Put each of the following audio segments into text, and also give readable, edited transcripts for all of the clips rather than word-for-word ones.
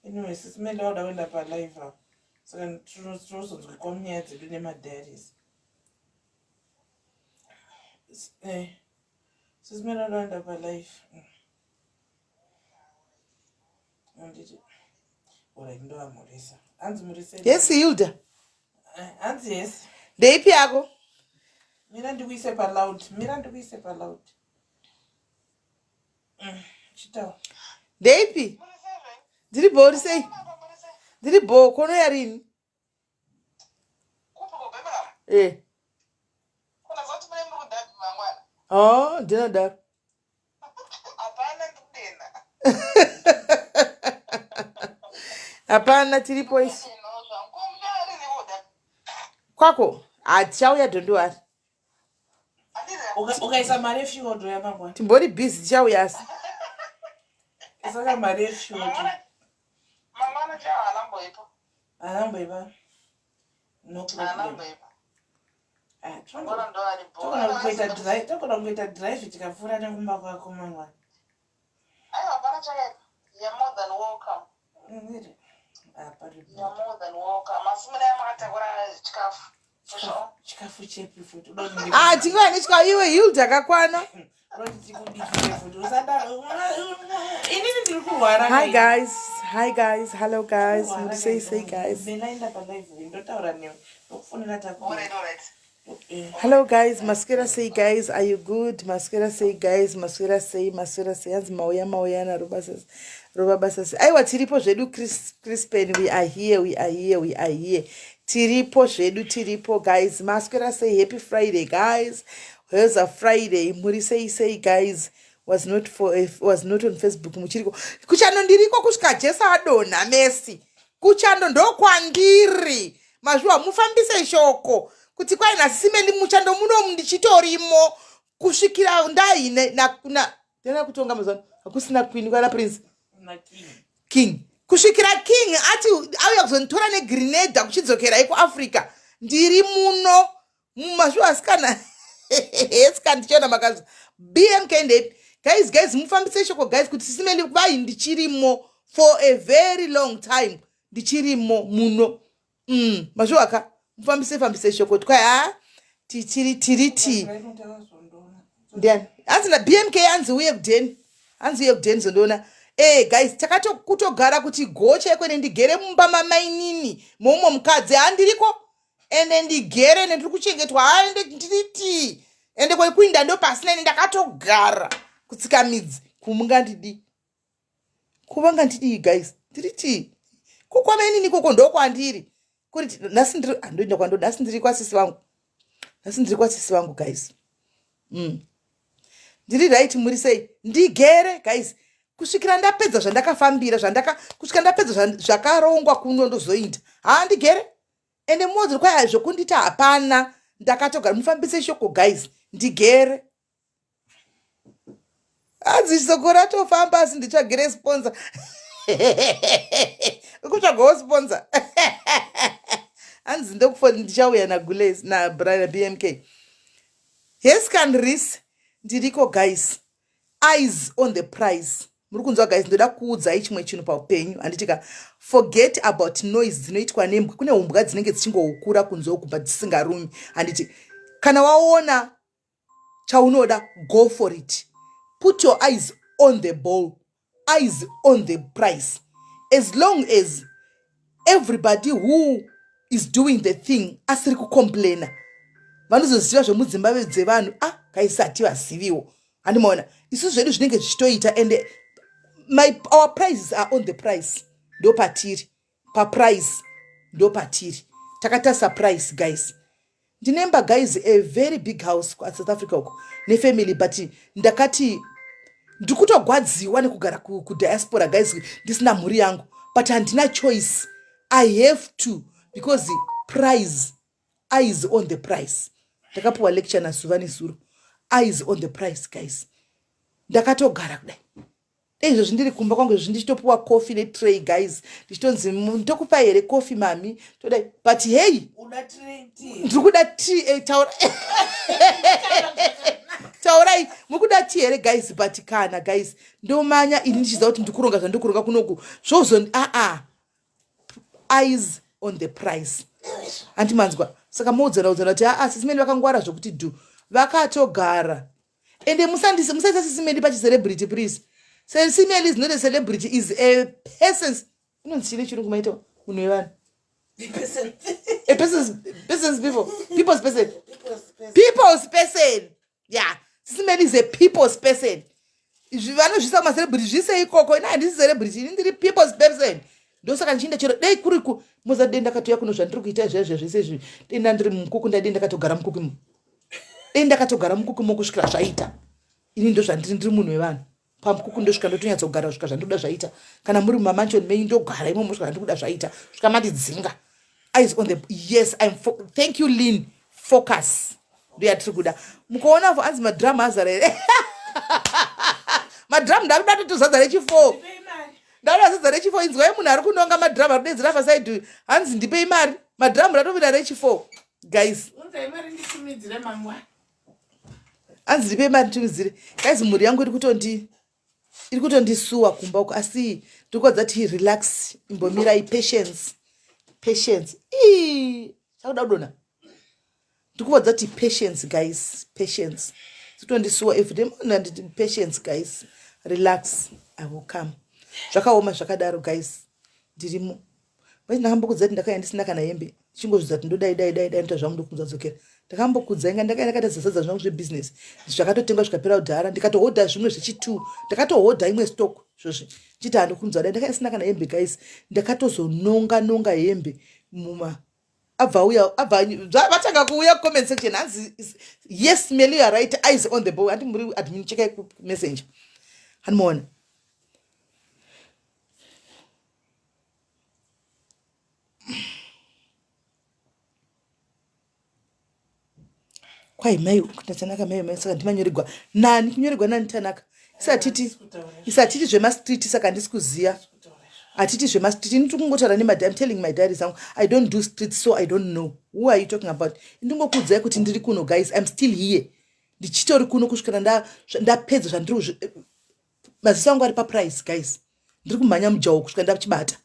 Anyway, SIS MELLY wada wenda pa live. So can to come here to do my daddies. SIS MELLY wada wenda pa live. Yes, Hilda. Auntie, yes. Dei piago. Miranda we say pa loud. Chitao. Dei Diri bo say. Diri bo kono yarini. Eh. Oh, dinner da. Hapana tiri pois. Kwako, achauya dondowari. Ukaisa mari fyodo yamangwa. Timbori busy chauya asi. Isaka mari fyodo. Mama cha Alamboipa. No problem. Mbona ndo alipo. Tokona kuita drive tikafura nekumba kwako mangwa. Ayo hapana cha ya more than welcome. Ngiri. Ya more than welcome. Masimile ya mata kwa chikafu. Chikafu chepi futu. Tingwa nechika iwe Hilda kakwana. Hi guys, hello guys. Say guys. Hello guys, Masquera say guys, are you good? Masquera say guys, Masquera say as mauya na roba says. Aiwa tiripo zvedu Crispen, we are here. Tiripo guys. Masquera say happy Friday guys. Here's a Friday. Muri say guys was not on Facebook muchiriko. Kuchando ndiriko kusvika Jesa adona Messi. Kuchando ndo kwandiri. Mazvua mufambise shoko. Kuti kwai SIS MELLY muchando muno ndichitorimo kusvikira ndaine na tena kutonga mazano akusina queen kana prince king kusvikira king ati auya kuzontora negrenade kuchidzokera iko Africa ndiri muno mumazvo asikana ndichona makazi BMK ndep guys mufambise shoko guys kuti SIS MELLY vai ndichirimo for a very long time ndichirimo muno mazvo aka mufambise shoko twaya titi then anzina BMK anzi uye kudeni zondona guys takato kutogara kuti goche kwene ndigere mumba mamainini momo mukadzi andiriko ende ndigere ndiri kuchengetwa aende nditi ende kwekuinda ndo pasina ndakatogara kutsika midzi kuvanga ndidi guys nditi kukwamenini koko ndo kwandiri kuti nasi ndiri kwasisi vangu guys ndiri right muri sei ndigere guys kusvikira ndapedza zvandakafambira kusvika ndapedza zvakarongwa kuno ndozoinda ndigere ende modzi kwai zvokundita hapana ndakatogara mufambise shoko guys ndigere anzi shoko ratofamba asi nditsvagire sponsor ukutsvagawo sponsor anzi ndichauya naGules na BMK. Yes can ris ndiriko guys. Eyes on the prize. Muri kunzwa guys ndoda kuudzai chimwe chinhu paupenyu anditika forget about noise dzinoitwa nembwa. Kune umbwa dzinenge dzichingokura kunzwa kubva dzisingarumi anditi kana waona chaunoda go for it. Put your eyes on the ball. Eyes on the prize. As long as everybody who is doing the thing asiri kucomplaina vanozoziva zvemudzimbabwe dzevanhu kaisati vaziviwo handimaona isusu zvedu zvinenge zvichitoita and our prizes are on the price ndo patiri paprice ndo patiri takatarisa price guys ndinemba guys a very big house South Africa uko nefamily but ndakati ndikutogwadziwa nekugara kudiaspora guys ndisina mhuri yangu but handina choice I have to because the prize, eyes on the price. Ndakapuwa lecture na Suvani Suru. Eyes on the price, guys. Ndakatogara kudai. Izvo zvindiri kumba kwangu zvindichitopuwa coffee netray guys. Ndichitonzi ndokupa here coffee mami. Todai but hey, uda tea. Ndikuda tea taura. taurai mukuda tiere guys but kana guys ndomanya ini ndichiza kuti ndikuronga zvandikuronga kunoku zvozoni eyes on the price antimanzwa saka muudzana kuti SIS MELLY vakangwara zvokuti vakatogara ende musaisa SIS MELLY pachicelebrity please. SIS MELLY is not a celebrity, is a person. Unonzi chine chirungu maita munhu wevanhu. A person's people's person. People's person. Yeah. SIS MELLY is a people's person. Vanozvisa kumacelebrity zvise ikoko ina handisi celebrity ndiri people's person. Ndosaka ndichinda chero dai kuriku muza denda katoya kuno zvandiri kuita zvese izvi denda ndiri mukuku ndadenda katogara mukuku mu. Denda katogara mukuku mu kusvikira zvaita. Ini ndo zvandiri ndiri munhu wevanhu. Pamukuku ndosvika ndotonyatsa kugara kusvika zvandoda zvaita. Kana muri mumamanshoni menyu ndogara imo musvika ndikuda zvaita. Svika mandidzinga. Eyes on the yes, thank you Lynn. Focus. Ndoya tiri kuda. Mukaona vo anzi madrama azare. Madrama ndakuda totozadza rechi4. Ndakuda zadza rechi4 inzwai munhu ari kunonga madrama rudedzi rafa side hanzi ndipei mari. Madrama ratovira rechi4. Guys. Unza imari nditumidzire mangwana. Hanzi ndipei mari nditumidzire. Guys mhuri yangu iri kutondisuwa kumba uko asi ndikoza ti relax imbomirai patience chakuda kudona ndikuvodza ti patience guys patience titondisuwa everyday nditi patience guys relax I will come zvakaoma zvakadaro guys ndirimo ndakambokudza kuti ndakaya ndisina kana hembe chingozvidza kuti ndodai ndoita zvangu ndokunzadzokera ndakambokudza inga ndakaya ndakatadzadza zvangu zvebusiness zvakatotengwa zvikapera kudhara ndikatohodha zvimwe zvechi2 ndakatohodha imwe stock zvozvi chiti handokunzwa dai ndakaya ndisina kana hembe guys ndakatozononga hembe muma abva vatanga kuuya comment section hanzi yes Melly you are right eyes on the ball handi muri admin chekai messenger hanimoona kwai mai kutanaka mai saka ndimanyorigwa nani kunyorigwa nani tanaka isatiti zvemastreet saka ndisi kuziya atiti zvemastreet ndikungotara I'm telling my diary zangu I don't do streets so I don't know who are you talking about ndingokudzai kuti ndiri kuno guys I'm still here ndichitori kuno kusvikira ndapedza zvandiri maziso angu ari paprice guys ndiri kumhanya mujawo kusvika ndachibata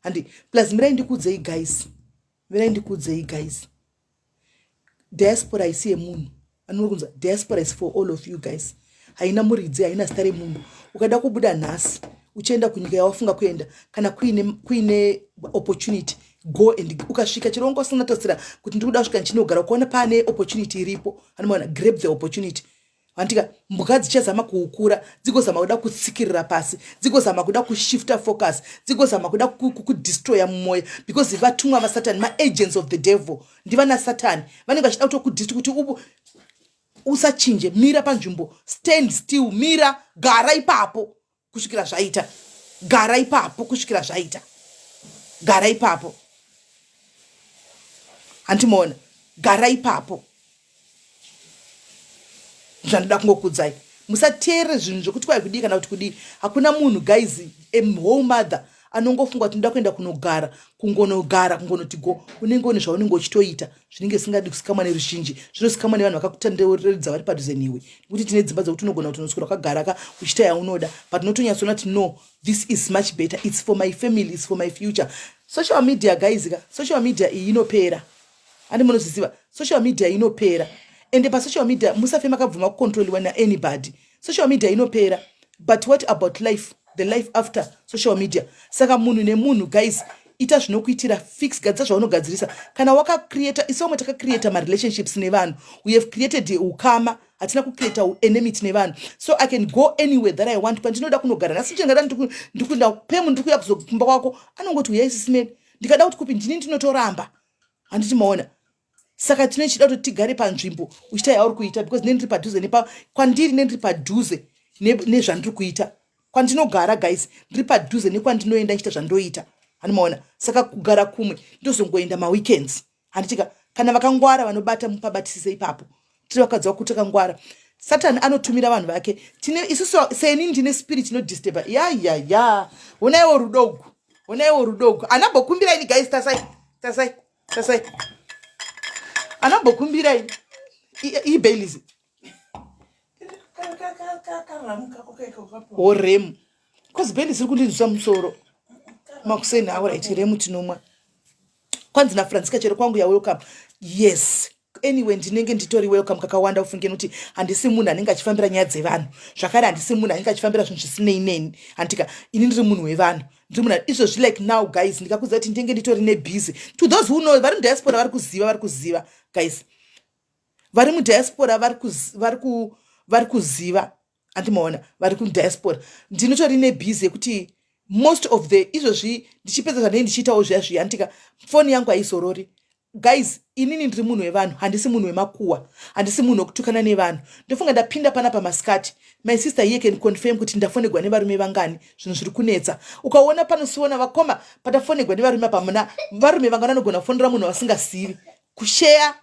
handi plus mirai ndikudzei guys diaspora isi yemunhu anokunza diaspora is for all of you guys haina muridzi haina stare munhu ukada kubuda nhasi uchienda kunyika yawafunga kuenda kana kuine opportunity go and ukasvika chirongo usina totsira kuti ndikuda kusvika ndinogara kuona pane opportunity iripo anoona grab the opportunity vantika mbuka dzichazama kuukura dzigozama kuda kutsikirira pasi dzigozama kuda kushifta focus dzigozama kuda kudestroya mumoya because vatumwa vasatani ma-agents of the devil ndivana satani vanenge vachida kutokudestroy kuti ubu usachinje mira panzvimbo stand still mira gara ipapo kusvikira zvaita gara ipapo kusvikira zvaita gara ipapo handimoona gara ipapo zvandoda kungokudzai musateerere zvinhu zvokuti kwai kudii kana kuti kudii hakuna munhu guys a whole mother anongofunga kuti ndoda kuenda kungonoti go unenge une zvaunenge uchitoita zvinenge zvisingadi kuzikamwa neruzhinji zvinosikamwa nevanhu vakakutenderedza vari padhuze newe nekuti tine dzimba dzekuti unogona kuti unoswera wakagara uchiita yaunoda but unotonyatsoona kuti no this is much better it's for my family it's for my future social media guys social media iyi inopera andi munozviziva social media inopera ende pasocial media musafe makabvuma kucontroliwa naanybody social media inopera but what about life the life after social media saka munhu nemunhu guys ita zvinokuitira fix gadzira zvaunogadzirisa kana wakacreata isomwe takacreata marelationships nevanhu we have created ukama hatina kucreata enmity nevanhu so I can go anywhere that I want pandinoda kunogara nasi chingada ndikunda pemu ndikuya kuzokumba kwako anongoti uyai SIS MELLY ndikada kuti kupi ndini ndinotoramba handiti maona saka tinochida kuti tigare panzvimbo uchiita yauri kuita because nendiri padhuze kwandiri nendiri padhuze nezvandiri kuita kwandinogara guys ndiri padhuze nekwandinoenda nchiita zvandoita hanimaona saka kugara kumwe ndozongoenda maweekends handitika kana vakangwara vanobata mupabatisise ipapo tiri vakadza kuti takangwara Satan anotumira vanhu vake isusu seni ndine spirit inodisturba ya onaiwo rudogo anambokumbiraini guys tasai anambokumbiraini ibaileys Remu. Because Benny is good in some sorrow. Maxine, our remu tinoma. Kwanzi na Francisca chero kwangu ya welcome. Yes. Anyway, ndinenge nditori welcome kakawanda ufunge kuti handisi munhu anenge achifambira nyaya dzevanhu. Zvakare handisi munhu anenge achifambira zvinhu zvisina ineni. Antika ini ndiri munhu wevanhu. Ndiri munhu izvozvi like now guys ndikakuudza kuti ndinenge nditori nebhizi. To those who know vari mudiaspora vari kuziva guys. Vari mudiaspora vari kuziva. Andimaona vari kudiaspora. Ndinotori nebhizi yekuti most of the izvozvi ndichipedza zvanei ndichiitawo zviya antika foni yangu haizorori. Guys, inini ndiri munhu wevanhu, handisi munhu wemakuwa, handisi munhu wekutukana nevanhu. Ndofunga ndapinda panapa masikati. My sister here can confirm kuti ndafonegwa nevarume vangani, zvinhu zviri kunetsa. Ukaona panosiona vakoma patafonegwa nevarume pamuna, varume vangani vanogona kufonera munhu wasingasivi. Kushare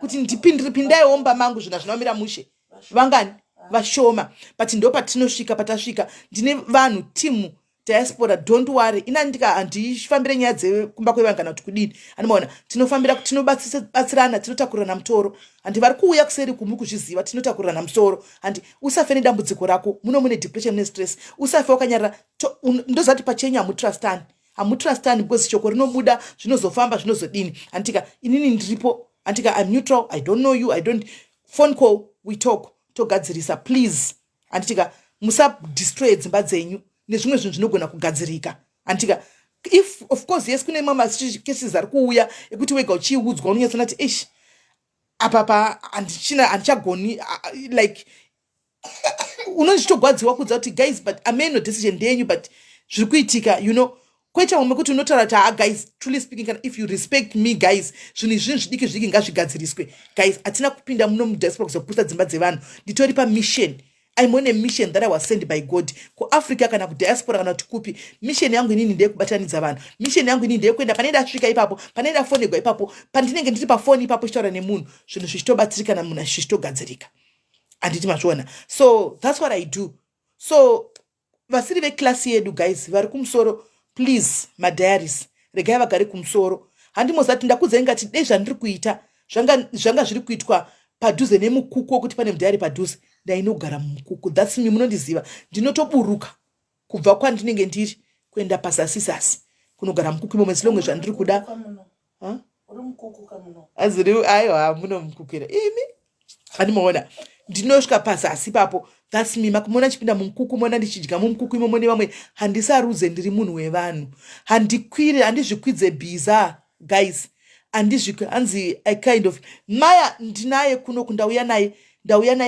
kuti ndipindai omba mangu zvina zvinomira mushe. Vangani? Vashoma. But ndo patinosvika patasvika. Ndine vanhu timu diaspora, don't worry. Inandika handifambire nyaya dzekumba kwevanhu kana kuti kudini. Anomaona tinofambira tinobatsirana, tinotakurana mutoro. Handi vari kuuya kuseri kumuri kuzviziva tinotakurana musoro. Handi usafe nedambudziko rako, mune depression nestress. Usafe wakanyarara. Ndozati pachenyu hamutrustani because shoko rinobuda zvinozofamba zvinozodini. Antika inini ndiripo. Antika I'm neutral. I don't know you. I don't phone call. We talk. Togadzirisa please. Antika musa destroy dzimba dzenyu. Nezvimwe zvinhu zvinogona kugadzirika. Antika if of course yes kune mama cases ari kuuya ekuti wega uchiudzwa unonyatsa kuti ish apapa andichagoni like unozvitogwadziwa kudza kuti guys but ameno decision ndenyu but zviri kuitika you know kwaita umwe kuti unotaura kuti guys truly speaking if you respect me guys zvinhu zvidiki ngazvigadziriswe guys atina kupinda muno mudiaspora kuzopusta dzimba dzevanhu nditori pamission. I'm on a mission that I was sent by God. Ku Africa kana ku diaspora kana kuti kupi. Mission yangu inini ndeye kubatanidza vanhu. Mission yangu inini ndeye kuenda panenda svika ipapo, panenda fonegwa ipapo, pandinenge ndiri pafoni ipapo chitaura nemunhu, zvinhu zvichitobatsirika na munhu zvichitogadzirika. Anditi mazviona. So that's what I do. So vasiri veklasi yedu guys, vari kumusoro, please my diaries, regai vagare kumusoro. Handimozati ndakudzai ngati dei zvandiri kuita, zvanga zviri kuitwa padhuze nemukuku wokuti pane mudhari padhuze. Ndainogara mumukuku. That's me, munondiziva. Ndinotoburuka kubva kwandinenge ndiri kuenda pasasisasi kunogara mukuku imomo silonge zvandiri kuda. Uri mukuku kamuno. Aziri aiwa muno mukukira. Imi andimoona. Ndinosvika pasasi papo. That's me. Makumona chipinda mumukuku mona ndichidya mumukuku imomo nevamwe handisarudze ndiri munhu wevanhu. Handikwire handizvikwidze bhiza guys. Hanzi I kind of Maya ndinaye kuno kundauya naye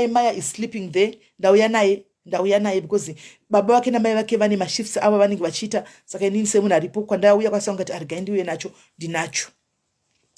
Maya is sleeping there. Ndauya naye because baba wake na mai wake vane mashifts ava vanenge vachiita saka inini semunhu aripo kwandauya kwasanga kuti argai ndiuye nacho ndinacho.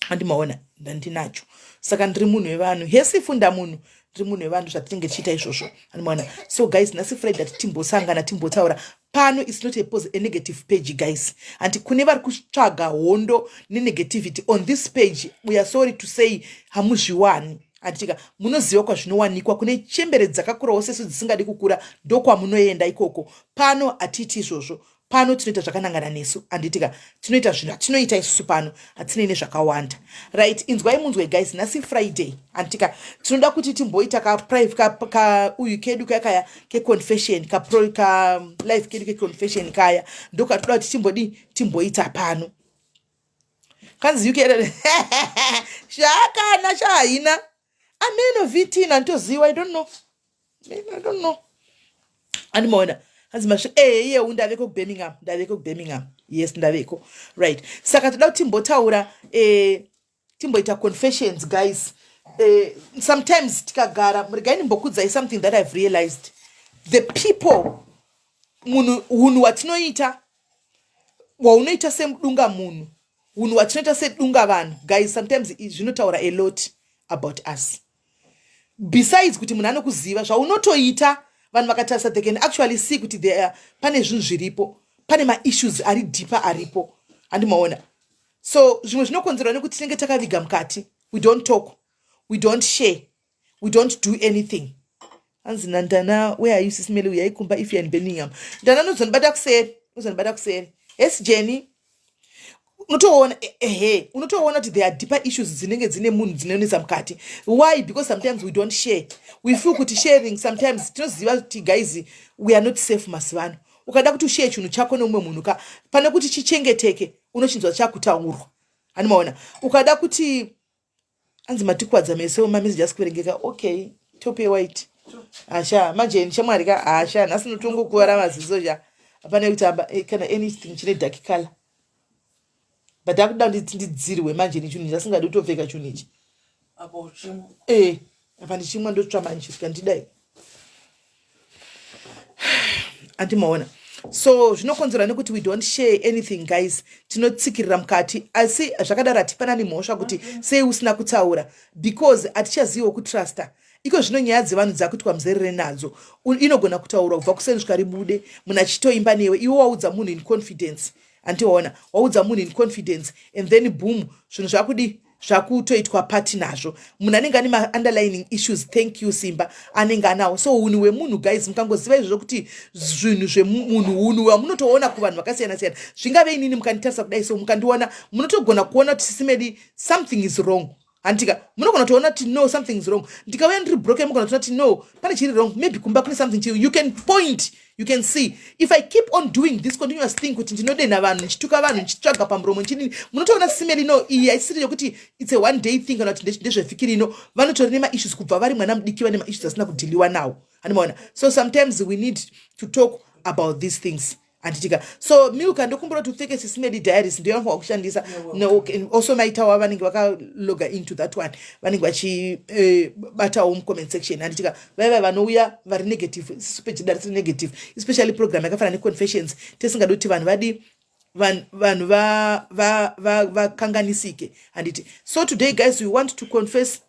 Handimaona ndinacho. Saka ndiri munhu wevanhu. Hesifunda munhu ndiri munhu wevanhu zvatinenge tichiita izvozvo. Handimaona. So guys nasi Friday that timbosangana timbotaura. Pano is not a negative page guys. And kune vari kutsvaga hondo nenegativity on this page, we are sorry to say hamuzviwani. Antika munoziva kwazvinowanikwa kune chembere dzakakurawo sesu dzisingadi kukura ndokwamunoenda ikoko. Pano atiti izvozvo. Pano tinoita zvakanangana nesu. Anditika tinoita zvinhu tinoita isusu pano hatina nezvakawanda. Right, inzwai munzwe guys, nasi Friday. Antika tinoda kuti timboita ka uyu kedu kaya ke confession ka live kedu ke confession kaya ndoka toda kuti timboita pano. Kanzi yuke shakana shaina ameno vitina ntoziwa I don't know. Andimoona hanzimasho ye undaveko Birmingham. Yes ndaveko. Right. Saka toda kuti timbotaura timboita confessions guys. Sometimes tikagara murigai nimbokudzai something that I've realized. The people munhu watinoita waunoita semudunga munhu watinoita sedunga vanhu guys sometimes zvinotaura a lot about us. Besides kuti munhu anokuziva zvaunotoita vanhu vakatarisa they can actually see kuti pane zvinhu zviripo, pane ma-issues ari deeper aripo. Handimaona. So zvimwe zvinokonzerwa nekuti tinenge takaviga mukati. We don't talk, we don't share, we don't do anything. Hanzi Nandana, where are you SIS MELLY? Uyai kumba if you're in Birmingham. Ndana nozonibata kuseri. Yes Jenny. unotoona unotoona kuti there are deeper issues dzinenge dzine munhu dzinonetsa mukati. Why? Because sometimes we don't share. We feel kuti sharing sometimes tinoziva kuti guys we are not safe masivano. Ukada kuti ushare chinhu chako neumwe munhu ka pane kuti chichengeteke unochinzwa chakutaurwa. Animaona ukada kuti anzi matikwadza meso mamisi just kuverengeka okay tope white asha manje nchamwari ka asha nasi notongo kuwara mazizo ja apane kutamba kana anything chine dark color but akuda ndidzirwe manje ni chunhu ndasingadi kutopfeka chunhu ichi apo chimu apane chimwe ndotsva manje sikandidai antimaona. So zvinokonzera nekuti we don't share anything guys, tinotsikirira mukati asi zvakadaro hatipanani mhosva kuti sei usina kutaura because hatichaziviwo kutrusta. Iko zvino nyaya dzevanhu dzakuti kwamuzerere nadzo inogona kutaurwa kubva kusenzwa ribude munhu achitoimba newe iwe waudza munhu in confidence antiona waudza munhu in confidence and then boom zvinhu zvakudi zvakutoitwa pati nazvo munhu anenge ane ma-underlining issues. Thank you Simba anenge anawo. So unhu hwemunhu guys mukangoziva izvozvo kuti zvinhu zvemunhu unhu wamunotoona kuvanhu vakasiyana siyana zvingave inini mukanditarisa kudai so mukandiona munotogona kuona kuti SIS MELLY something is wrong. Antika munogona kuona kuti no something is wrong. Ndikauya ndiri broken mugona kuona kuti no pane chiri wrong maybe kumba kune something chiri you can point. You can see if I keep on doing this continuous thing kuti ndinodena vanhu nchituka vanhu nchitsvaga pamuromo nchini munotoona SIS MELLY no iyi haisiri yokuti it's a one day thing kana kuti ndezvefikiri no vanotori nema issues kubva vari mwana mudiki vane ma issues asina kudhiliwa nawo animaona. So sometimes we need to talk about these things anditika. So Milka ndokumbura kuti upfeke SIS MELLY diaries ndio yangu wakushandisa no also maitawa vanenge vakaloga into that one vanenge vachibatawo comment section anditika vaiva vanouya vari negative super negative especially program yakafanana neconfessions tesingadi kuti vanhu vadi vanhu vakanganisike handiti. So today guys we want to confess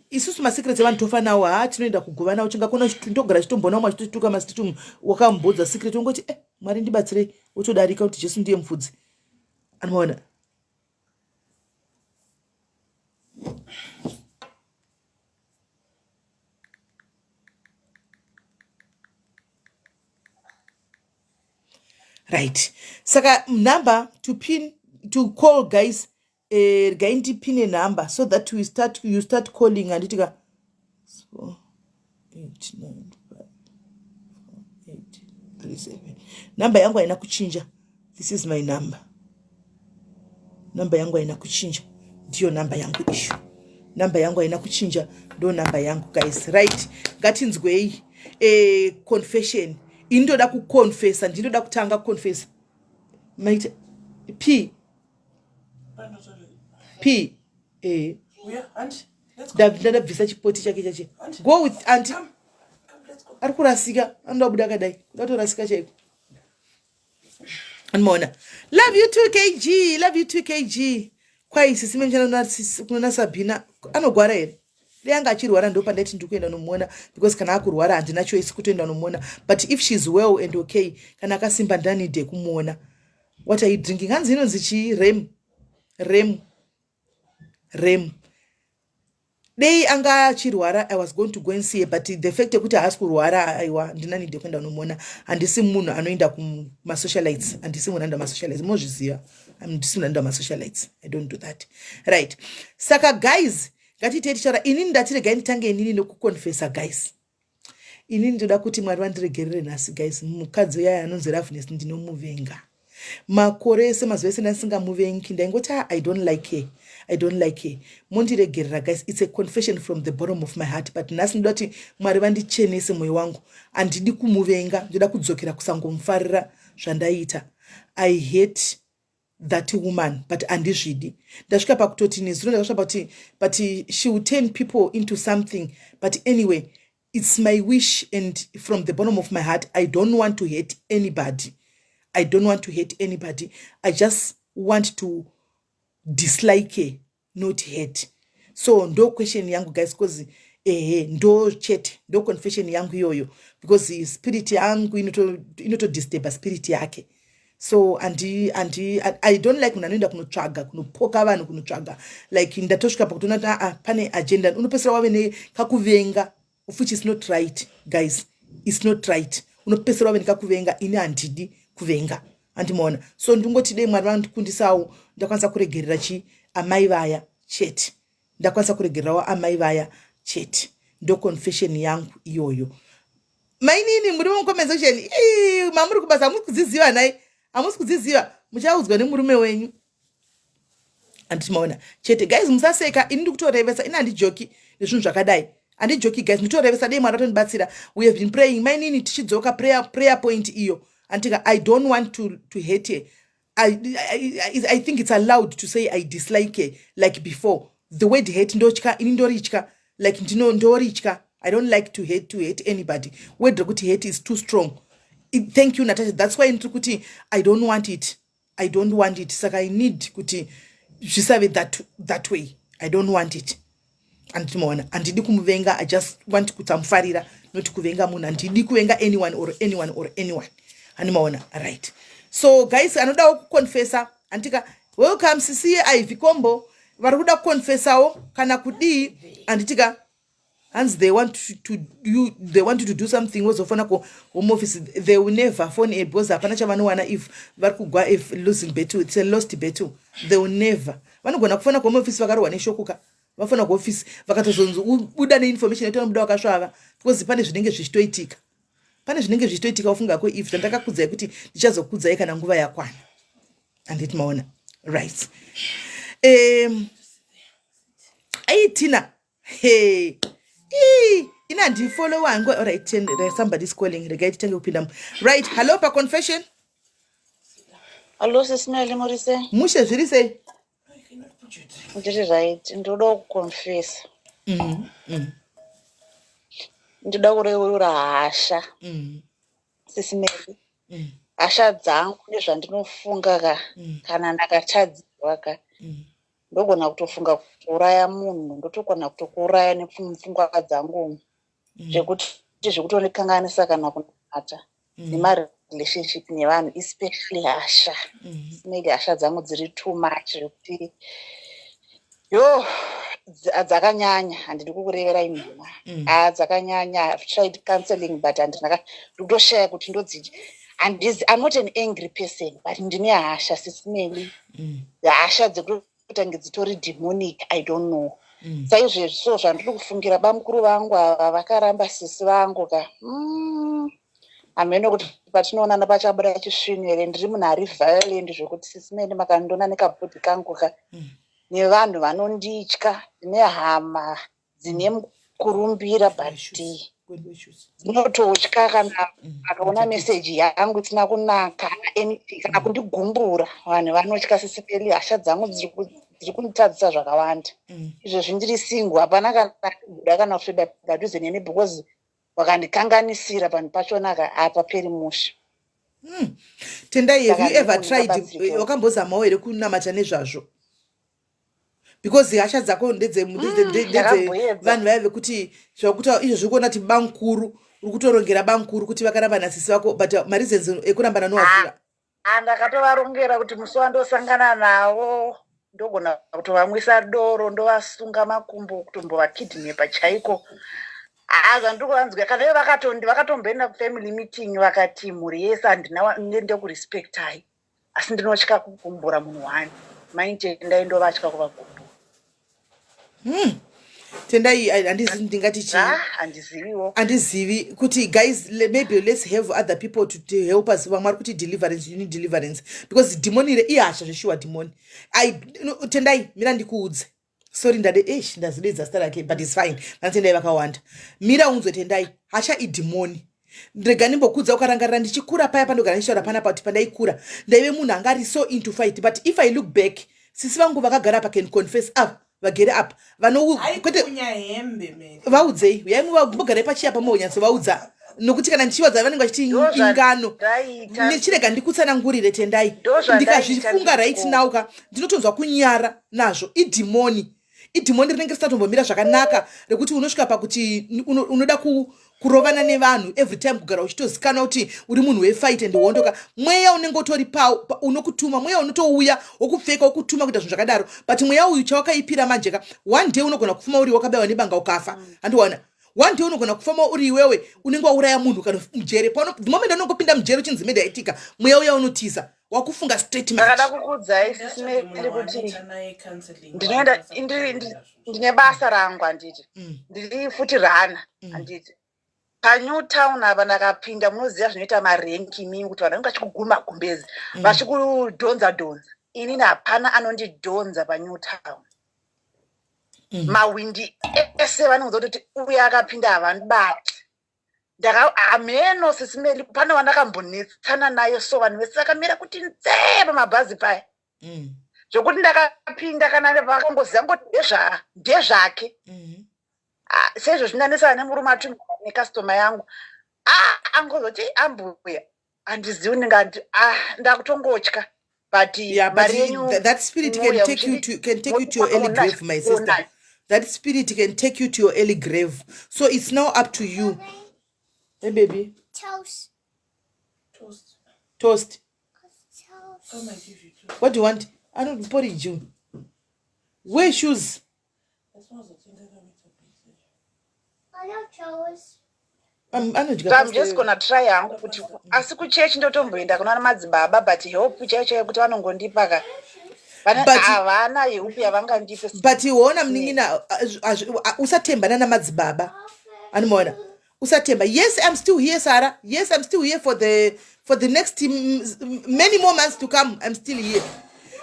isusu masecrets evanhu tofa nawo tinoenda kuguva nawo tingakona togara chitombona umwe achitotuka masititumu wakambodza secret ungoti mwari ndibatsirei wotodarika kuti Jesu ndiye mufudzi anoona. Right, saka number to call guys gaindi pin a number so that you start calling and itika 4895837 number yangu haina kuchinja. This is my number yangu haina kuchinja ndiyo number yangu isho number yangu haina kuchinja ndo number yangu guys. Right, ngatinzwei confession indoda kuconfessa ndinoda kutanga kuconfessa maita p ndabvisa chipoti chake chache go with auntie ari kurasika anoda kubuda akadai ngatorasika chaiko anomaona. Love you 2kg love you 2kg kwai SIS MELLY kuna Sabina anogwara here leanga achirwara ndo pandaiti ndikuenda nomuona because kana akurwara handina choice kutoenda nomuona but if she's well and okay kana akasimba ndanide kumuona. What are you drinking? Hanzi inonzi chi rem dei anga achirwara I was going to go and see her but the fact yekuti haasi kurwara aiwa ndinanide kuenda nomuona handisi munhu anoenda kumasocialites handisi munhu anoenda masocialites mozviziva handisi munhu anoenda masocialites I don't do that. Right, saka guys ngatitei tichara inini ndatiregai nditange inini nokuconfessa guys. Inini ndoda kuti mwari vandiregerere nhasi guys mukadzi yaya anonzi Loveness ndinomuvenga makore ese mazuva ese ndasingamuvengi ndaingoti I don't like her mondiregerera guys. It's a confession from the bottom of my heart but nhasi ndoda kuti mwari vandichenese mwoyo wangu handidi kumuvenga ndoda kudzokera kusangomufarira zvandaita. I hate that woman but andizvidi ndasvika pakutoti nezuro ndakasvika but she will turn people into something but anyway it's my wish and from the bottom of my heart I don't want to hate anybody. I just want to dislike her not hate. So ndo question yangu guys because ndo chete ndo confession yangu yoyo because spirit yangu inoto disturb spirit yake. So and I don't like munhu anoenda kunotsvaga kunopoka vanhu kunotsvaga like ndatosvika pakutona pane agenda unopesera wave nekakuvenga which is not right guys. It's not right. Unopesera wave nekakuvenga ini handidi kuvenga andimona. So ndingoti dei Mwari vandikundisawo ndakwanisa kuregerera amai vaya chete. Ndakwanisa kuregererawo amai vaya chete. Ndo confession yangu iyoyo. Mainini muri mucomment mamuri kubasa hamusi kudziziva nai. Hamusi kudziziva muchaudzwa nemurume wenyu. Anditimaona chete guys musaseka ini ndikutorevesa ina handijoki nezvinhu zvakadai. Handijoki guys nditorevesa dei Mwari atondibatsira. We have been praying mainini tichidzoka prayer point iyo. Antika I don't want to hate her. I think it's allowed to say I dislike her like before. The word hate ndochka ini ndorichka like ndorichka. I don't like to hate anybody. Word kuti hate is too strong. Thank you Natasha. That's why kuti I don't want it. I don't want it. Saka I need kuti zvisave that way. I don't want it. Andimona andidi kumuvenga. I just want kutamufarira not kuvenga munhu. Andidi kuvenga anyone or anyone. Animaona right. So guys anoda kukonfesa antika welcome sisi Ivy Kombo vari kuda kukonfesawo kana kudii anditika hands they want to do something wozofona ku home office they will never phone a because hapana chavanowana if vari kugwa if losing battle it's a lost battle they will never vanogona kufona ku home office vakarohwa neshokuka vafona ku office vakatozonzi buda neinformation yetono muda wakasvava because pane zvinenge zvichitoitika. Pane zvinenge zvichitoitika ufunga ko if ndakakudzai kuti ndichazokudzai kana nguva yakwana. Anditi maona right. Tina hey ina ndi follow wangu alright somebody's calling regaiti tenge kupinda right. Hello pa confession. Hello SIS MELLY Morise. Mushe zviri sei? Ndiri right ndoda kuconfess. Ndoda kureurura hasha. SIS MELLY. Hasha dzangu nezvandinofunga kana ndakatadzirwa ndogona kutofunga kuuraya munhu ndotokona kutokuuraya nepfungwa dzangu zvekuti zvekutondikanganisa kana kunata nemarelationship nevanhu especially hasha. SIS MELLY hasha dzangu dziri too much zvekuti dzakanyanya handidi kukurevera imhima dzakanyanya. I've tried counseling but ndinotoshaya kuti ndodziti I'm not an angry person but ndine hasha SIS MELLY. Hasha dzekutange dzitori demonic I don't know. Saizvezvo zvandiri kufungira bamukuru vangu ava vakaramba sisi vangu hameno kuti patinoonana pachabuda chisvinhu here ndiri munhu ari violent zvekuti SIS MELLY makandona nekabhodhi kangu nevanhu vanonditya nehama dzine mukurumbira but dzinototya kana akaona meseji yangu isina kunaka anything kana kundigumbura vanhu vanotya SIS MELLY. Hasha dzangu dziri kunditadzisa zvakawanda izvezvi ndiri single hapana kana kubuda kana kusveda padhuze neni because wakandikanganisira panhu pachona apaperi musha. Tendai have you ever tried wakambozamawo here kunamata nezvazvo? Because hasha dzako ndedze vanhu vaive kuti zvakuti izvo kuona kuti bankuru uri kutorongera bankuru kuti vakaramba nasisi vako but mareasons ekurambana nowafira ndakatovarongera kuti musi wandosangana navo ndogona kutovamwisa doro ndovasunga makumbo kutombovakidhinepa chaiko. Zvandikuvanzwa kana vakatomboenda kufamily meeting vakati mhuri yese handina ndokurespectai asi ndinotya kukumbura munhu wani maitendai ndovatya kuvakumbura. Tendai ndingati handizivi kuti guys maybe let's have other people to help us. Vamwari kuti deliverance, you need deliverance because demoni ihasha zveshuwa demoni. Tendai mira ndikuudze sorry ndade ndazidedza star yake but it's fine. Tendai vakawanda mira unzwe tendai hasha idemoni. Ndrega ndimbokudza ukarangarira ndichikura paya pandogara ndishaura panapa kuti pandaikura ndaive munhu anga ari so into fight but if I look back sisi vangu vakagara pa can confess up vagere up kwete kunyahembe mimi vaudzei yaimwe vagara pachiya pamonyatso vaudza nokuti kana ndichiwadza vanenge vachiti ingano nechirega ndikutsanangurire tendai ndikazvifunga right now ndinotonzwa kunyara nazvo idemoni rinenge risatombomira zvakanaka rekuti unosvika pakuti unoda kurovana nevanhu every time kugara uchitozikanwa kuti uri munhu wefight and wondoka mweya unenge utori unokutuma mweya unotouya wokupfeka wokutuma kuita zvinhu zvakadaro but mweya uyu chawakaipira majeka one day unogona kufuma uri wakabayiwa nebanga ukafa handiwana one day unogona kufama uri iwewe unenge wauraya munhu kana mujere the moment unongopinda mujere uchinzi medaitika mweya uya unotiza wakufunga straight ndakada match. kukudzai sisimeli kuti ndinoenda ndine basa rangu handiti ndiri futi rana handiti paNew Town apa ndakapinda munoziva zvinoita marenki mimi kuti vanhu vanenge vachikuguma gumbezi vachikudhonza dhonza inini hapana anondidhonza paNew Town. Mawindi ese vanongoza kuti uya akapinda havanibati hameno sisimeli pane vandakambonetsana nayo so vanhu vese vakamira kuti nzee pamabhazi paya zvokuti ndakapinda kana vakangoziva ngoti ndezvake sezvo zvinanetsana nemurume atumira nekastoma yangu angozoti ambuya handizivi ndingati ndakutongotya but that spirit can take you to your early grave, my sister. That spirit can take you to your early grave. So it's now up to you. Hey, baby. Toast. Toast. Come and give you toast. What do you want? I don't put it you. Wear shoes. I love toast. I'm just gonna try yangu kuti asi kuchechi ndotomboenda kuna madzibaba but help chaicho kuti vanongondipa havana help yavangandipa but uona mningina usatembana namadzibaba anomuona usatemba. Yes, I'm still here, Sarah. Yes, I'm still here for the next many more months to come. I'm still here.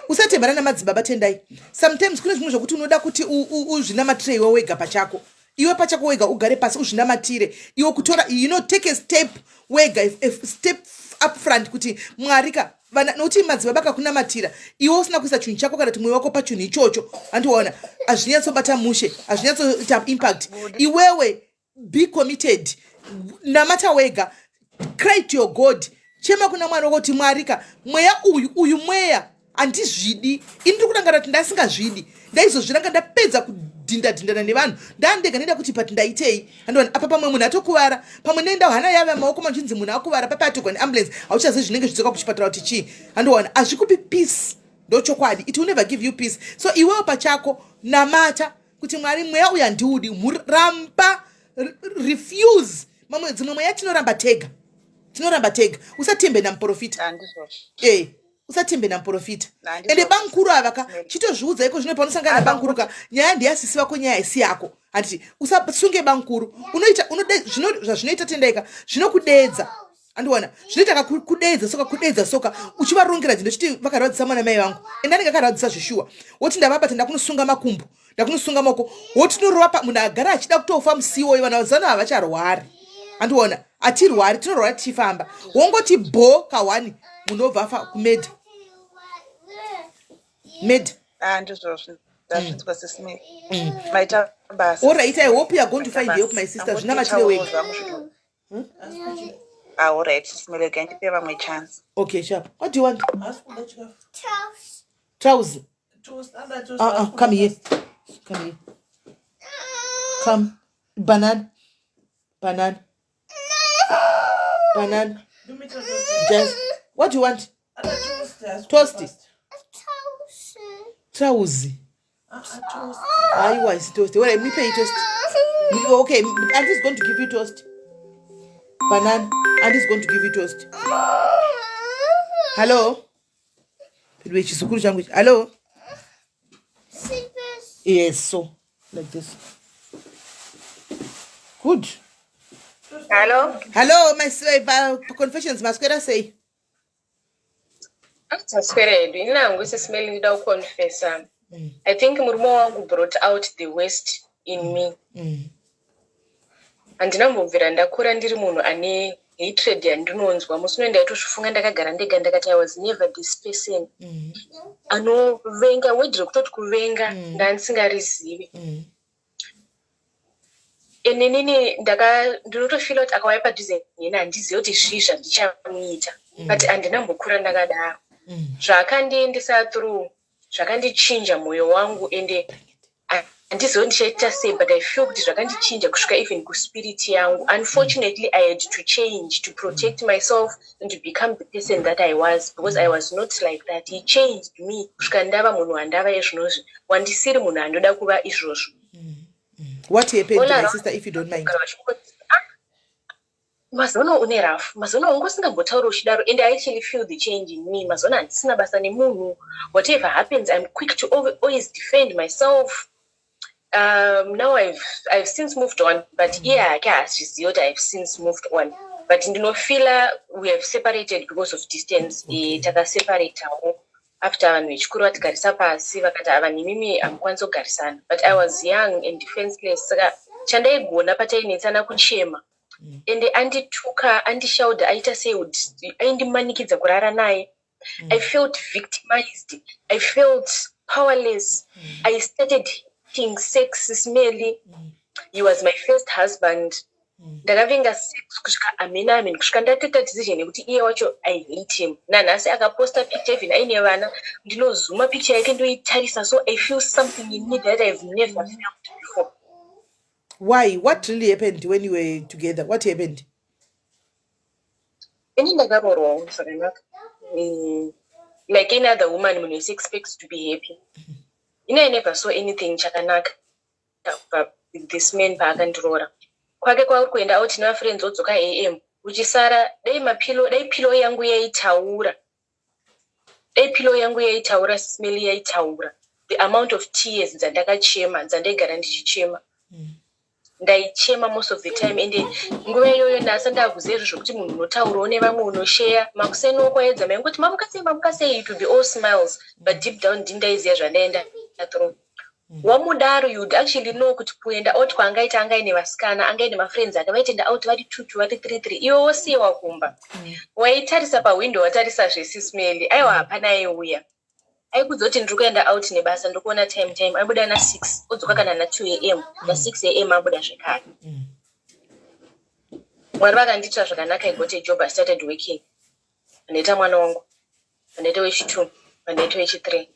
Usatembana namadzibaba tendai. Sometimes kune zvinhu zvokuti unoda kuti uzvinamatire iwe wega pachako. Iwe pachako wega ugare pasi uzvinamatire. Iwe kutora, take a step wega, a step up front kuti mwarika nokuti madzibaba akakunamatira iwe usina kuisa chinhu chako kana kuti mwoyo wako pachinhu ichocho andiona azvinyatsobata mushe azvinyatsoita impact. Iwewe be committed. Namata wega. Cry to your God. Chema kuna mwana wako kuti mwarika mweya uyu mweya andizvidi. Indiri kurangara kuti ndasingazvidi. Ndaizozviranga ndapedza kudhindadhindana nevanhu. Ndandega nenda kuti pati ndaitei. Andiwana apa pamwe munhu atokuvara. Pamwe nenda hana yave maoko manzvinzi munhu akuvara papatogwa neambulance. Hauchazivi zvinenge zvichoka kuchipatara kuti chii. Andiwana hazvikupi peace. Ndochokwadi. It will never give you peace. So iwewo pachako namata kuti mwari mweya uyu handiudi. Ramba refuse. Mamwe dzimwe mweya tinoramba tega. Usatembe namuprofita. Usatembe namuprofita. Ende bankuru avaka chitozviudza iko zvino panosangana bankuruka nyaya ndiyasisi vako nyaya isi yako. Handiti usasunge bankuru. Unoita zvinoita tendaika zvinokudedza. Andiwana zvinoita kudedza soka uchivarongera dzino chiti vakaradzisa mwana mai vangu. Enda ndingakaradzisa zvishuwa. Woti ndavapa ndakunosunga makumbo. Ndakunosunga maoko. Woti norwapa munhu agara achida kutofa musiwo ivana vazana havacharwari. Andiwana atirwari tinorwara tichifamba. Wongoti bo kawani munobva afa kumedha. Med. Ndizvo sisimeli. Maita basa. All right, I hope you are going to find help, my sister. Zvinamatire wega. All right, sisimeli again. Give me a chance. Okay, sharp. What do you want? Toast. Trousers. Toast. Come here. Come. Banana. Just. What do you want? Toast. Trousers. I toast. Well, let me pay toast. Okay, Auntie's going to give you toast. Banana. Auntie's going to give you toast. Hello? Hello? Yes, so. Like this. Good. Hello, my confessions. Masquerade say. I think Murmo brought out the West in me. And ndinambobvira ndakura ndiri munhu ane hatred yandinonzwa musi unoenda yatozvifunga ndakagara ndega ndakati I was never this person anovenga wedre kutoti kuvenga ndandisingarizivi ene nini ndinotofila kuti akauya padhuze neni handizivi kuti zvii zvandichamuita but handinambokura ndakadaro zvakandiendesa through zvakandichinja mwoyo wangu ende handizivi ndichaita sei but I feel kuti zvakandichinja kusvika even kuspirit yangu. Unfortunately I had to change to protect myself and to become the person that I was because I was not like that. He changed me kusvika ndava munhu wandava izvinozvi wandisiri munhu andoda kuva izvozvo. What happened to my sister if you don't mind? Mazono une rafu. Mazono ungosingambotaura uchidaro. And I actually feel the change in me. Mazono handisina basa nemunhu. Whatever happens, I'm quick to always defend myself. Now I've since moved on, but yeah, I guess I've since moved on. But ndinofila we have separated because of distance. Takaseparate after vanhu vechikuru vatigarisa pasi vakati ava nemimi hamukwanisi kugarisana. But I was young and defenseless. Saka chandaigona patainetsana kuchema. And andituka andishauda aita sei aindimanikidza kurara naye. I felt victimized. I felt powerless. I started hating sex smelly. He was my first husband. Ndakavinga sex kusvika amen kusvika ndateta decision yekuti iye wacho I hate him. Nanhasi akaposta picture even aine vana ndinozuma picture yake ndoitarisa, so I feel something in me that I've never felt before. Why? What really happened when you were together? What happened? Ini ndakarorwa zvakanaka. Like any other woman, when you expects to be happy. I never saw anything chakanaka with this man paakandirora. Kwake kwauri kuenda out na friends odzoka AM uchisara dai pillow yangu yaitaura. Smelly yaitaura. The amount of tears dzandakachema dzandaigara ndichichema. Ndaichema most of the time, and nguva iyoyo ndasanda kuziva zvokuti munhu unotaurawo nevamwe unoshare makuseno kwaedza maingoti mamukasei, it would be all smiles, but deep down ndindaiziva zvandaenda through. Wamudaro you would actually know kuti kuenda out kwaangaita angaine vasikana angaine mafriends ake vaitenda out vari 2 vari 3 iwo wosiwa kumba. Waitarisa pawindow watarisa SIS MELLY aiwa hapana aiuya. Aikuzoti ndiri kuenda out nebasa ndokuona time abuda na 6 odzoka kana na 2 AM na 6 AM abuda zvekare. Mwari vakandita zvakanaka. I got a job, I started working. Ndaita mwana wangu, ndaita wechi2, ndaita wechi3.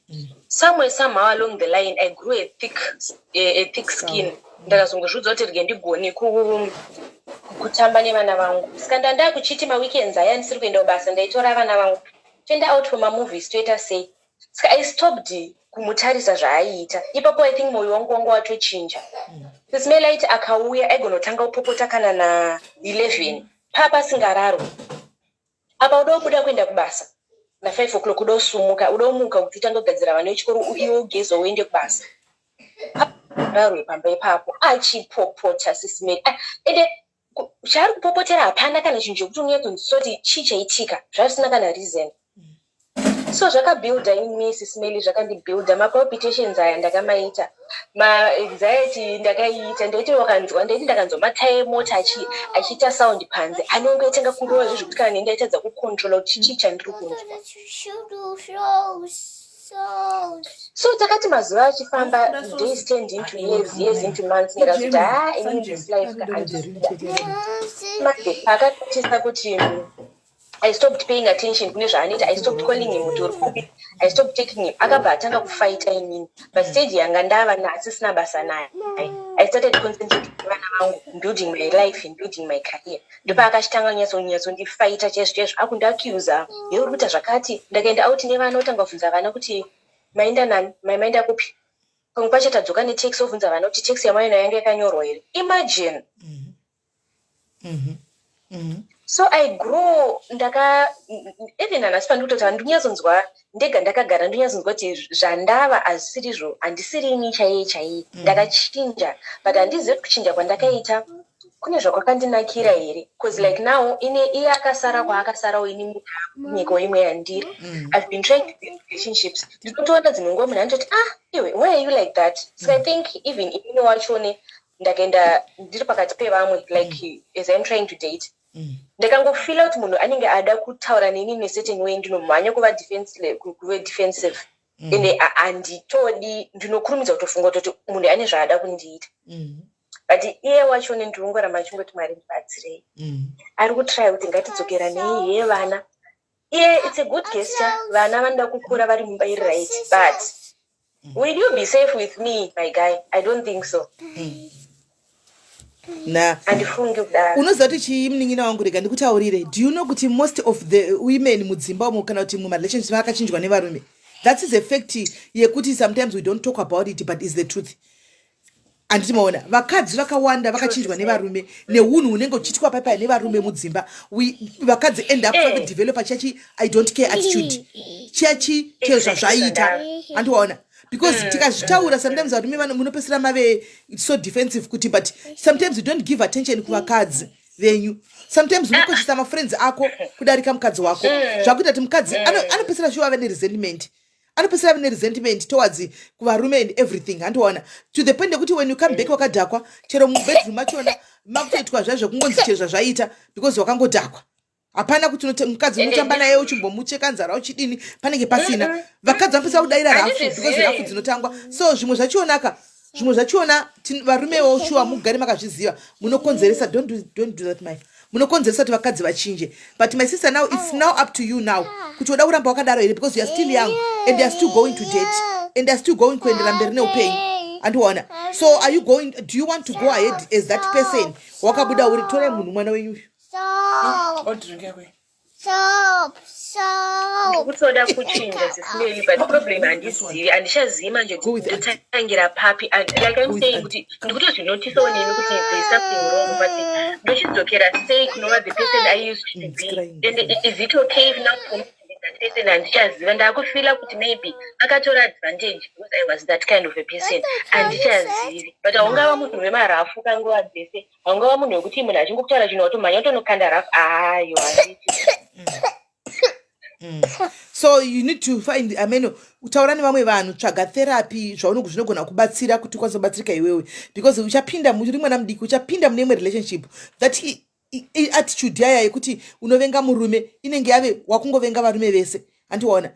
Somehow along the line I grew a thick skin. Ndakazongozviudza kuti rege ndigone kutamba nevana vangu. Saka ndanda kuchiti maweekends aya ndisiri kuenda kubasa ndaitora vana vangu toenda out for movies toita sei. Saka I stopped kumutarisa zvaaita. Ipapo I think moyo wangu watochinja. SIS MELLY aiti akauya aigonotanga kupopota kana na 11 papa singararo. Apa udobuda kuenda kubasa na 5 o'clock udosumuka udomuka kuti utanga kugadzira vana vechikoro iwo gezo uende kubasa. Raro pamba ipapo achipopota SIS MELLY. Ende chari kupopotera hapana kana chinhu chekuti unenge kunzoti chichaitika zvisina kana reason. So zvakabuilda in me SIS MELLY, zvakandibuilda mapalpitations aya ndakamaita, anxiety ndakaita, ndaiti wakanzwa ndaiti ndakanzomataye mota achiita sound panze anongoitenga kurova zvekuti kana ndaitadza kucontrola kuti chii chandiri kunzwa. So takati mazuva achifamba, days turned into years into months, ndakazoti in this life pakatotisa kuti I stopped paying attention kune zvaanoita. I stopped calling him mutori. I stopped taking him. Akabva atanga kufighta inini. But stage yanga ndava asisina basa naye. I started concentrating on vana vangu, building my life and building my career. Ndipo akachitanga nyatso ndifighta chezvo akundiaccuse. Uri kuita zvakati. Ndakaenda out nevana otanga kubvunza vana kuti maenda nani? Maenda kupi? Pamwe pacho tadzoka netext obvunza vana kuti text yamaina yanga yakanyorwa here. Imagine. So I grow even anasi pandikutoti handinyazonzwa ndega ndakagara ndinyazonzwa kuti zvandava azisirizvo handisiri ini chaiye ndakachinja, but handizivi kuchinja kwandakaita kune zvakakandinakira here, because like now iye akasara kwaakasarawo ini munyika imwe yandiri. I've been trying to build relationships. Ndinotoona dzimwe nguva munhu anototi iwe why are you like that? So I think even ini wachone ndakaenda ndiri pakati pevamwe like as I'm trying to date. Ndakangofila kuti munhu anenge ada kutaura neni necertain way ndinomhanya kuva defensive. Ende handitodi, ndinokurumidza kutofunga kuti munhu ane zvaada kundiita. But iye wacho ndingoramba chingoti Mwari ndibatsirei. Ari kutry kuti ngatidzokera nei vana. Iye it's a good gesture. Vana vanoda kukura vari mumba iri right. But will you be safe with me, my guy? I don't think so. Na unoziva kuti chii munin'ina wangu, rega ndikutaurire. Do you know kuti most of the women mudzimba umo kana kuti mumarelationship vakachinjwa nevarume? That is a fact yekuti sometimes we don't talk about it, but it's the truth. anditi maona vakadzi vakawanda vakachinjwa nevarume neunhu hunenge uchitwa paipai nevarume mudzimba vakadzi end up vakudevelopa chechi I don't care attitude chechi chero zvazvaita andiwaona because tikazvitaura sometimes varume munopesera mave so defensive kuti but sometimes you don't give attention kuvakadzi venyu sometimes unokoshesa mafriends ako kudarika mukadzi wako zvakuita kuti mukadzi anopesera sure ave neresentment anopesera ave neresentment towards kuvarume and everything andiwaona to the point yekuti when you come back wakadhakwa chero mubedroom machona makutoitwa zvazvo kungonzi chero zvazvaita because wakangodhakwa hapana kuti mukadzi unotamba naye uchimbomucheka nzara uchidini panenge pasina vakadzi vanopesera kudaira rafu because rafu dzinotangwa so zvimwe zvachionaka zvimwe zvachiona varumewo shuwa mugare makazviziva munokonzeresa don't do that my munokonzeresa kuti vakadzi vachinje but my sister now it's now up to you now kuti uda kuramba wakadaro here because you are still young and you are still going to date and you are still going kuendera mberi neupenyu andiwaona so are you going do you want to go ahead as that person wakabuda uri tore munhu mwana wenyu ndikutoda kuchinja sisimeli but problem handichazivi manje kuti ndotangira papi like I'm saying kuti ndikutozvinotisawo nemi kuti there is something wrong but ndochidzokera sei kunova the person I used to be and is it okay if now for me that person handichaziva ndakufila kuti maybe akatora advantage because I was that kind of a person handichazivi but haungava munhu wemarafu kanguva dzese haungava munhu wekuti munhu achingokutaura chinhu watomhanya utonokanda rafu ayo handiti so you need to find utaura nevamwe vanhu tsvaga therapy zvinogona kubatsira kuti ukwanise kubatsirika iwewe because uchapinda muri mwana mudiki uchapinda mune imwe relationship that attitude yaya yekuti unovenga murume inenge yave wakungovenga varume vese andiwaona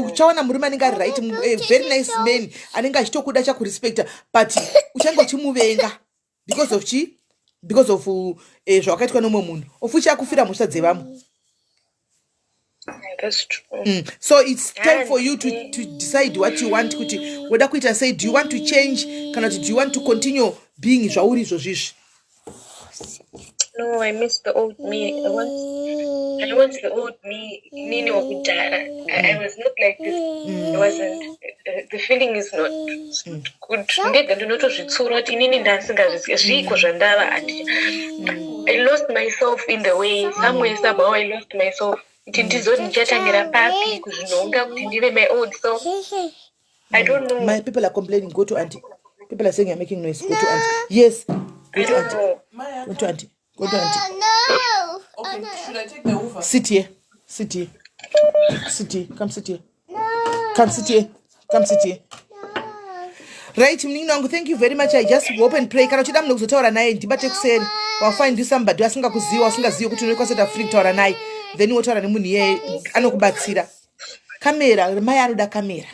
uchawana murume anenge ari right very nice man anenge achitokuda chakurespecta but uchange uchimuvenga because of zvawakaitwa nomwe munhu ofuchi akufira mhosva dzevamwe. That's true. So it's time for you to decide what you want. Whether kuita say, do you want to change? Do you want to continue being zvauri zvozvizvi? No, I miss the old me. I want the old me. Nini wakudara. I was not like this. I wasn't. The feeling is not good. Ndega ndinotozvitsura kuti inini ndasingazivi zviko zvandava. I lost myself in the way. Somewhere somehow I lost myself. Ndichatangira papi kuzvinonga kuti ndive my old self. I don't know. My people are complaining. Go to auntie. People are saying you're making noise. Go to auntie. Yes. Go to auntie. Go to auntie. Go to auntie. No. Okay, should I take the Uber? Sit here. Sit here. Sit here. Come sit here. Come sit here. Come sit here. Right, Mninongo, thank you very much. I just hope and pray. Kana uchida mnokuzotaura naye ndibate kuseri. Wa find somebody wasingakuziva wasingaziva kuti unokwa South Africa taura naye. Then wotaura nemunhu iye anokubatsira. Kamera, mai anoda kamera.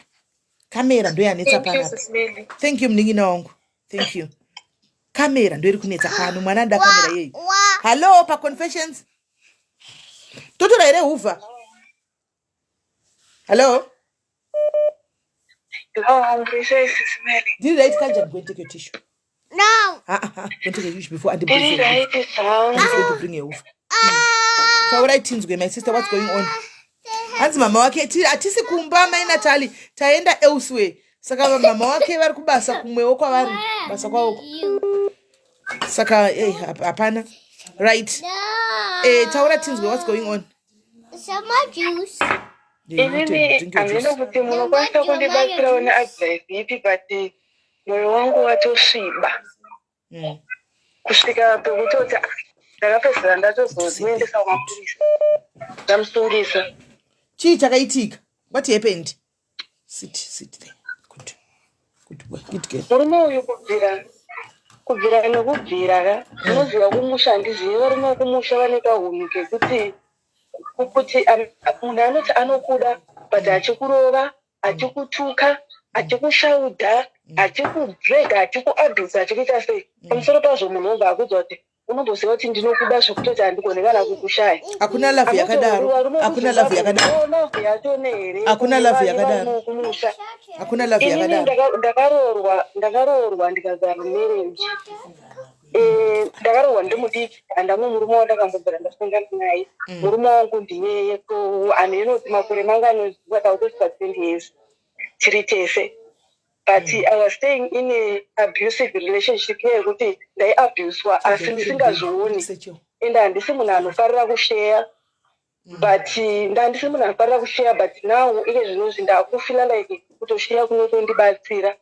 Kamera ndo yanetsa panapa. Thank you Mningina wangu. Thank you. Kamera ndo iri kunetsa pano mwana anoda kamera yeye. Hello pa confessions. Totora here Hoover. Hello. Hello, this is Melly. Did you write Kanjan? Go and take your tissue. No. Go and take your tissue before Auntie Did you write it down? I'm going to bring you over. So what I think, my sister, what's going on? Hands mama wake atisi kumba mai Natali taenda elsewhere. Saka mama wake vari kubasa kumwewo kwavari basa kwawo. Saka hapana. Right. Taura things what's going on? Some more juice. Inini ameno kuti munokwanisa kundibatsira one advice ipi but moyo wangu watosviba. Kusvika pekutoti ndakapedzera ndatozomuendesa kumapurisa. Ndamusungisa. Chii chakaitika? What happened? Sit there. Good boy. Good girl. Murume uyu kubvira nekubvira unoziva kumusha handizivi varume kumusha vane kahunhu kekuti munhu anoti anokuda but achikurova achikutuka achikushaudha achikudrega achikuabhisa achikuita sei pamusoro pazvo munhu obva akudza kuti unomboziva kuti ndinokuda zvekutoti handikone kana kukushaya. Hakuna lavu yakadaro. Hakuna lavu yakadaro. Hakuna lavu yakadaro. Hakuna lavu yakadaro. Ndakaroorwa ndikazara marriage. Ndakaroorwa ndimudiki handamwe murume wandakambobvira ndasangana naye. Murume wangu ndiyeye anenoti makore manga anoziva kuti 20 years tiri tese. but I was staying in a abusive relationship yekuti ndaiabuswa asi ndisingazvioni ende handisi munhu anofarira kushare but ndandisi munhu anofarira kushare but now ine zvinozvi ndakufila like kutoshare kunotondibatsira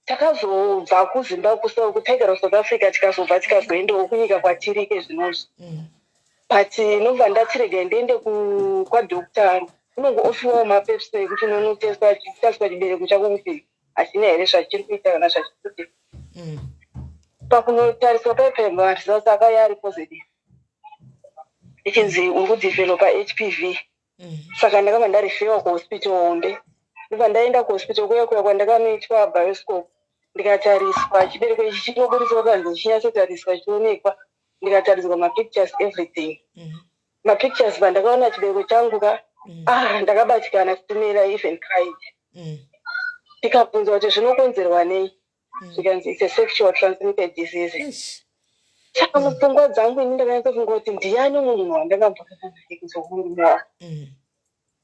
takazobva kuzimbabwe kutaigara South Africa tikazobva tikazoendawo kunyika kwatiri ike zvinozvi but nobva ndatirega ndiende kwadokta unongoofhiwawo mapepsi ekuti unonoteswa chibereko chako kuti hachina here zvachiri kuita kana zvachiri kuita pakunotariswa pepemba results akauya ari positive ichinzi uri kudhivhelopa HPV saka ndakabva ndarifewa kuhospital hombe ndibva ndaenda kuhospital kuya kwandakanoitwa bioscope ndikatariswa chibereko ichi chinoburiswa kanzi chinyatsotariswa chionekwa ndikatariswa mapictures everything mapictures pandakaona chibereko changu ndakabatikana kutumira even cried tikabvunzwa kuti zvinokonzerwa nei zvikanzi it's a sexual transmitted disease saka mupfungwa dzangu ini ndakanyatsofunga kuti ndiani munhu wandakambokana naye kuzokurumawo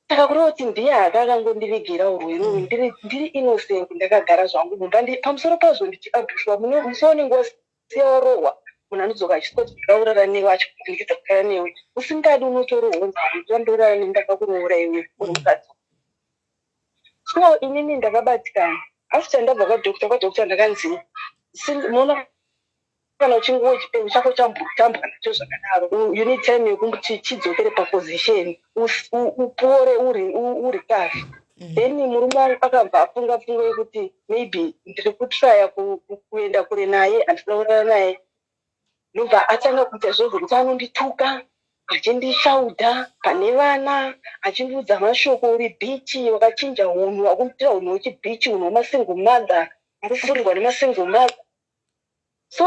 saka kureva kuti ndiye akakangondivigira urwere ndiri innocent ndakagara zvangu mumba pamusoro pazvo ndichiabhuswa musoone ngosiya warohwa munhu anodzoka achitoti ndakaurara newe achikupinikidza kugara newe usingadi unotorohonza ndandorara neni ndakakuroora iwe uri mukadzi so inini ndakabatikana asi chandabva kwadokta ndakanzi muona kana uchinguwo chipengo chako chambotambwa nacho zvakadaro you need time yekuti chidzokere paposition upore uri kafi then murume akabva afunga yekuti maybe ndiri kutraya kuenda kure naye handina kurara naye nobva atanga kuita zvekuti anondituka achindishaudha pane vana achindiudza mashoko uri bichi wakachinja unhu wakuitira unhu wechibichi unhu wemasingle mother akufurirwa nemasingle mother so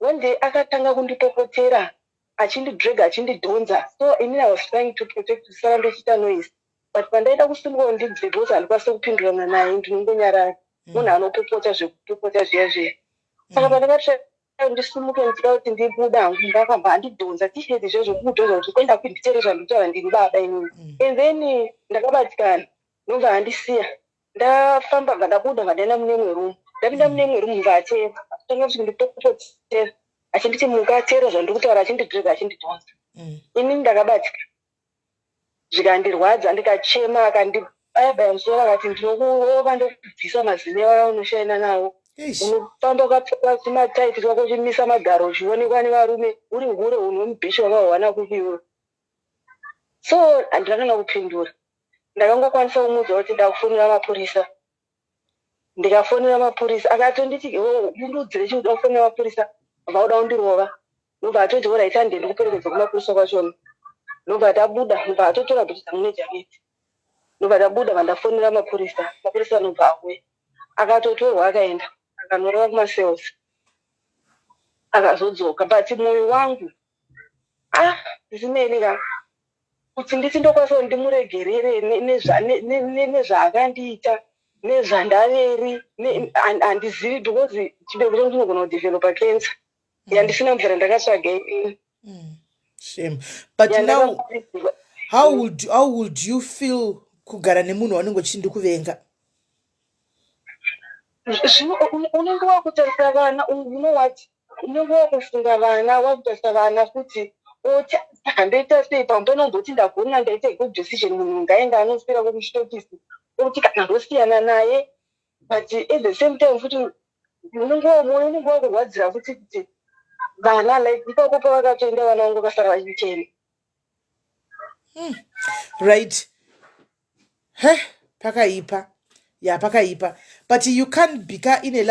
one day akatanga kundipopotera achindidrega achindidhonza so inini I was trying to protect kusara ndochiita noise but pandaida kusimuka ndibve because handikwanisa kupindurana naye ndinongonyarara munhu anopopota zvekupopota zviya zviya saka pandakati ndisimuke ndida kuti ndibuda hangu ndakabva handidhonza tisheti izvozvo kudhonza kuti kuenda kuinditeere zvanditaura ndiri baba inini and then ndakabatikana nobva handisiya ndafamba bva ndabuda bva ndaenda mune mwe rumu ndapinda mune mwe rumu mva ateva atanga kuti ndipopotera achinditi mukatera zvandiri kutaura achindidrega achindidhonza inini ndakabatika zvikandirwadza ndikachema akandibaya musoro akati ndinokurova ndokubvisa mazino aunoshaina nawo unofamba ukapfeka chimataiti chako chimisa magaro uchionekwa nevarume uri ngure unhu wemubheshi wakawana kupiwa so handakana kupindura ndakangokwanisa kumuudza kuti ndakufonera mapurisa ndikafonera mapurisa akatonditi undudzire chikuda kufonera mapurisa vauda kundirova nobva atoti ora ita ndende kuperekedza kumapurisa kwachona nobva tabuda nobva atotora bheti dzangu nejaketi nobva tabuda vandafonera mapurisa nobva auya akatotorwa akaenda akanoreva kumasales akazodzoka but mwoyo wangu zvisinei kuti nditi ndokwanisa ndimuregerere nezvaakandiita nezvandaveri handizivi because chibereko changu chinogona kudhivhelopa cancer yandisina mvura ndakatsvaga inini shame but now how would you feel kugara nemunhu wanenge uchindikuvenga unenge wakutarisa vana unenge wakufunga vana wakutarisa vana kuti saka ndoita sei pamwe panomboti ndagona ndaita good decision munhu ngaenda anoswera kumuchitokisi kuti kana ndosiyana naye but at the same time futi unenge wakurwadzira futi kuti vana like ipapo pavakatoenda vana vangu vakasara vachichena right pakaipa pakaipa but you can't become in a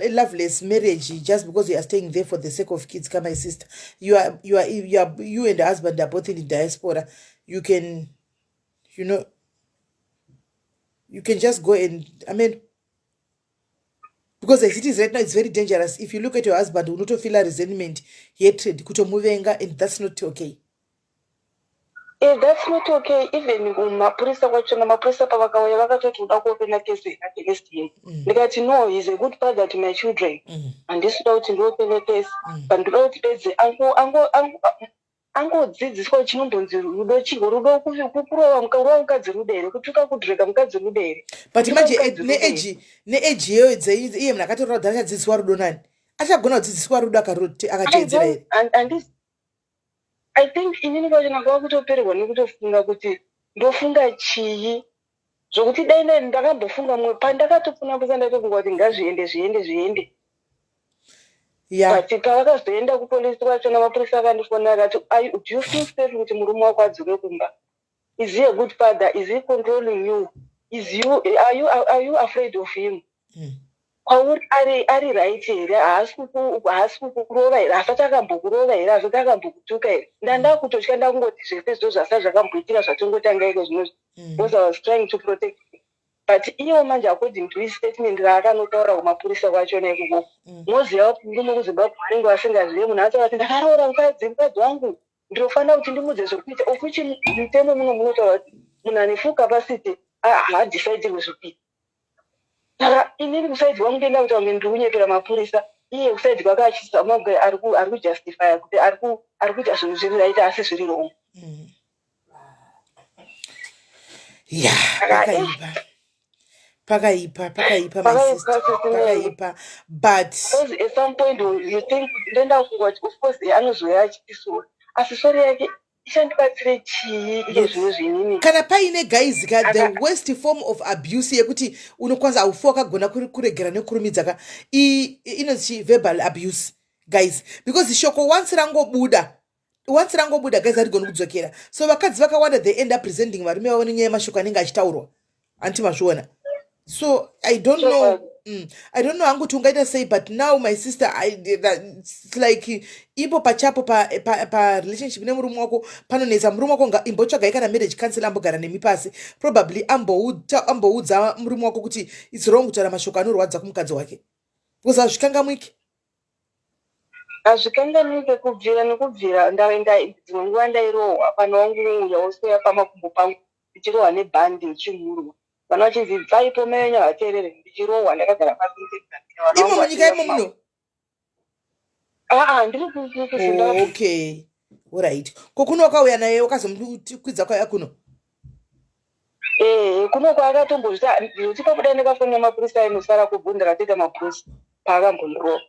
loveless marriage just because you are staying there for the sake of kids. Come, my sister, you and the husband are both in the diaspora. You can just go and because as it is right now, it's very dangerous. If you look at your husband, you not feel a resentment, hatred, kutomuvenga, and that's not okay. That's not okay. Even mapurisa kwachona mapurisa pavakauya vakatoti uda kuopena kesi against him. Ndikati no, he's a good father to my children. Handisida kuti ndiopene kesi. Pandinoda kuti bedzi angodzidziswa chinombonzi rudo chigo rudo kurova mukadzi rudo here kutuka kudhireka mukadzi rudo here but manje neeji iyoyo iye munhu akatorora kuti achadzidziswa rudo nani achagona kudzidziswa rudo akateedzera here I think inini kwachona kwava kutopererwa nekutofunga kuti ndofunga chii zvokuti dai ndakambofunga mumwe pandakatofuna kusa ndatofunga kuti ngazviende but pavakazoenda kupolisi kwachona mapurisa akandifonera akati do you feel safe kuti murume wako adzoke kumba? Is he a good father? Is he controlling you? Are you afraid of him? Kwauri ari right here haasi kukurova here hasati akambokurova here hasati akambokutuka here ndakutotya ndakungoti zvese zvo zvasa zvakamboitira zvatongotanga iko zvinozvi because I was trying to protect him. But iwo manje according to his statement raakanotaura kumapurisa kwachona ikoko moziva kuti murume kuzimbabwe anenge vasingazive munhu achati ndakaroora mukadzi wangu ndinofanira kuti ndimudze zvekuita okuchi mutemo muno munotaura kuti munhu ane full capacity haadhisaidhirwe zvekuita. Saka inini kusaidzi wangu ndienda kuti wange ndiri kunyepera mapurisa iye kusaidzi kwake achizamabwe ari kujustifya kuti ari kuita zvinhu zviri right asi zviri wrong. Pakaipa but because at some point you think ndenda kufunga kuti of course anozoya achitiswa asi sori yake ishandibatsire chii iye zvino zvinini kana paine guys the worst form of abuse yekuti unokwanza aufu akagona kuregera nekurumidza inonzi verbal abuse guys because shoko once rangobuda guys harigoni kudzokera so vakadzi vakawanda they end up presenting varume vavo nenyaya yemashoko anenge achitaurwa antimazviona. So I don't know. I don't know hangu tungaita say, but now my sister, it's like ipo pachapo pa relationship ne murume wako panonesa murume wako imbotsvaga kana marriage counselor ambogara nemi pasi probably amboudza murume wako kuti it's wrong kutaura mashoko anorwadza kumukadzi wake because hazvikangamwiki kubvira nekubvira ndaenda dzimwe nguva ndairohwa pana wangu yauswera pamakumbo pangu ndichirohwa nebhandi ndichimurwa vana vachinzi bvaipo menya vateerere ndichirohwa ndakagara pasi imo munyika imo muno ndiri kuzimbabwe. Okay, alright. Kokuno wakauya naye wakazomukwidza kwaya kuno? Kuno kwaakatombozvita kuti pabuda ndakafonera mapurisa ainosara kubvunza ndakatoita mapurisa paakambondirohwa.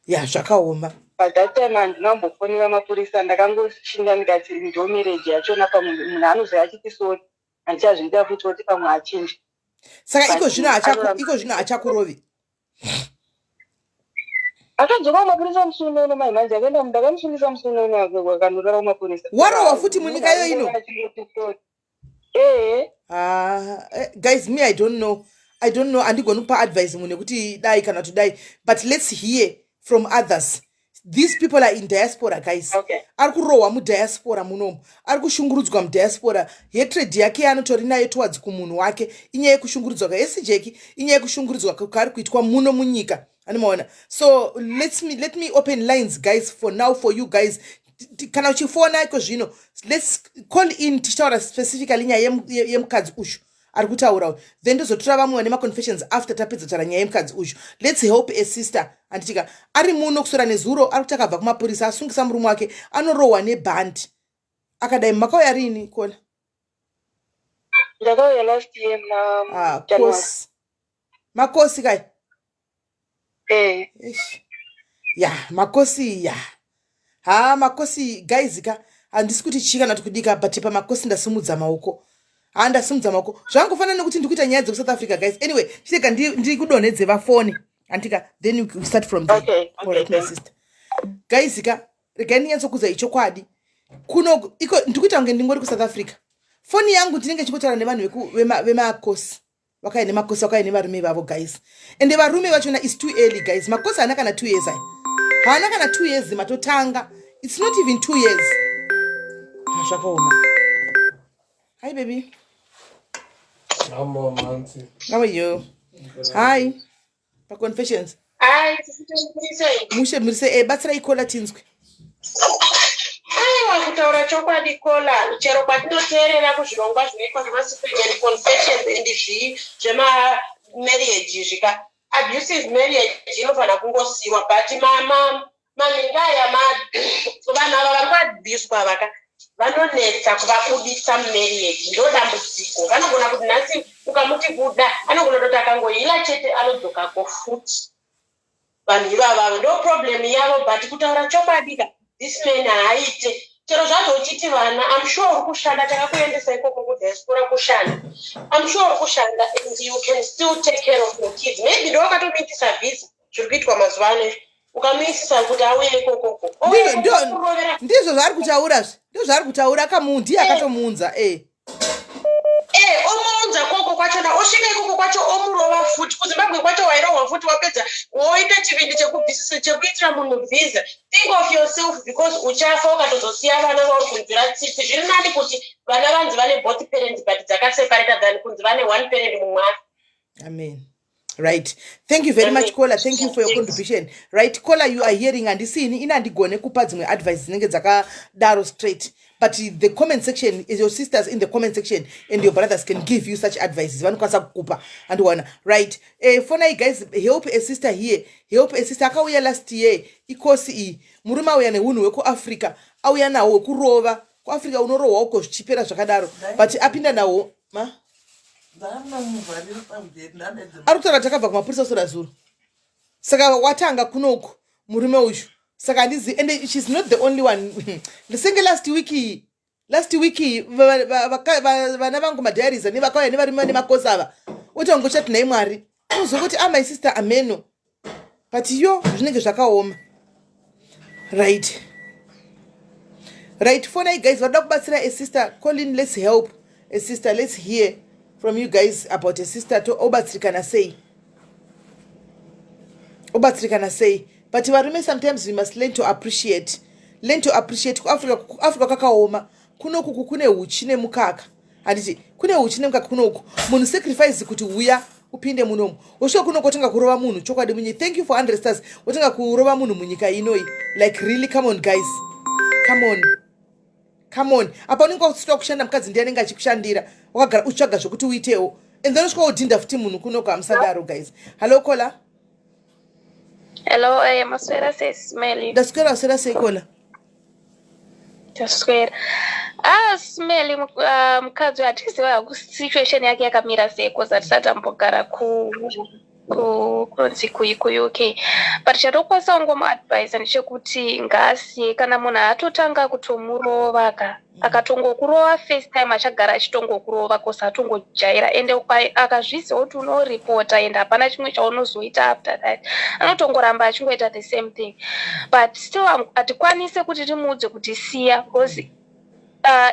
Zvakaoma. But that time handinambofonera mapurisa ndakangoshinga ndikati ndo marriage yachona pamwe munhu anozoya achitisori handichazviita futi kuti pamwe achinji. Saka iko zvino hachakurovi? Akadzoka mapurisa musunono manje akaenda ndakamusungisa musunono akanorara mapurisa. Warohwa futi munyika iyo ino? Guys, me I don't know. Andigoni kupa advice munhu kuti dai kana to die, but let's hear from others. These people are in diaspora, guys. Okay. Ari kurohwa mudiaspora munomu. Ari kushungurudzwa mudiaspora. Hatred yake anotori nayo towards kumunhu wake. Inyaya yekushungurudzwa kaSJeki, inyaya yekushungurudzwa kwari kuitwa muno munyika. Animaona. So let me open lines, guys, for now for you guys. Kana uchifona iko zvino. Let's call in tichitaura specifically nyaya yemukadzi ushu. Ari kutaura. Then ndozotora vamwe vane confessions after tapedza kutaura nyaya yemukadzi ushu. Let's help a sister. Anditika ari muno kusora nezuro ari kutakabva kumapurisa asungisa murume wake anorohwa nebhandi akadai makauya rini kona? Ndakauya last year January. Makosi kai? Makosi makosi guys handisi kuti chika nati kudika but pamakosi ndasimudza maoko. Ndasimudza maoko. Zvangofanana nekuti ndikuita nyaya dzeku South Africa guys. Anyway, chiteka ndiri kudonhedze vafoni. Antika, then we start from there. Okay. Alright, my sister. Guys, regani yansokuza ichokwadi. Kuno ndikuita kunge ndingori ku South Africa. Foni yangu ndinenge chikutaura nevanhu vemakosi. Vakaine makosi vakaine varume vavo guys. And varume vachona is too early guys. Makosi haana kana 2 years ai. Haana kana 2 years matotanga. It's not even 2 years. Zvakaoma. Hi baby. Hello, auntie. How are you? Hi. Pa confessions. Hi, Mushe murise batsira ikola tinzwe. Wakutaura chokwadi kola chero kwatinoteerera kuzvirongwa zvinoitwa zvemasupreme confessions zvema marriage zvika abusive marriage inofana kungosiwa but mama maningaya vana ava vari kuabhiswa vaka vanonetsa kuvabudisa mumarriage ndodambudziko vanogona kuti nhasi ukamuti kuda anogona kutoti akangohila chete anodzoka futi vanhu ivava ndo problem yavo but kutaura chokwadi this man haaite chero zvazochiti vana I'm sure uri kushanda takakuendesa ikoko kudiaspora kushanda I'm sure uri kushanda and you can still take care of your kids maybe ndo wakatomitisa visa zviri kuitwa mazuva ano ukamisisa kuti auye ikokoko ndizvo zvaari kutaura ndizvo zvaari kutaura akamundi akatomuunza omuunza koko kwachona osvika ikoko kwacho omurova futi kuzimbabwe kwacho wairohwa futi wapedza woita chivindi chekubvisisa chekuitira munhu visa think of yourself because uchafa ukatozosiya vana vauri kunzwira tsitsi zviri nani kuti vana vanzi vane both parents but dzakaseparata than kunzi vane one parent mumwari. Amen. Right. Thank you very much, Kola. Thank you for your contribution. Right, Kola, you are hearing and seeing in and gone kupa dzimwe advice zinenge dzakadaro straight. But the comment section is your sisters in the comment section and your brothers can give you such advices. Vanokwanisa kukupa and one. Right. For now, guys, help a sister here. Help a sister akauya last year. Ikosi murume auya neunhu weku Africa. Auya nawo kurova. Ku Africa unorohwa uko zvichipera zvakadaro. But apinda nawo, ma? Arutaura takabva kumapurisa usora zuru. Saka watanga kunoku murume uyu. Saka handizi and she's not the only one. Ndisinge last week vana vangu madiaries nevakauya nevarume nemakosi ava. Utongochati naye Mwari. Unozokuti my sister ameno. But yo zvinenge zvakaoma. Right. Right, for now guys, vanoda kubatsira a sister, call in, let's help a sister. Let's hear from you guys about a sister to obatsirikana say. But varume sometimes we must learn to appreciate. Ku Africa kakaoma. Kunoku kune uchi nemukaka. Handiti kune uchi nemukaka kunoku. Munhu sacrifice kuti uya upinde munomu. Osho kunoko tenga kurova munhu chokwadi munyi. Thank you for 100 stars. Otenga kurova munhu munyika inoi. Like really, come on guys. Come on. Apa unenge usitoka kushanda mukadzi ndiye anenge achikushandira. Wakagara utsvaga zvokuti uitewo. And then usvika udhinda futi munhu kunoko amusadaro guys. Hello Kola. Hello, maswera SIS MELLY. Ndaswera waswera sei Kola? Ndaswera. SMELLY mukadzi atiziva situation yake yakamira sei because atisati ambogara kunzi ku-UK. But chatokwanisa kungomuadvise ndechekuti ngaasiye kana munhu atotanga kutomurova akatongokurova first time achagara achitongokurova because atongojaira ende akazviziva kuti unoripota ende hapana chimwe chaunozoita after that anotongoramba achingoita the same thing. But still hatikwanise kuti timuudze kuti siya because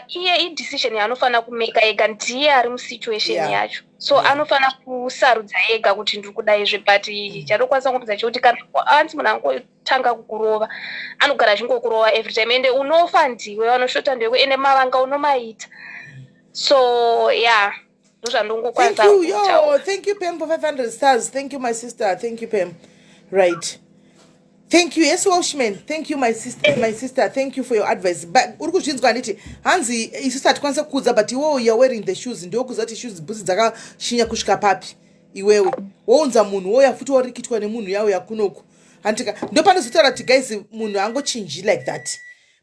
iye idecision yaanofanira kumeka ega ndiye ari musituation yacho. So anofanira kusarudza ega kuti ndiri kuda izvi. But chatokwanisa kungobvisa chekuti kana anzi munhu angotanga kukurova anogara achingokurova every time ende unofa ndiwe wanoshota ndiwe ende mavanga unomaita. So yeah, ndozvandongokwanisa kutaura. Thank you Pam for 500 stars. Thank you my sister. Thank you Pam. Right. Thank you. Yes, Washman. Thank you, my sister. Thank you for your advice. But urikuzvinzwa nditi hanzi isusu atikwanisa kukudza but iwewe you are wearing the shoes. Ndio kuzati shoes boots dzakashinya kusvika papi iwewe. Wounza munhu woya futi warikitwa nemunhu yawo yakunoku. Antika ndio panozotaura kuti guys munhu angochinji like that.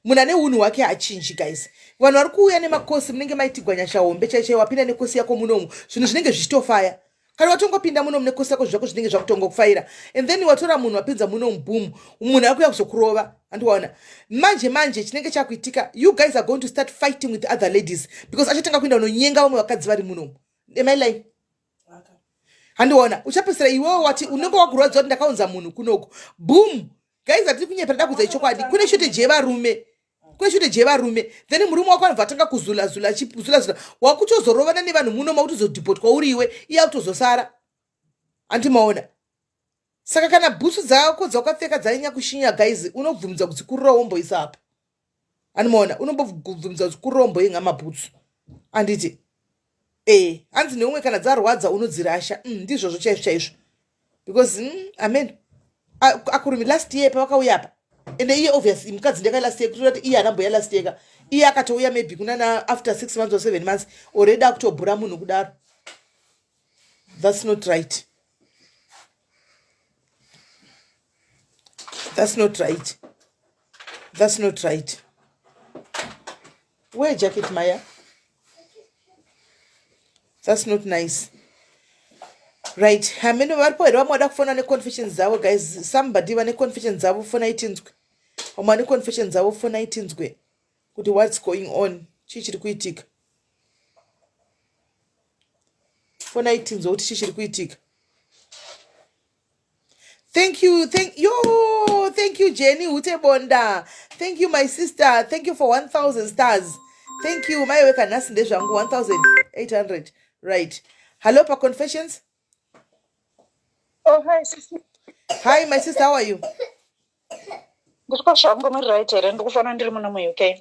Munhu ane unhu wake achinji guys. Vanhu vari kuuya nemakosi munenge maitigwa nyasha hombe chaichai wapinda nekosi yako munomu. Zvinhu zvinenge zvichitofaya. Kana watongopinda muno munekosi yako zvako zvinenge zvakutongokufaira and then watora munhu wapinza muno muboom munhu akuya kuzokurova andiwaona manje chinenge chakuitika you guys are going to start fighting with other ladies because achatanga kuenda unonyenga vamwe vakadzi vari muno. Am I lying? Andiwaona uchapesera iwewe wati unenge wakurwadza kuti ndakaunza munhu kunoko boom guys atiri kunyepera ndakudza ichokwadi kune shortage yevarume then murume wako anobva atanga kuzula wakutozorovana nevanhu muno mautozodhipotwa uri iwe iye autozosara andimaona. Saka kana bhutsu dzako dzawakapfeka dzainya kushinya guys unobvumidza kuti kurira womboisa apa andimaona unombobvumidza kuti kurira womboinga mabhutsu anditi hanzi neumwe kana dzarwadza unodzirasha ndizvozvo chaizvo because amen akurumi last year pavakauya apa and iye obviously mukadzi ndeka last year kuti iye anamboya last year iye akatouya maybe kunana after 6 months or 7 months already akutobhura munhu kudaro. That's not right. That's not right. That's not right. Wear a jacket, Maya. That's not nice. Right. Hameno varpoera vamwada kufona neconfessions dzavo guys. Somebody vane confessions dzavo fona itinzwe. Vamwane confessions dzavo fona itinzwe. Kuti what's going on? Chichiri kuitika. Fona itinzwe kuti chichiri kuitika. Thank you, thank you, Jenny Utebonda. Thank you, my sister. Thank you for 1,000 stars. Thank you, my weka nasi ndezvangu 1,800. Right. Hello, pa confessions. Oh, hi, sister. Hi, my sister. How are you?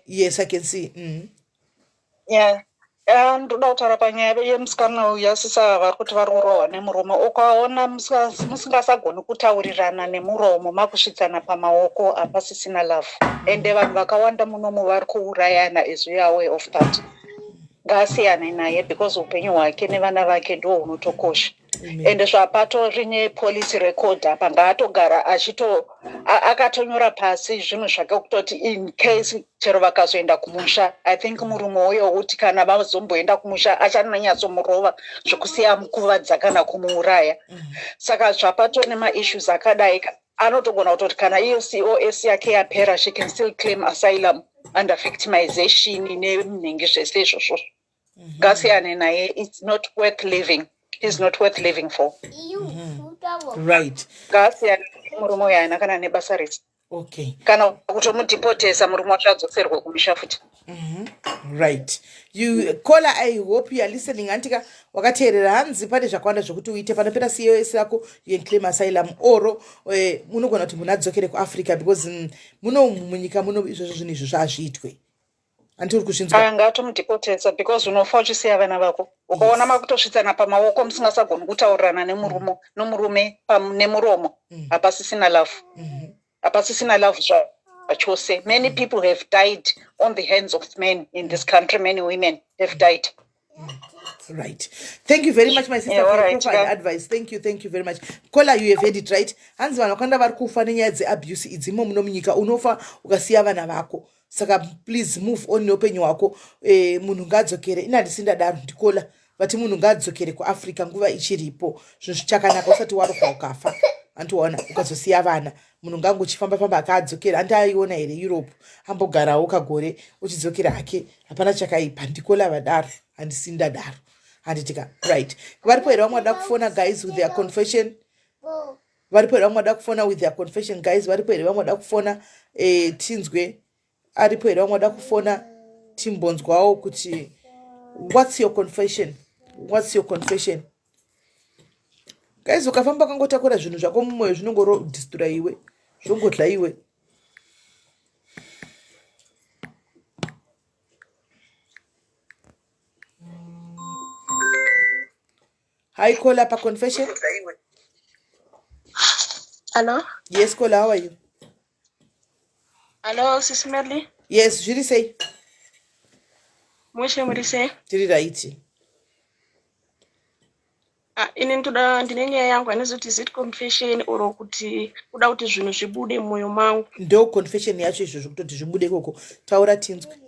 Yes, I can see. Yeah. Ndoda kutaura panyaya yemusikana uyu asisa vari kuti vari kurohwa nemurume ukaona musingasagoni kutaurirana nemuromo makusvitsana pamaoko hapasisina love ende vanhu vakawanda munomu vari kuurayana as we are aware of that. Ngasiyane naye because upenyu hwake nevana vake ndo hunotokosha ende zvapatori nepolice record apa ngaatogara akatonyora pasi zvinhu zvake kutoti in case chero vakazoenda kumusha. I think murume uyo uti kana vazomboenda kumusha achanonyatsomurova zvokusiya mukuvadza kana kumuuraya. Saka zvapatori nemaissues akadai anotogona kutoti kana iyo COS yake yapera she can still claim asylum under victimization nemunhengi zvese izvozvo. Ngasiyane naye, it's not worth living. He's not worth living for. Right. Ngasiyane murume uyu haana kana nebasa rese. Okay. Kana kutomudhipotesa murume wacho adzoserwe kumusha futi. Right. You caller, I hope you are listening. Antika wakateerera hanzi pane zvakawanda zvokuti uite panopera COS yako you can claim asylum oro munogona kuti munhu adzokere kuAfrica because muno munyika muno izvozvo zvinhu izvo zvazviitwe. Antiri kuzvinzwa. Ngatomudhipotesa because unofa uchisiya vana vako. Ukaona makutosvitsana pamaoko musingasagoni kutaurirana nemurume nemuromo hapasisina love. Hapasisina love chose. Many people have died on the hands of men in this country. Many women have died. Right. Thank you very much, my sister, for your proper advice. Thank you very much. Kola, you have heard it right. Hanzi vanokanda vari kufa nenyaya dzeabuse idzimo muno munyika unofa ukasiya vana vako. Saka please move on neupenyu hwako. Munhu ngadzokere. Inandisindadaro ndikola. Vati munhu ngadzokere kuAfrica nguva ichiripo. Zvinhu chakanaka usati waropa ukafa. Antuona ukazosiya vana. Munhu ngangochifamba akadzokera. Handaiona here Europe. Ambogarawo kagore uchidzokera hake. Hapana chakaipa. Ndikola vadaro. Handisindadaro. Handitika. Right. Varipo here vamwe vada kufona guys with their confession. Varipo here vamwe vada kufona with their confession guys. Varipo here vamwe vada kufona tinzwe. Aripo here vamwe vada kufona timbonzwawo kuti what's your confession? What's your confession? Guys, ukafamba kangotakura zvinhu zvako mumwoyo zvinongoro destroy iwe. Zvongotla iwe. Hi, Kola, pa confession? Hello? Yes, Kola, how are you? Hello, SIS MELLY? Yes, zviri sei? Mweshe muri sei? Tiri right. Ini ndine nyaya yangu anozoti zit confession oro kuti kuda kuti zvinhu zvibude mumwoyo mangu. Ndo confession yacho izvo kutoti zvibude koko. Taura tinzwe.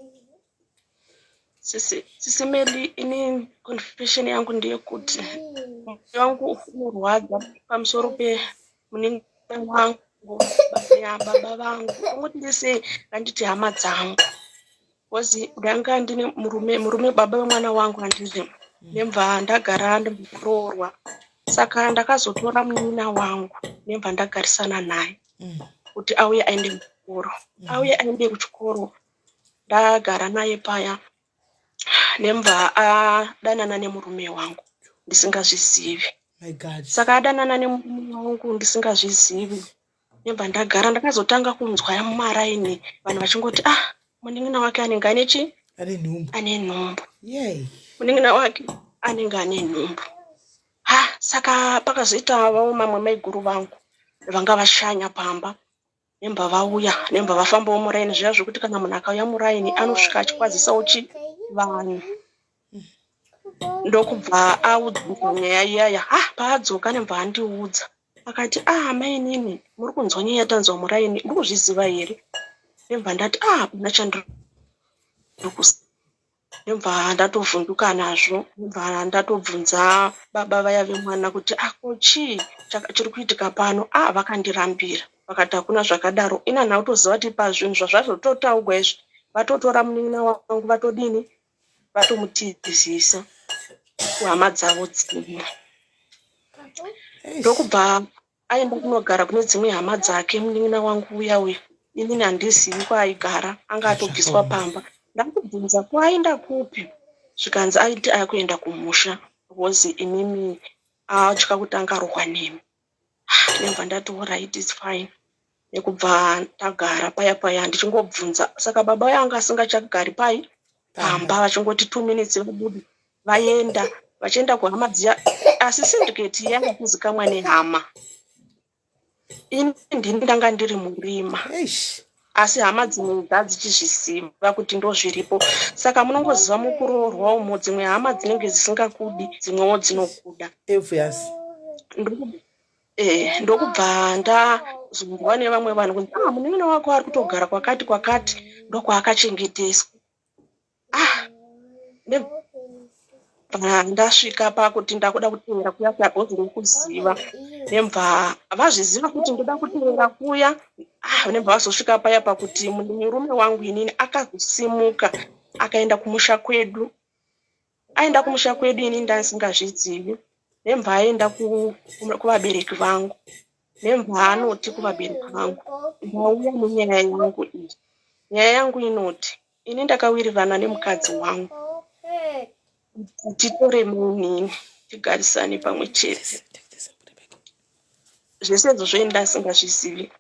SIS MELLY, ini confession yangu ndeyekuti mwoyo wangu unorwadza pamusoro pemuningi wangu, baba vangu. Ungoti ndese nganditi hama dzangu. Wazi ndanga ndine murume baba vemwana wangu andiri. Nemva ndagara ndimbororwa. Saka ndakazotora munina wangu nemva ndagarisana naye kuti auye aende kuchikoro. Auye aende kuchikoro. Ndagara naye paya. Nemva adanana nemurume wangu ndisingazvizivi. My God. Saka adanana nemurume wangu ndisingazvizivi. Nemva ndagara ndakazotanga kunzwa mumaraini vanhu vachingoti muningina wake anenge ane chi? Ane nhumbu. Yay. Muningina wake anenge ane nhumbu. Saka pakazoitawo mamwe maiguru vangu vanga vashanya pamba. Nemba vauya, nemba vafambawo muraini zviya zvokuti kana munhu akauya muraini anosvika achikwazisawo chi vanhu. Ndokubva audza nyaya iyaya. Paadzoka nemba andiudza. akati mai nini muri kunzwa nyaya yatanzwa muraini muri kuzviziva here? Ndobva ndati kuna chandiri ndobva ndatovhunduka nazvo. Ndobva ndatobvunza baba vaya vemwana kuti chii chiri kuitika pano. Vakandirambira vakati hakuna zvakadaro. Ina nhau toziva kuti pazvinhu zvazvazototaugwa izvi vatotora munin'ina wangu vatodini vatomutizisa kuhama dzavo dzimwe. Ndokubva aenda kunogara kune dzimwe hama dzake munin'ina wangu uya. Inini handizivi kwaaigara, anga atobviswa pamba. Ndakubvunza kwaenda kupi, zvikanzi aiti akuenda kumusha because inini atya kuti angarohwa nemi. Ndobva ndati alright, it's fine. Nekubva tagara paya ndichingobvunza. Saka baba vanga asingachagari pamba, vachingoti 2 minutes vabuda vaenda vachienda kuhama dziya. Asi syndicate yanga kuzikamwa nehama. Ini ndanga ndiri murima. Asi hama dzimwe dzichizviziva kuti ndozviripo. Saka munongoziva mukuroorwa umo, dzimwe hama dzinenge dzisingakudi, dzimwewo dzinokuda. Ndokubva ndazombowa nevamwe vanhu kuti munin'ina wako ari kutogara kwakati ndokwaakachengeteswa. Ndasvika pakuti ndakuda kuteera kuya kwagozi ndikuziva. Ndobva vazviziva kuti ndoda kuteera kuya. Ndobva vazosvika paya pakuti murume wangu inini akazosimuka akaenda kumusha kwedu. Aenda kumusha kwedu inini ndasingazvizivi. Ndobva aenda kuvabereki vangu. Ndobva anoti kuvabereki vangu, ndauya nenyaya yangu iyi. Nyaya yangu inoti ini ndakawirirana nemukadzi wangu. Titore munini tigarisane pamwe chete. Zvese izvozvo ndasingazvizivi.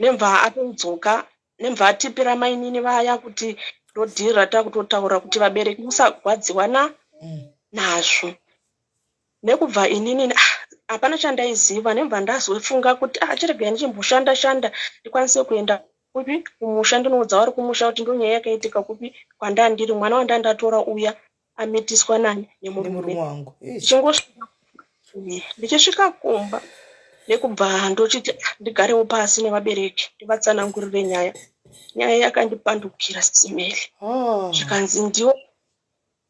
Ndobva atodzoka. Ndobva atipira mainini vaya kuti ndodhira takutotaura kuti vabereki musagwadziwa nazvo. Nekubva inini hapana chandaiziva. Ndobva ndazofunga kuti chirega ndichimboshanda ndikwanise kuenda kupi kumusha, ndinoudza vari kumusha kuti ndonyaya yakaitika kupi kwandandiri. Mwana wandandatora uya ametiswa nani nemurume wangu. Ndichisvika kumba nekubva ndochiti ndigarewo pasi nevabereki ndivatsanangurire nyaya. Nyaya yakandipandukira simeli. Zvikanzi ndiwo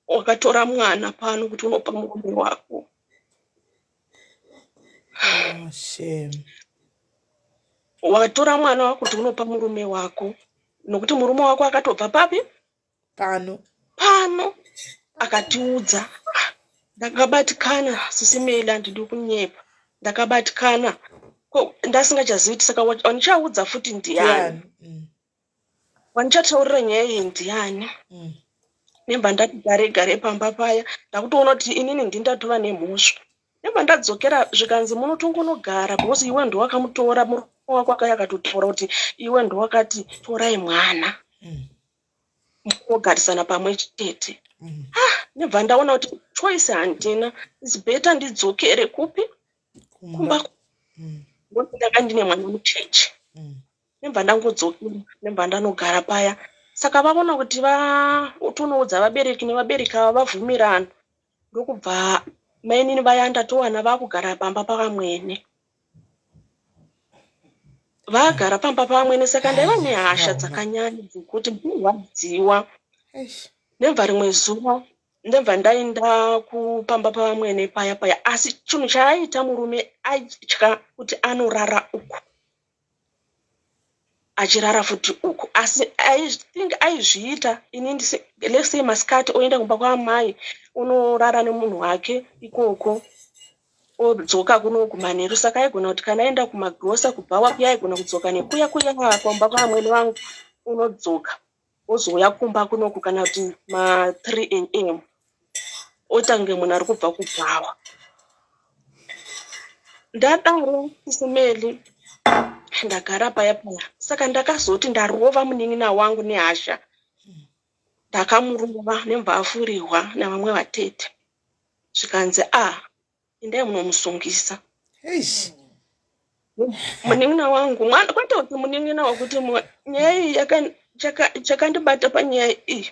wakatora mwana pano kuti unopa murume wako. Watora mwana wako kuti unopa murume wako, nokuti murume wako akatobva papi pano akatiudza. Ndakabatikana sisimeli, handidi kunyepa. Ndakabatikana ndasingachazivi. Saka wanichaudza futi ndiani, wanichataurira nyaya iyi ndiani. Ndobva ndati gare pamba paya. Ndakutoona kuti inini ndindatova nemhosva. Ndobva ndadzokera. Zvikanzi munotongonogara because iwe ndowakamutora. Murume wako akaya akatotaura kuti iwe ndowakati torai mwana mogarisana pamwe chete. Ndobva ndaona kuti choice handina, is better ndidzokere kupi kumba. Ndanga ndine mwana mucheche. Ndobva ndangodzokera. Ndobva ndanogara paya. Saka vaona kuti tonoudza vabereki nevabereki ava vabvumirana. Ndokubva mainini vaya ndatowana vakugara pamba pamwene. Vagara pamba pamwene. Saka ndaiva nehasha dzakanyanya dzekuti ndinorwadziwa. Ndobva rimwe zuva ndobva ndaenda kupamba pamwene paya. Asi chinhu chaaita murume aitya kuti anorara uku achirara futi uku. Asi aizviita. Ini let's say masikati oenda kumba kwaamai unorara nemunhu wake ikoko odzoka kuno kumanheru. Saka aigona kuti kana aenda kumagrosa kubhawa kuya aigona kudzoka nekuya kumba kwaamwene wangu unodzoka ozouya kumba kunoku kana kuti ma3 am otange munhu ari kubva kubhawa. Ndadaro sisimeli ndagara paya. Saka ndakazoti ndarova munin'ina wangu nehasha. Ndakamurova ndobva afurirwa navamwe vatete. Zvikanzi endai munomusungisa. Munin'ina wangu kwete kuti munin'ina wakuti nyaya iyi chakandibata panyaya iyi.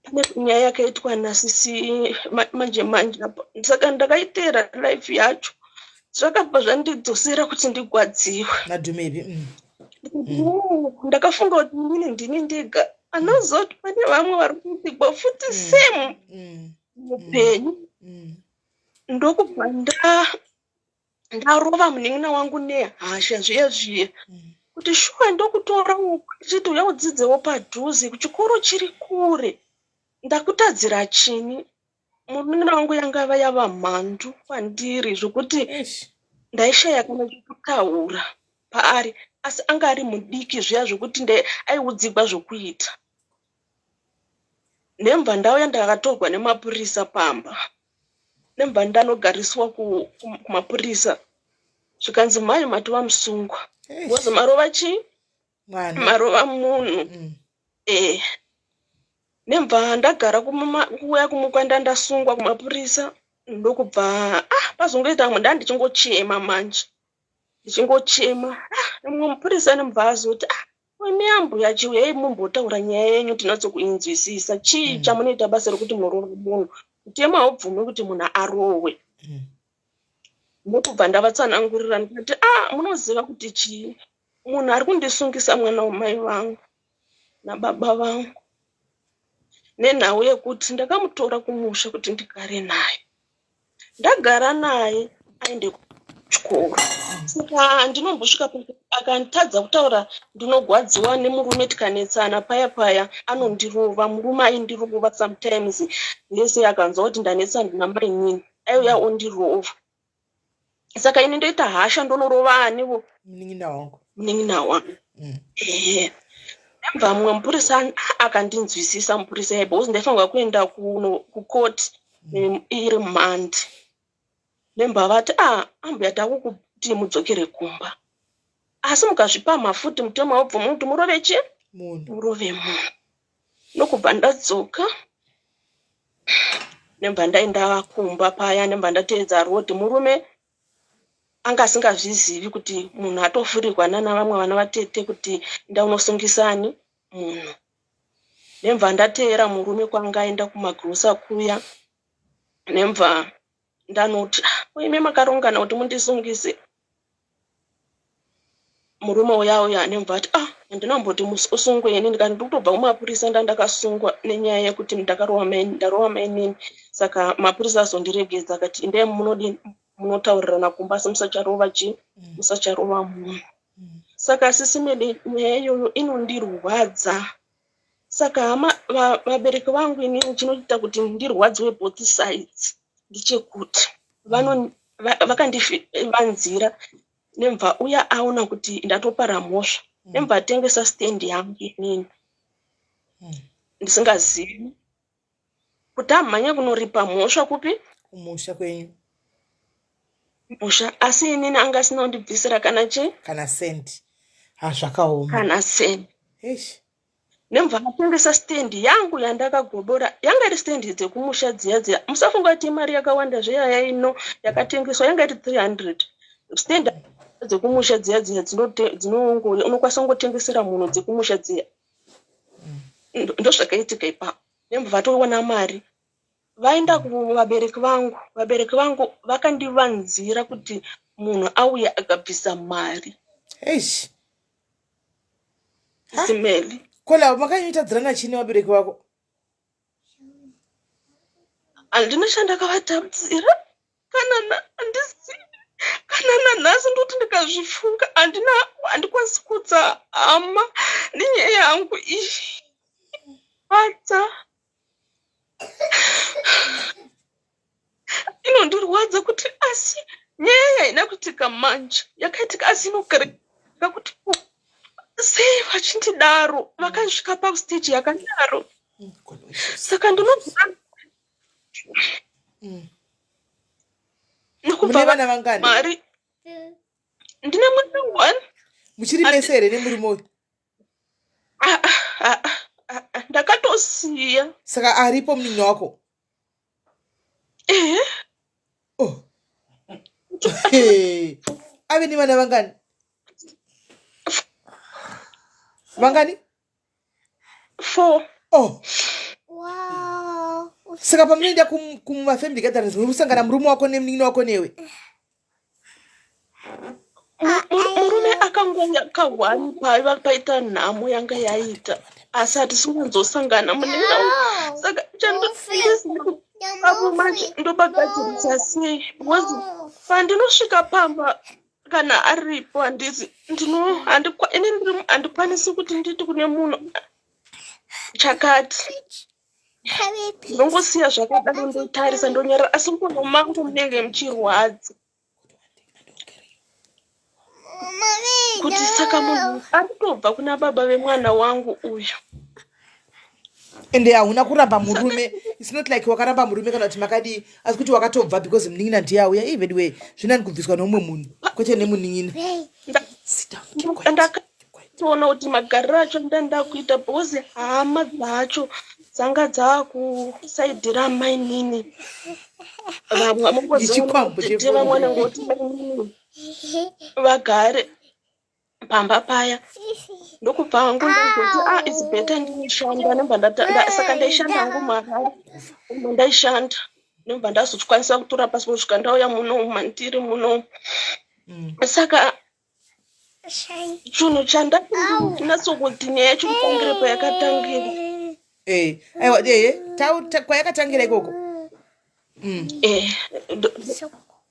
Pane nyaya yakaitwa nasisi manje. Saka ndakaiteera life yacho. zvakabva zvandidzosera kuti ndigwadziwe. Madhumebi. Ndakafunga kuti ndini ndega. Anozoti pane vamwe vari kuitigwa futi same mupenyu. Ndokubva ndarova munin'ina wangu nehasha zviya kuti shuwa ndokutora uchiti uya udzidzewo padhuze kuchikoro chiri kure. Ndakutadzira chini? Munin'ina wangu yangava yava mhandu kwandiri zvokuti ndaishaya kana kutaura paari, asi anga ari mudiki zviya zvokuti aiudzigwa zvokuita. Nemva ndauya ndakatorwa nemapurisa pamba. Nemva ndanogariswa kumapurisa. Zvikanzi mai matova musungwa. Wozi marova chi? Marova munhu. Nemva ndagara kuuya kumukwanda ndasungwa kumapurisa. Ndokubva pazongoita munda ndichingochema manje. Ndichingochema. Nemwe mupurisa nemva azoti muyambuya chiuyai mumbotaura nyaya yenyu tinatsokuinzwisisa. Chii chamunoita basa rekuti murova munhu? Kutema haubvume kuti munhu arowe. Ndokubva ndavatsanangurira ndikati munoziva kuti chii? Munhu ari kundisungisa mwana wamai vangu nababa vangu. Nenhau yekuti ndakamutora kumusha kuti ndigare naye. Ndagara naye aende kuchikoro. Saka ndinombosvika akanditadza kutaura ndinogwadziwa nemurume tikanetsana paya anondirova. Murume aindirova sometimes. Yese akanzwa kuti ndanetsana namai nini aiuya ondirova. Saka ini ndoita hasha ndonorova aniwo munin'ina wangu. Nemva mumwe mupurisa akandinzwisisa mupurisa yaiba uzi ndaifanirwa kuenda kukoti iri mhandi. Nemva vati ambuya takukuti mudzokere kumba. Asi mukazvipa mafuti mutema wabvuma kuti murove chi? Murove munhu. Nokubva ndadzoka. Nemva ndaenda kumba paya nemva ndateedza rodi. Murume anga asingazvizivi kuti munhu atofurirwa nana vamwe vana vatete kuti ndaunosungisani munhu. Nemva ndateera murume kwanga aenda kumagrosa kuya. Nemva ndanoti ime makarongana kuti mundisungise. Murume uya nemva ati ndinamboti usungwe ini ndikati ndikutobva kumapurisa ndakasungwa nenyaya yekuti ndarowa mai nini. Saka mapurisa azondiregedza akati ende munodini munotaurirana kumba asi musacharova chi? Musacharova munhu. Saka SIS MELLY nyaya iyoyo inondirwadza. Saka vabereki vangu inini chinoita kuti ndirwadziwe both sides ndichekuti vakandivanzira. Nemva uya aona kuti ndatopara mhosva. Nemva atengesa stand yangu inini ndisingazivi kuti amhanya kunoripa mhosva kupi? Kumusha kwenyu. Musha asi inini anga asina kundibvisira kana chi? Kana sendi. Zvakaoma. Kana sendi. Nemva atengesa stand yangu yandakagobora. Yanga iri stand dzekumusha dziya. Musafunga kuti mari yakawanda zveyaya ino yakatengeswa yanga iri 300. Stand dzekumusha dziya unokwanisa kungotengesera munhu dzekumusha dziya. Ndozvakaitika ipapo. Nemva vatoona mari. Vaenda kuvabereki vangu. Vabereki vangu vakandivanzira kuti munhu auya akabvisa mari. SIS MELLY. Kola makanyitadzirana chini vabereki vako? Handina chandakavatabvira. Kana nanhasi ndoti ndikazvifunga handikwanisi kudza hama nenyaya yangu iyi. Inondirwadza kuti asi nyaya yaina kuitika manje yakaitika asi inogarika kuti sei vachindidaro vakasvika pastage yakadaro. Saka ndinobva Mune vana vangani? Mari ndine mwana 1. Muchiri mese here nemurume uyu? Ndakatosiya. Saka aripo munin'ina wako? Ave nevana vangani? Vangani? 4. Wow. Saka pamunoenda kumafamily gatherings muri kusangana murume wako nemunin'ina wako newe? pakangoya kahwani paiva paita nhamo yanga yaita asi hatisinganzosangana muninga wangu saka manje ndobagadzirisa sei because pandinosvika pamba kana aripo handisi handikwanisi kuti nditi kune munhu chakati ndongosiya zvakadaro ndotarisa ndonyarara asi mwoyo mangu munenge muchirwadza kuti saka munhu arikutobva kuna baba vemwana wangu uyu ende hauna kuramba murume. It's not like wakaramba murume kana kuti makadii asi kuti wakatobva because munin'ina ndiye auya even way zvinani kubviswa neumwe munhu kwete nemunin'ina. ndakatoona kuti magariro acho ndanda kuita bhozi hama dzacho dzanga dzakusaidhira mainini vamwe amongoziva mwana ngoti mainini vagare pamba paya ndokubva hangu ndozoti it's better ndinoshanda nembva saka ndaishanda hangu marara ndaishanda nembva ndazokwanisa kutora pasi kusvika ndauya muno mandiri muno saka chinhu chandinatsokuti nyaya yacho kutangire payakatangira aiwa kwayakatangira ikoko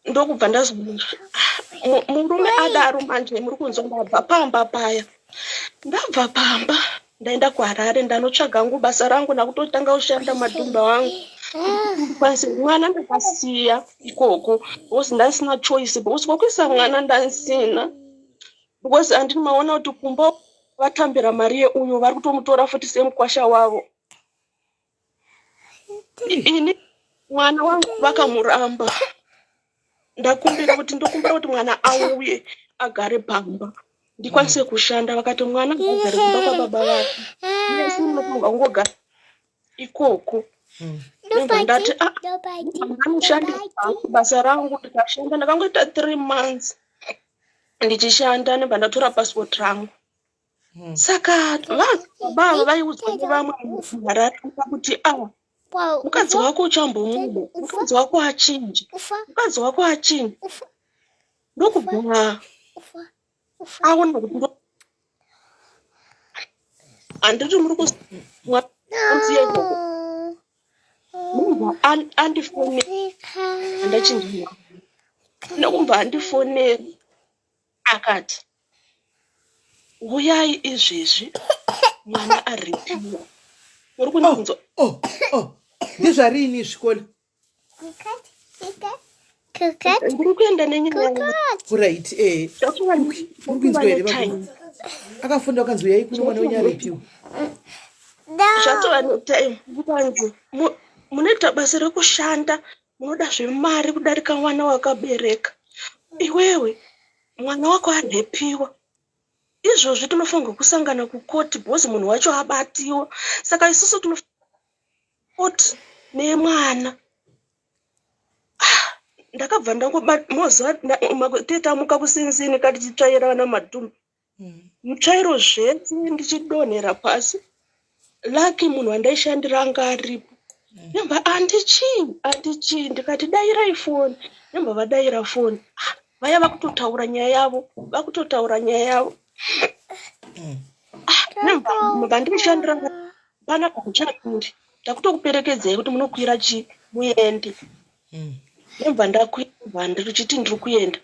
ndokubva ndazoti murume adaro manje muri kunzwa ndabva pamba paya ndabva pamba ndaenda kuHarare ndanotsvaga ngu basa rangu nakutotanga kushanda madhumba wangu kwanise mwana ndakasiya ikoko because ndasina choice because kwakuisa mwana ndansina because andini maona kuti kumba vatambira mari yeuyu vari kutomutora futi semukwasha wavo ini mwana wangu vakamuramba ndakumbira kuti mwana auye agare pamba ndikwanise kushanda vakati mwana agare kumba kwababa vake ngogara ikoko ndati anoshanda basa rangu ndikashanda ndakangoita 3 months ndichishanda nembva ndatora passport rangu saka baba vaiudzwa nevamwe muHarare kuti mukadzi wako uchambomuda mukadzi wako achinji ndokubva aona kuti handiti muri kuziya ikoko andifonera andachinjia nokubva andifonera akati uyai izvezvi mwana aripiwa muri kunzwa ndezvarini zvikona ndiri kuenda nenyaya right urinzwa here baba akafunda ukanzi uyai kuno mwana wenyu aripiwa zvatova netime kukanzi munoita basa rekushanda munoda zvemari kudarika mwana wakabereka iwewe mwana wako arepiwa izvozvi tinofanirwa kusangana kukoti bhozi munhu wacho abatiwa saka isusu tinokoti nemwana ndakabva ndangotetamuka kusinzini kati titsvaira vana madhumbu mutsvairo zvese ndichidonhera pasi laki munhu wandaishandira anga aripo nembva handichii ndikati dairai foni nembva vadaira foni vaya vakutotaura nyaya yavo nembva ndishandira pana kamuchakuri ndakutokuperekedzai kuti munokwira muende nembva ndakwira ndichiti ndiri kuenda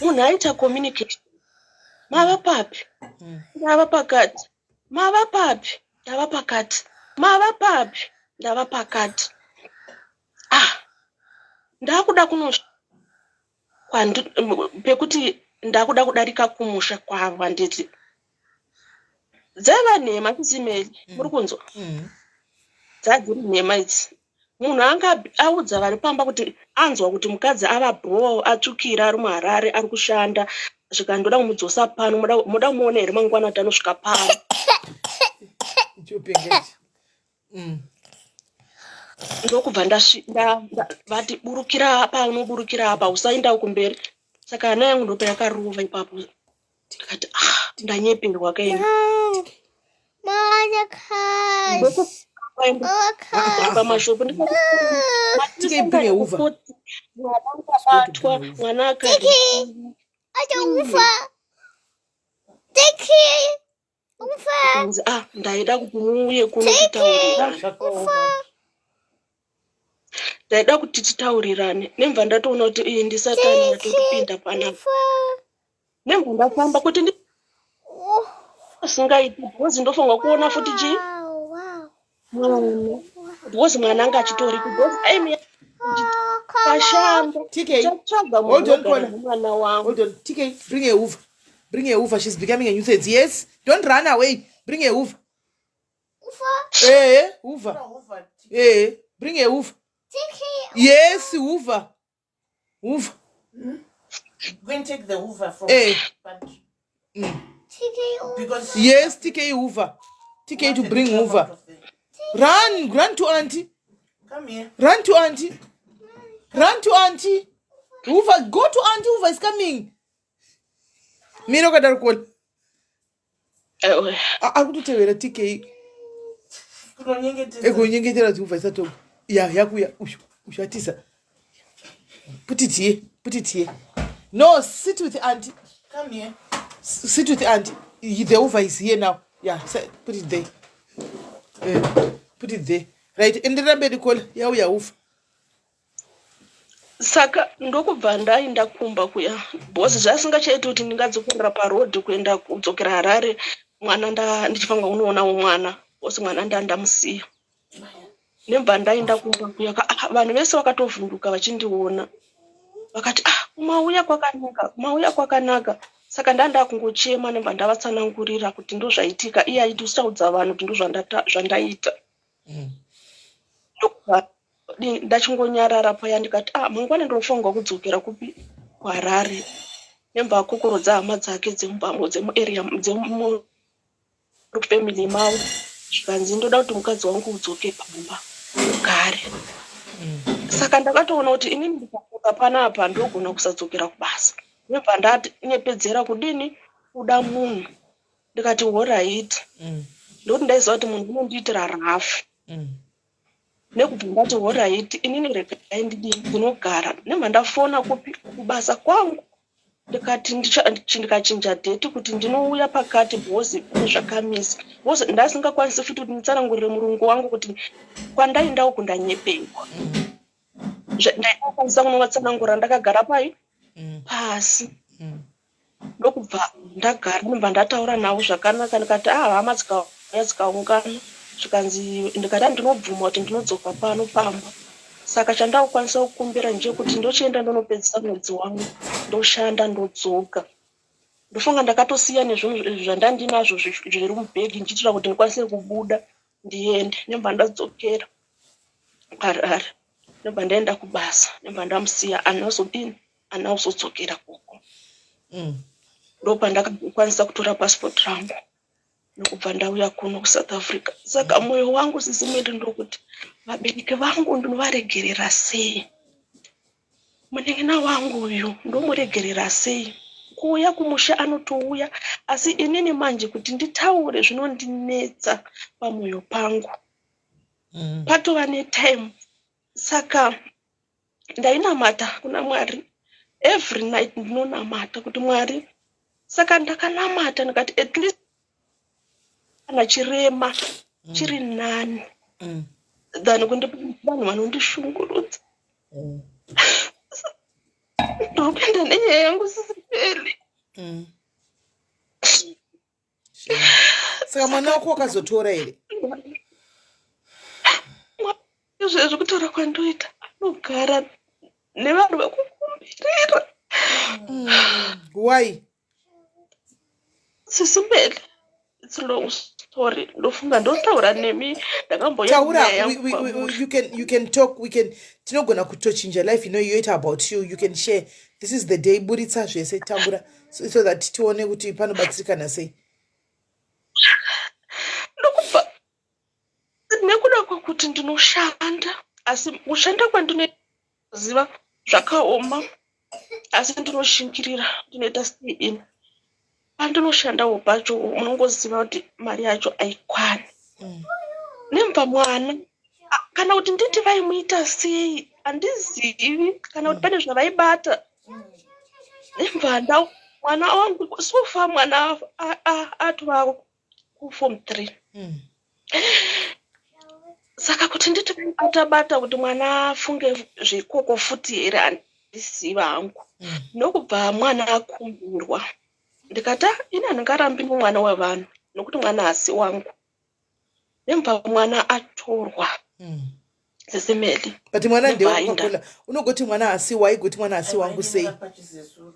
munhu aita communication mava papi ndava pakati mava papi ndava pakati mava papi ndava pakati ndakuda pekuti ndakuda kudarika kumusha kwavo handiti dzaiva nhema kusimeli muri kunzwa dzadziri nhema idzi munhu anga audza vari pamba kuti anzwa kuti mukadzi ava bro atsvukira ari muHarare ari kushanda zvikandoda kumudzosa pano muda kumuona here mangwana kuti anosvika pano ndokubva vati burukira apa unoburukira apa usaenda kumberi saka ana yangu ndopa yakarova ipapo ndikati ndanyeperwa kaini pamashopo ndikabatwa mwana akafa Tiki. Ufa. Ndaida kuti muuye kunotitaurirana. Ndaida kuti titaurirane. Nemva ndatoona kuti iyi ndisatani yatotipinda panapa. Nemva ndafamba kuti singaiti bhozi ndofunga kuona futi chi. Bhozi mwana anga achitori kubhozi aimi kashanda. TK, hold on, hold on. TK, bring a hoover. Bring a hoover. She's becoming a nuisance. Yes, don't run away. Bring a hoover. Hey, hoover. Hey, bring a hoover. Yes, hoover. Hoover. Go and take the hoover from because yes, TK hoover. TK to bring hoover. Run to auntie. Come here. Run to auntie. Run to auntie. Hoover, go to auntie. Hoover is coming. Miro kadar call. I would tell you TK. Ego nyingetera Hoover isato. Yakuya ushatisa. Put it here. Put it here. No, sit with auntie. Come here. Sit with auntie. The Hoover is here now. Yeah, put it there. Put it there. Right. Endera mbele call. Ya Hoover. Saka ndokubva ndaenda kumba kuya bhozi zvasingachaiti kuti ndingadzokorera parodhi kuenda kudzokera Harare mwana ndichifanga unoona mwana bhozi mwana ndamusiya nemba ndaenda kumba kuya vanhu vese vakatovhunduka vachindiona vakati kumauya kwakanaka saka ndanda kungochema nemba ndavatsanangurira kuti ndozvaitika iye aiti usitaudza vanhu kuti ndozvandaita ndachingonyarara paya ndikati mangwana ndinofanirwa kudzokera kupi kuHarare nemba akokorodza hama dzake dzemumbamo dzemuarea dzemufamily mavo zvikanzi ndoda kuti mukadzi wangu udzoke pamba ugare saka ndakatoona kuti inini ndikafunga panapa ndogona kusadzokera kubasa nemba ndati nyepedzera kudini kuda munhu ndikati alright ndokuti ndaiziva kuti munhu unondiitira rafu nekubva ndati alright inini regai ndinogara nemba ndafona kupi kubasa kwangu ndikati ndikachinja date kuti ndinouya pakati bhozi nezvakamisi bhozi ndasingakwanisi futi kuti nditsanangurire murungu wangu kuti kwandaindawo kundanyepekwa ndaikwanisa kunovatsanangura ndakagara pasi ndokubva ndagara nemba ndataura navo zvakanaka ndikati hama dzikaungana zvikanzi ndikati ndinobvuma kuti ndinodzoka pano pamba saka chandakukwanisa kukumbira nje kuti ndochienda ndonopedzisa mwedzi wangu ndoshanda ndodzoka ndofunga ndakatosiya nezvinhu zvandandinazvo zviri mubhegi nchiitira kuti ndikwanise kubuda ndiende nemba ndadzokera kuHarare nemba ndaenda kubasa nemba ndamusiya anazodzokera koko ndopa ndakakwanisa kutora passport rangu nokubva ndauya kuno kuSouth Africa saka moyo wangu sizimende ndokuti vabereki vangu ndinovaregerera sei munen'ena wangu uyu ndomuregerera sei kuuya kumusha anotouya asi inini manje kuti nditaure zvinondinetsa pamwoyo pangu patova netime saka ndainamata kuna Mwari every night ndinonamata kuti Mwari saka ndakanamata ndikati at least kana chirema chiri nani than kundipa vanhu vanondishungurudza ndopenda nenyaya yangu sisipeli saka mwana wako wakazotora here izvezvo kutora kwandoita anogara nevanhu vakukumbirira why sisipeli it's a long story ndofunga ndotaura nemi taura you can talk tinogona kutochinja life yoita about you can share this is the day buritsa zvese taura so that tione kuti panobatsirikana sei ndokubva nekuda kwakuti ndinoshanda asi kushanda kwandinoziva zvakaoma asi ndinoshingirira ndinoita stay in pandinoshandawo pacho unongoziva kuti mari yacho aikwani nemba mwana kana kuti nditi vaimuita sei handizivi kana kuti pane zvavaibata nemba mwana wangu sofa mwana atwa kuform 3 saka kuti nditi atabata kuti mwana afunge zvikoko futi here handisiva hangu nokubva mwana akumbirwa ndikata ina ndingarambi mwana wavanhu nokuti mwana hasi wangu nemva mwana atorwa sesemeli but mwana ndewakola unogoti mwana hasi waigoti mwana hasi wangu sei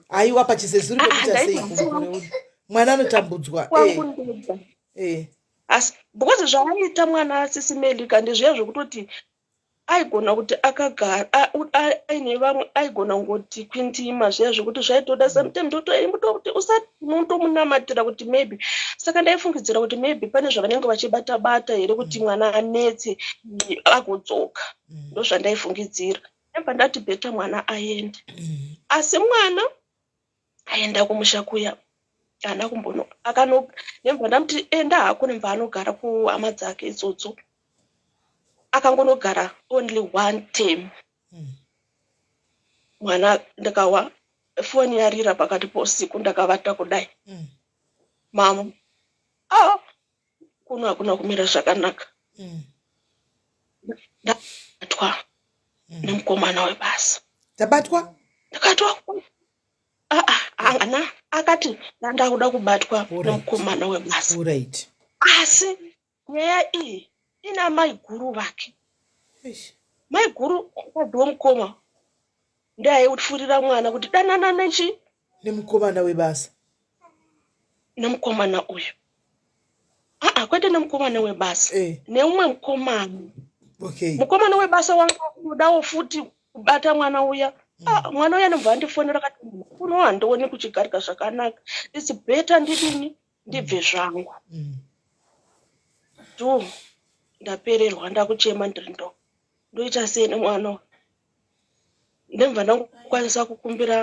aiwa pachizezuru pekuita sei mwana anotambudzwa asi because zvaaita mwana asisimeli kandi zviya zvekutoti aigona kuti akagara aine vamwe aigona ngoti kwindima zviya zvekuti zvaitoda sometimes kuti usati unotomunamatira kuti maybe saka ndaifungidzira kuti maybe pane zvavanenge vachibata-bata here kuti mwana anetse agodzoka ndo zvandaifungidzira nemba ndati bheta mwana aende asi mwana aenda kumusha kuya ana kumbono nemba ndamuti enda hako nemba anogara kuhama dzake idzodzo akangonogara only 1 term mwana ndakawa foni yarira pakati pousiku ndakavata kudai mama kuno hakuna kumira zvakanaka ndabatwa nemukomana webasa tabatwa ndakatwa ana akati ndandakuda kubatwa nemukomana webasa right asi nyaya iyi ina mai guru vake mai guru akadhiwa mukoma ndaaifurira mwana kuti danana nechi nemukomana webasa nemukomana uyu kwete nemukomana webasa neumwe mukomana mukomana webasa wanga udawo futi kubata mwana uya mwana uya ndobva andifonera kati kuno handioni kuchigarika zvakanaka isi bheta ndidini ndibve zvangu tu ndapererwa ndakuchema ndiri ndoita sei nemwana ndemva ndakukwanisa kukumbira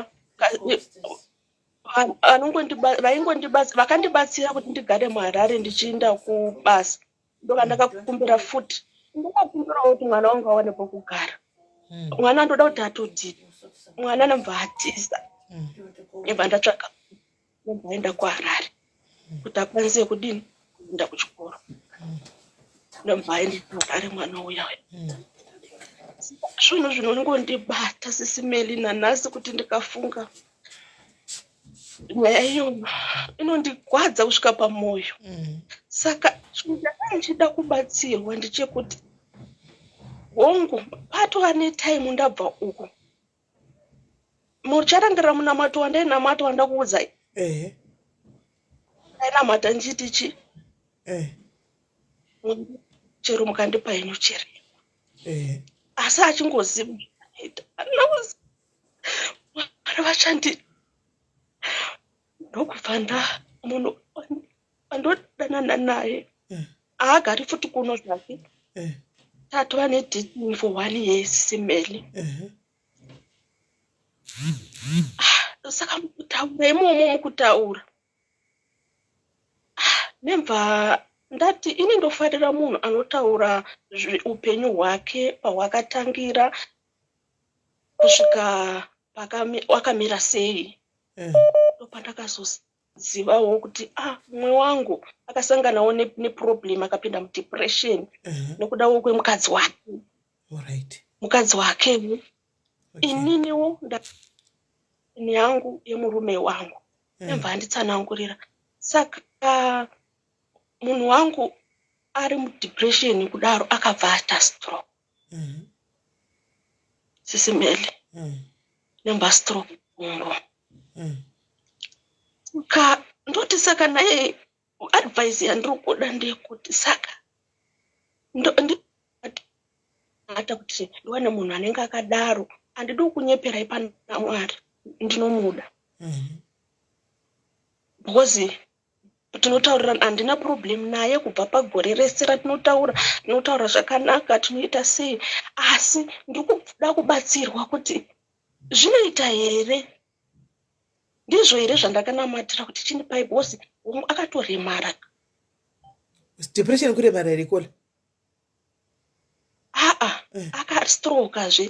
vakandibatsira kuti ndigare muHarare ndichienda kubasa ndoka ndakakumbira futi ndakakumbirawo kuti mwana wangu awane pokugara mwana andoda kuti atodini mwana nemva atisa nemva ndatsvaka nemva aenda kuHarare kuti akwanise kudini kuenda kuchikoro nemva aenda kuHarare mwana uya zvinhu zvinongondibata sisimeli nanhasi kuti ndikafunga nyaya iyo inondigwadza kusvika pamwoyo saka chinhu chakanga ndichida kubatsirwa ndechekuti hongu patova netaimu ndabva uko mucharangirira munamato wandainamata wandakuudzai ndainamata ndichiti chi chero mukandipa henyu chiri asi achingoziva vana vachandi ndokubva munhu andodanana naye haagari futi kuno zvake tatova nedisini for 1 year simeli saka mukutaura imomo mukutaura nemva ndati ini ndofarira munhu anotaura upenyu hwake pahwakatangira kusvika wakamira sei ndopandakazozivawo kuti mumwe wangu akasanganawo neproblem akapinda mudepression nekudawo kwemukadzi wake mukadzi wake ininiwo yangu yemurume wangu nemva anditsanangurira saka munhu wangu ari mudepression kudaro akabva ata stroke sisimeli nemba stroke mungu ndoti saka naye advice yandiri kuda ndeyekuti saka ata kuti ndiwane munhu anenge akadaro handidi kunyeperai pana Mwari ndinomuda because tinotaurirana handina problem naye kubva pagore rese ratinotaura zvakanaka tinoita sei asi ndikuda kubatsirwa kuti zvinoita here ndizvo here zvandakanamatira kuti chinipai bosi akatoremara depression kuremara here kola akastroka zve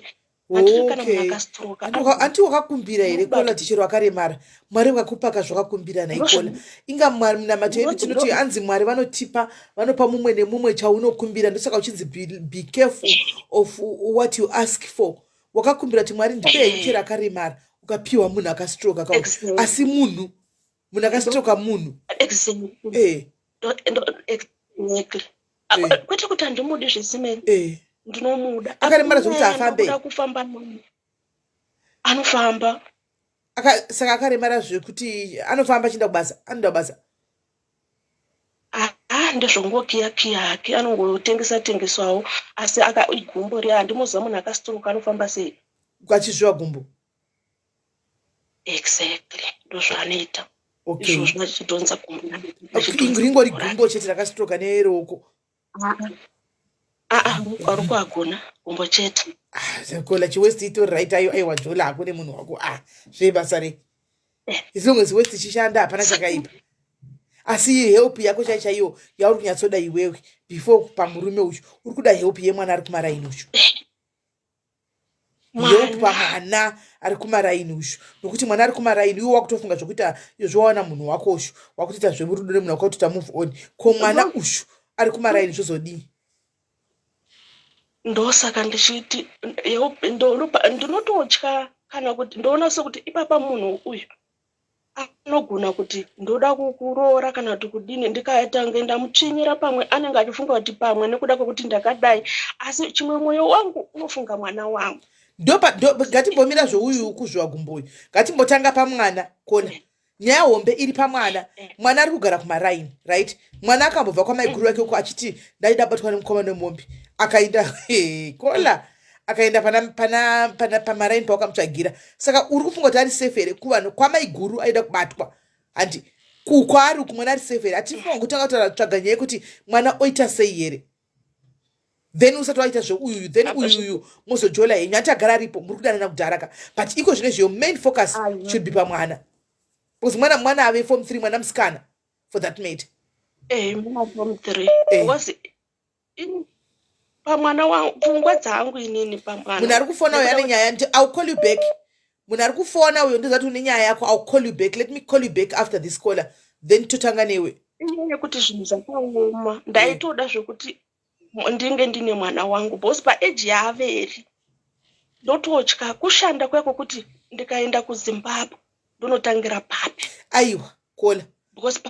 handiti kana munhu Okay. akastroka Anti wakakumbira here kola tichero wakaremara. Mwari wakakupaka zvakakumbira naikola. Inga mwari munamato yedu tinoti anzi mwari vanotipa vanopa mumwe nemumwe chaunokumbira ndosaka uchinzi be careful of what you ask for. Wakakumbira kuti mwari ndipei chero akaremara ukapiwa munhu akastroka kawo. Asi munhu akastroka munhu. Kwete kuti handimudi zvesimeni. Ndinomuda. Akaremara zvokuti afambe. Kufamba anofamba. Saka akaremara zvekuti anofamba chienda kubasa. Anoenda kubasa. Ndezvongokiya hake anongotengesa asi igumbo riya handimoziva munhu akastroka anofamba sei. Ukachizviwa gumbo. Exactly. Ndozvaanoita. Okay. Izvo zvinochitonza gumbo. Ringori gumbo chete rakastroka neroko. Ariko agona gumbo chete. Kola chiwest ito right aiwa jola akune munhu wako zvebasa re. As long as west chishanda hapana chakaipa. Asi help yako chaiyo yauri kunyatsoda iwewe before pamurume uyu uri kuda help yemwana ari kumaraini uyu. Help pamwana ari kumaraini uyu. Nokuti mwana ari kumaraini iwe wakutofunga zvokuita zvowana munhu wako uyu wakutoita zvemurudo nemunhu wako kuti move on. Ko mwana uyu ari kumaraini zvozodii? Ndosaka ndichiti ndinototya kana kuti ndoona sekuti ipapa munhu uyu anogona kuti ndoda kukuroora kana kuti kudini ndikaita ndamutsvinyira pamwe anenge achifunga kuti pamwe nekuda kwekuti ndakadai asi chimwe mwoyo wangu unofunga mwana wangu. Ngatimbomira zvouyu kuzviwa gumboyu. Ngatimbotanga pamwana kona. Nyaya hombe iri pamwana. Mwana ari kugara kumaraini, right? Mwana akambobva kwamaiguru yake uko achiti ndaida batwa nemukoma nemombe. Akaenda kola akaenda pana pamaraini pawakamutsvagira. Saka uri kufunga kuti ari safe here kuvanhu kwamaiguru aida kubatwa. Handi kwaari uku mwana ari safe here. Hatifunga kutanga kutsvaga nyaya yekuti mwana oita sei here. Then usati waita zveuyu then uyu mozojola henyu atagara aripo muri kudanana kudharaka. But iko zvino your main focus should be pamwana. Because mwana ave form 3 mwana musikana for that matter. Mwana form 3. Because pamwana wangu pfungwa dzangu inini pamwana. Munhu ari kufona uyo ane nyaya ndi I'll call you back. Munhu ari kufona uyo ndozati une nyaya yako I'll call you back. Let me call you back after this caller. Then totanga newe. Inyaya kuti zvinhu zvakaoma. Ndaitoda zvokuti ndinge ndine mwana wangu bosi paeji yaaveri. Ndototya kushanda kwako kuti ndikaenda kuZimbabwe ndonotangira papi. Aiwa kola. Because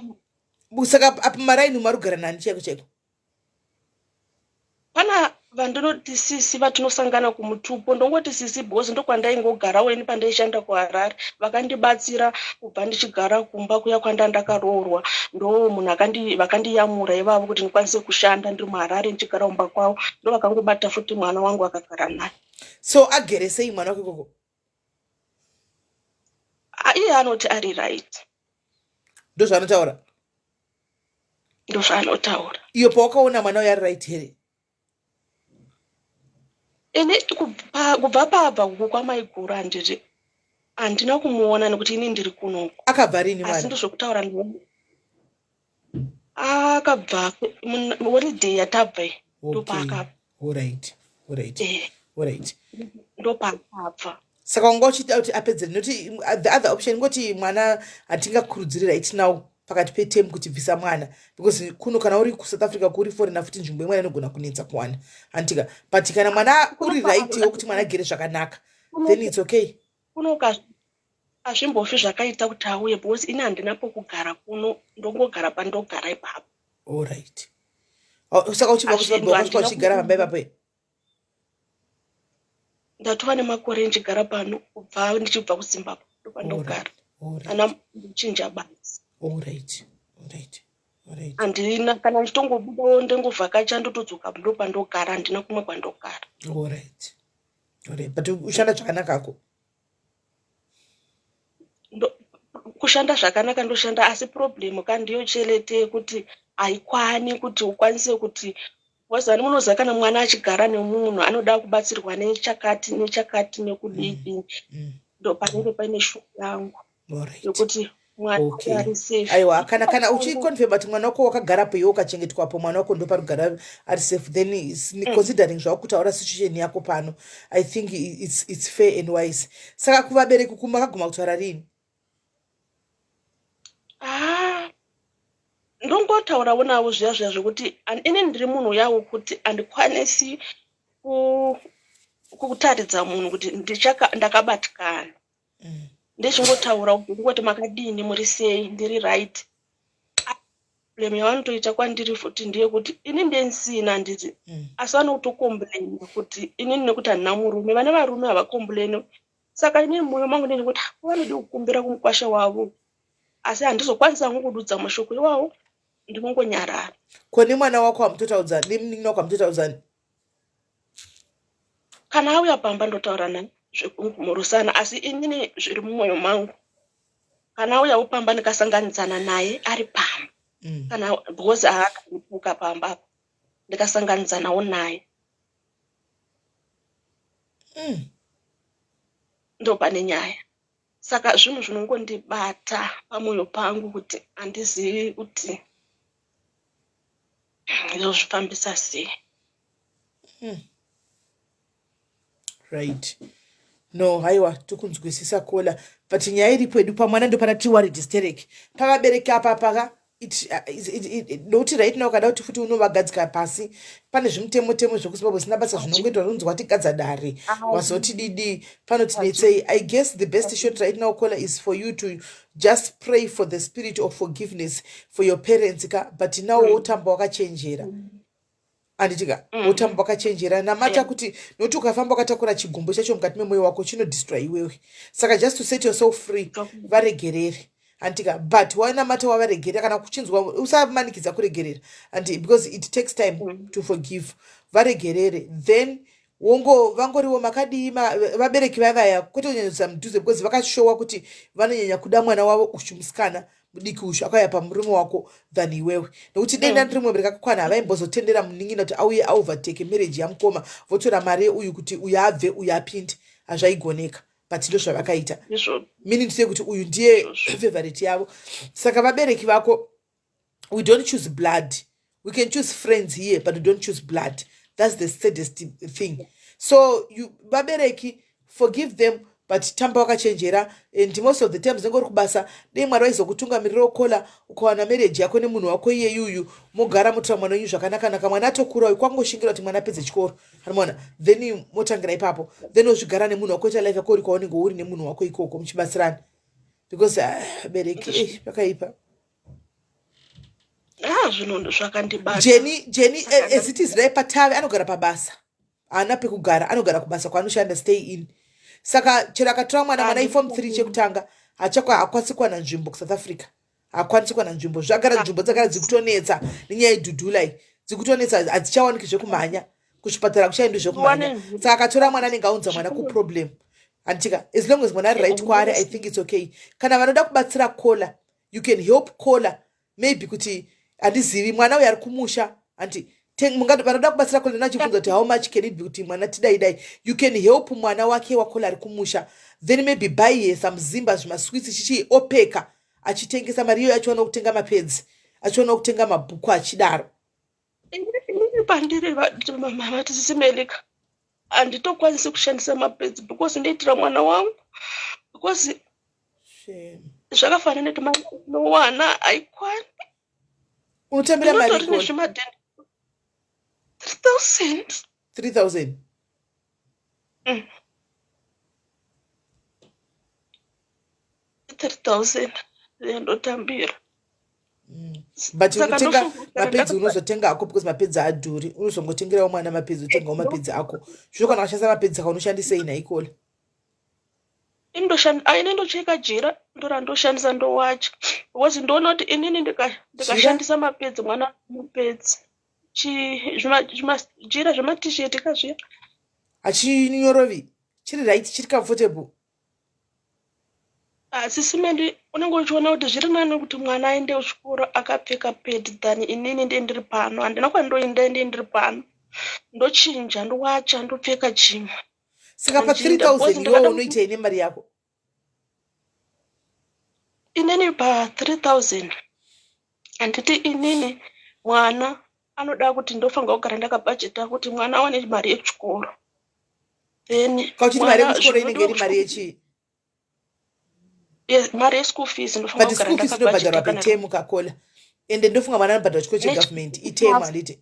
saka apa maraini marugara nani chaiko. Pana vandinoti sisi vatinosangana kumutupo ndongoti sisi because ndokwandaingogara weni pandaishanda kuHarare vakandibatsira kubva ndichigara kumba kuya kwandandakaroorwa ndo munhu vakandiyamura ivavo kuti ndikwanise kushanda ndiri muHarare ndichigara kumba kwavo ndo vakangobata futi mwana wangu akagara naye. So agere sei mwana wako ikoko? Iye anoti ari right. Ndozvaanotaura? Ndozvaanotaura. Iyo pawakaona mwana uyo ari right here? Ine kubva pabva kwamaiguru handina kumuona nekuti ini ndiri kunoku. Akabva rini mwana? Asi ndozvokutaura akabva holiday yatabva ndopaakabva. Alright. Ndopaakabva. Saka wanga uchida kuti apedze noti the other option ngoti mwana hatingakurudziri right now pakati peterm kuti bvisa mwana because kuno kana uri kuSouth Africa kuri foreigner futi nzvimbo imwe inogona kunetsa kuwana antika but kana mwana uri right yokuti mwana agere zvakanaka then it's okay. Kunoka azvimbofi zvakaita kuti auye because ini handina pokugara kuno ndongogara pandogara ipapo. Alright. Saka uchibva kuZimbabwe uchigara pamba ipapo. Ndatova nemakore ndichigara pano kubva ndichibva kuZimbabwe ndopandogara. Ana ndichinja basi. Alright. Handina kana nditongobudawo ndengovhakacha ndotodzoka ndopandogara handina kumwe kwandogara. Alright. But ushanda zvakanakako? Kushanda zvakanaka ndoshanda asi problem kandiyo chelete kuti haikwani kuti ukwanise kuti wazani munoziva kana mwana achigara nemunhu anoda kubatsirwa nechakati nekudii ndo panenge paine shuku yangu yokuti mwana Okay. ari safe. Aiwa, kana uchiconfirm kuti mwana wako wakagarapo iwe ukachengetwapo mwana wako ndo parikugara ari safe, then considering zvakutaura situation yako pano, I think it's fair and wise. Saka kuvabereki kumakaguma kutaura rini? Ndongotaurawo navo zviya zvekuti ini ndiri munhu yawo kuti andikwanisi kutaridza munhu kuti ndakabatikana. Ndichingotaura kuti ngoti makadini muri sei ndiri right. Problem yavanotoita kwandiri futi ndiye kuti ini ndensina nditi asi vanotokomplain kuti inini nekuti handina murume. Vane varume havakomplaini. Saka inini mwoyo mangu ndini kuti vanode kukumbira kumukwasha wavo asi handizokwanisa hangu kududza mashoko iwawo, ndinongonyarara. Koni mwana wako hamutotaudzani? Nemunin'ina wako hamutotaudzani? Kana auya pamba ndotaura naye zvekumhorosana, asi inini zviri mumwoyo mangu. Kana auyawo pamba ndikasanganidzana naye ari pamba, kana because haakaripuka pamba ndikasanganidzanawo naye, ndo pane nyaya. Saka zvinhu zvinongondibata pamwoyo pangu kuti handizivi kuti ndozvifambisa sei. Right. No, haiwa, tukunzwisisa kola. But nyaya iripo edu pamwana ndo pana worried hysteric. Pavabereki apa paka ndokuti right now kada kuti futi unovagadzika pasi pane zvimutemo zvekuzimbabwe sina basa zvinongoitwa unzwa kuti gadza dare wazoti didi panotinetsei. I guess the best shot right now kola is for you to just pray for the spirit of forgiveness for your parents but now wotamba wakachenjera anditika wotamba wakachenjera namata kuti nokuti ukafamba ukatakura chigumbo chacho mukati memwoyo wako chinodestroy iwewe. Saka just to set yourself free varegerere antika, but wanamata wavaregerera kana kuchinzwa usamanikidza kuregerera and because it takes time to forgive. Varegerere then vangoriwo makadii vabereki vavaya kwete kunyanyisa mudhuze because vakashowa kuti vanonyanya kuda mwana wavo ushimusikana mudiki ushu akauya pamurume wako than iwewe, nokuti denda ndiri mubereki akakwana havaimbozotendera munin'ina kuti auye aovertake marriage yamukoma votora mari uyu kuti uyu abve uyu apinde, hazvaigoneka. But ndo zvavakaita, meaning to say kuti uyu ndiye favorite yavo. Saka vabereki vako, we don't choose blood. We can choose friends here but we don't choose blood. That's the saddest thing. So you vabereki, forgive them but tamba wakachenjera. And most of the times ngori kubasa dei mwari waizokutungamirira kola ukawana marriage yako nemunhu wako iye yuyu mogara mutora mwana wenyu zvakanaka mwana atokura uyu kwangoshingira kuti mwana apedze chikoro anoona then motangira ipapo then ozvigara nemunhu wako ita life yako uri kwaunenge uri nemunhu wako ikoko muchibatsirana because bereki pakaipa. Zvinhu zvakandibata. Jenny as it is right patave anogara pabasa haana pekugara, anogara kubasa kwaanoshanda stay in. Saka chero akatora mwana iform 3 chekutanga hakwanisi kuwana nzvimbo kuSouth Africa, hakwanisi kuwana nzvimbo. Zvagara nzvimbo dzagara dzikutonetsa nenyaya yedhudhulai dzikutonetsa, hadzichawaniki zvekumhanya kuzvipatara kuchaendwi zvekumhanya. Saka akatora mwana anenge aunza mwana kuproblem antika, as long as mwana ari right kwaari I think it's okay. Kana vanoda kubatsira kola you can help kola maybe kuti handizivi mwana uyu ari kumusha anti vanoda kubatsira kola nachibvunza kuti how much can it be kuti mwana tidai you can help mwana wake wakola ari kumusha then maybe buy some zimba zvimaswitsi chichi opeka achitengesa mari iyo achiwana kutenga mapedzi achiwana kutenga mabhuku achidaro. Pandiri mama tisimelika handitokwanisi kushandisa mapedzi because ndoitira mwana wangu because zvakafanana neti mwana nowana haikwani. Unotambira mari ko 3000 3000 ndotambira. But unotenga mapedzi unozotenga ako because mapedzi adhuri, unozongotengerawo mwana mapedzi utengawo mapedzi ako. Zvino kana washandisa mapedzi ako unoshandisei naikola? Inendocheka jira ndora ndoshandisa ndowacha because ndoona kuti inini ndikashandisa mapedzi mwana mapedzi jira zvematisheti kazviya hachinyorovi chiri right chiri comfortable. Asi simendi unenge uchiona kuti zviri nani kuti mwana aende kuchikoro akapfeka pedi than inini ndiri pano. Handina kwandoenda ndiri pano ndochinja ndowacha ndopfeka chimwe. Saka pa 3000 iwo unoita ine mari yako? inini pa 3000 anditi inini mwana anoda kuti ndofanira kugara ndakabhajeta kuti mwana awane mari yechikoro. Then Kauchiti mari yekuchikoro inenge iri mari yechi? Yes, mari yeschool fees ndofanira But kugara school fees inobhadharwa petemu kakola. Ende ndofunga mwana anobhadharwa chikoro chegovernment itemu handiti?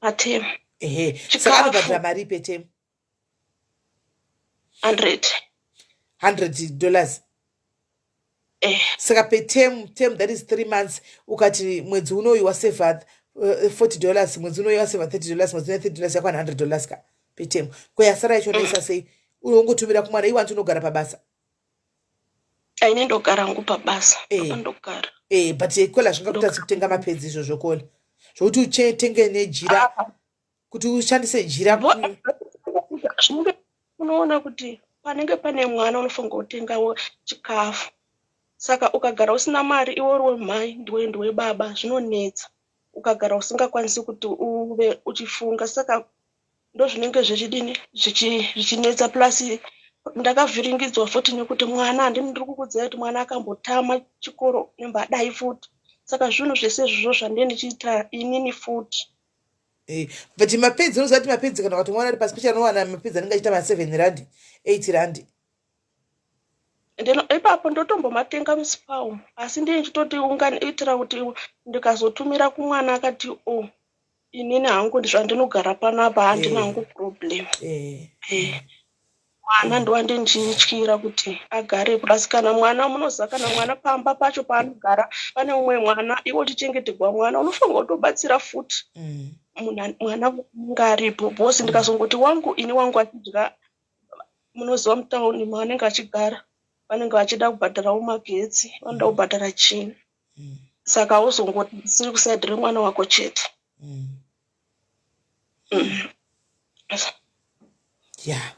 Atemu. Ehe. Saka anobhadhara mari petemu? $100. Saka petemu, that is 3 months. Ukati mwedzi unoyu waseva $40, mwedzi unoyu waseva $30, mwedzi unoyu $30 yakwana $100 ka petemu. Kweyasara yacho ndoisa sei? Unongotumira kumwana iwe wantu unogara pabasa. Aine ndogara ngu pabasa. Ndogara. But ikola zvingakutadzi kutenga mapedzi izvo zvokola. Zvokuti uchetenge nejira kuti ushandise jira unoona kuti panenge pane mwana unofanira kutengawo chikafu. Saka ukagara usina mari iwe uri wemhai ndiwe baba zvinonetsa. Ukagara usingakwanisi kuti uve uchifunga. Saka ndo zvinenge zvichidini zvichinetsa plus ndakavhiringidzwa futi nekuti mwana ndiri kukudzira kuti mwana akambotama chikoro nembadai futi. Saka zvinhu zvese izvozvo zvandine ndichiita inini futi. But mapedzi unozati mapedzi kana kuti mwana ari pasi pachanowana mapedzi anenge achiita ma7 rand 8 rand. Ipapo ndotombomatenga musipawo asi ndine ndichitoti unganiitira kuti ndikazotumira kumwana akati inini hangu ndizvandinogara panapa handina hangu problem. Mwana ndowande ndichityira kuti agare plus kana mwana munoziva kana mwana pamba pacho paanogara pane umwe mwana iwe uchichengeterwa mwana unofanira kutobatsira futi mwana ngaripo bosi ndikazongoti wangu ini wangu achidya munoziva mutauni maanenge achigara vanenge vachida kubhadharawo magetsi vanoda kubhadhara chini. Saka uzongoti siri kusaidhira mwana wako chete. Yeah.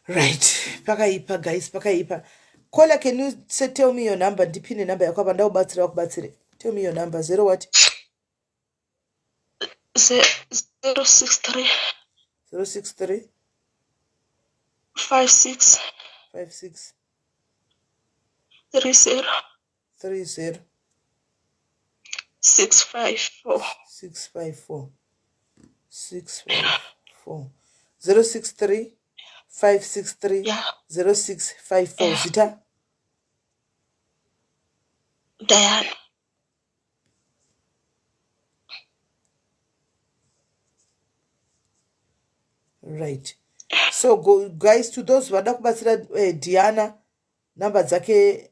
Right. Pakaipa guys, pakaipa. Kola, can you tell me your number? Dipine number yako apa ndaubatsira wakubatsire. Tell me your number. 0 what? 063 063 56 56 30 30 654 654 654 063 563 0654. Zita? Diana. Right. So go guys, to those vada kubatsira Diana number dzake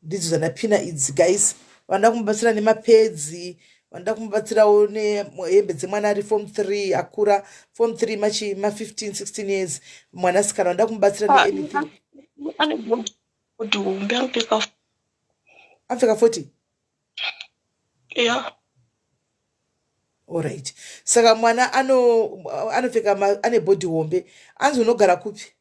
ndidzo zanapina idzi guys. Vanda kumubatsira nemapedzi, vanda kumubatsirawo nehembe dzemwana ari form 3 akura form 3 machi 15 16 years mwana sikana vanda kumubatsira neanything. Ane bodi hombe anopfeka 40. Yeah. Alright. Saka mwana anopfeka ane body hombe. Anzi unogara kupi?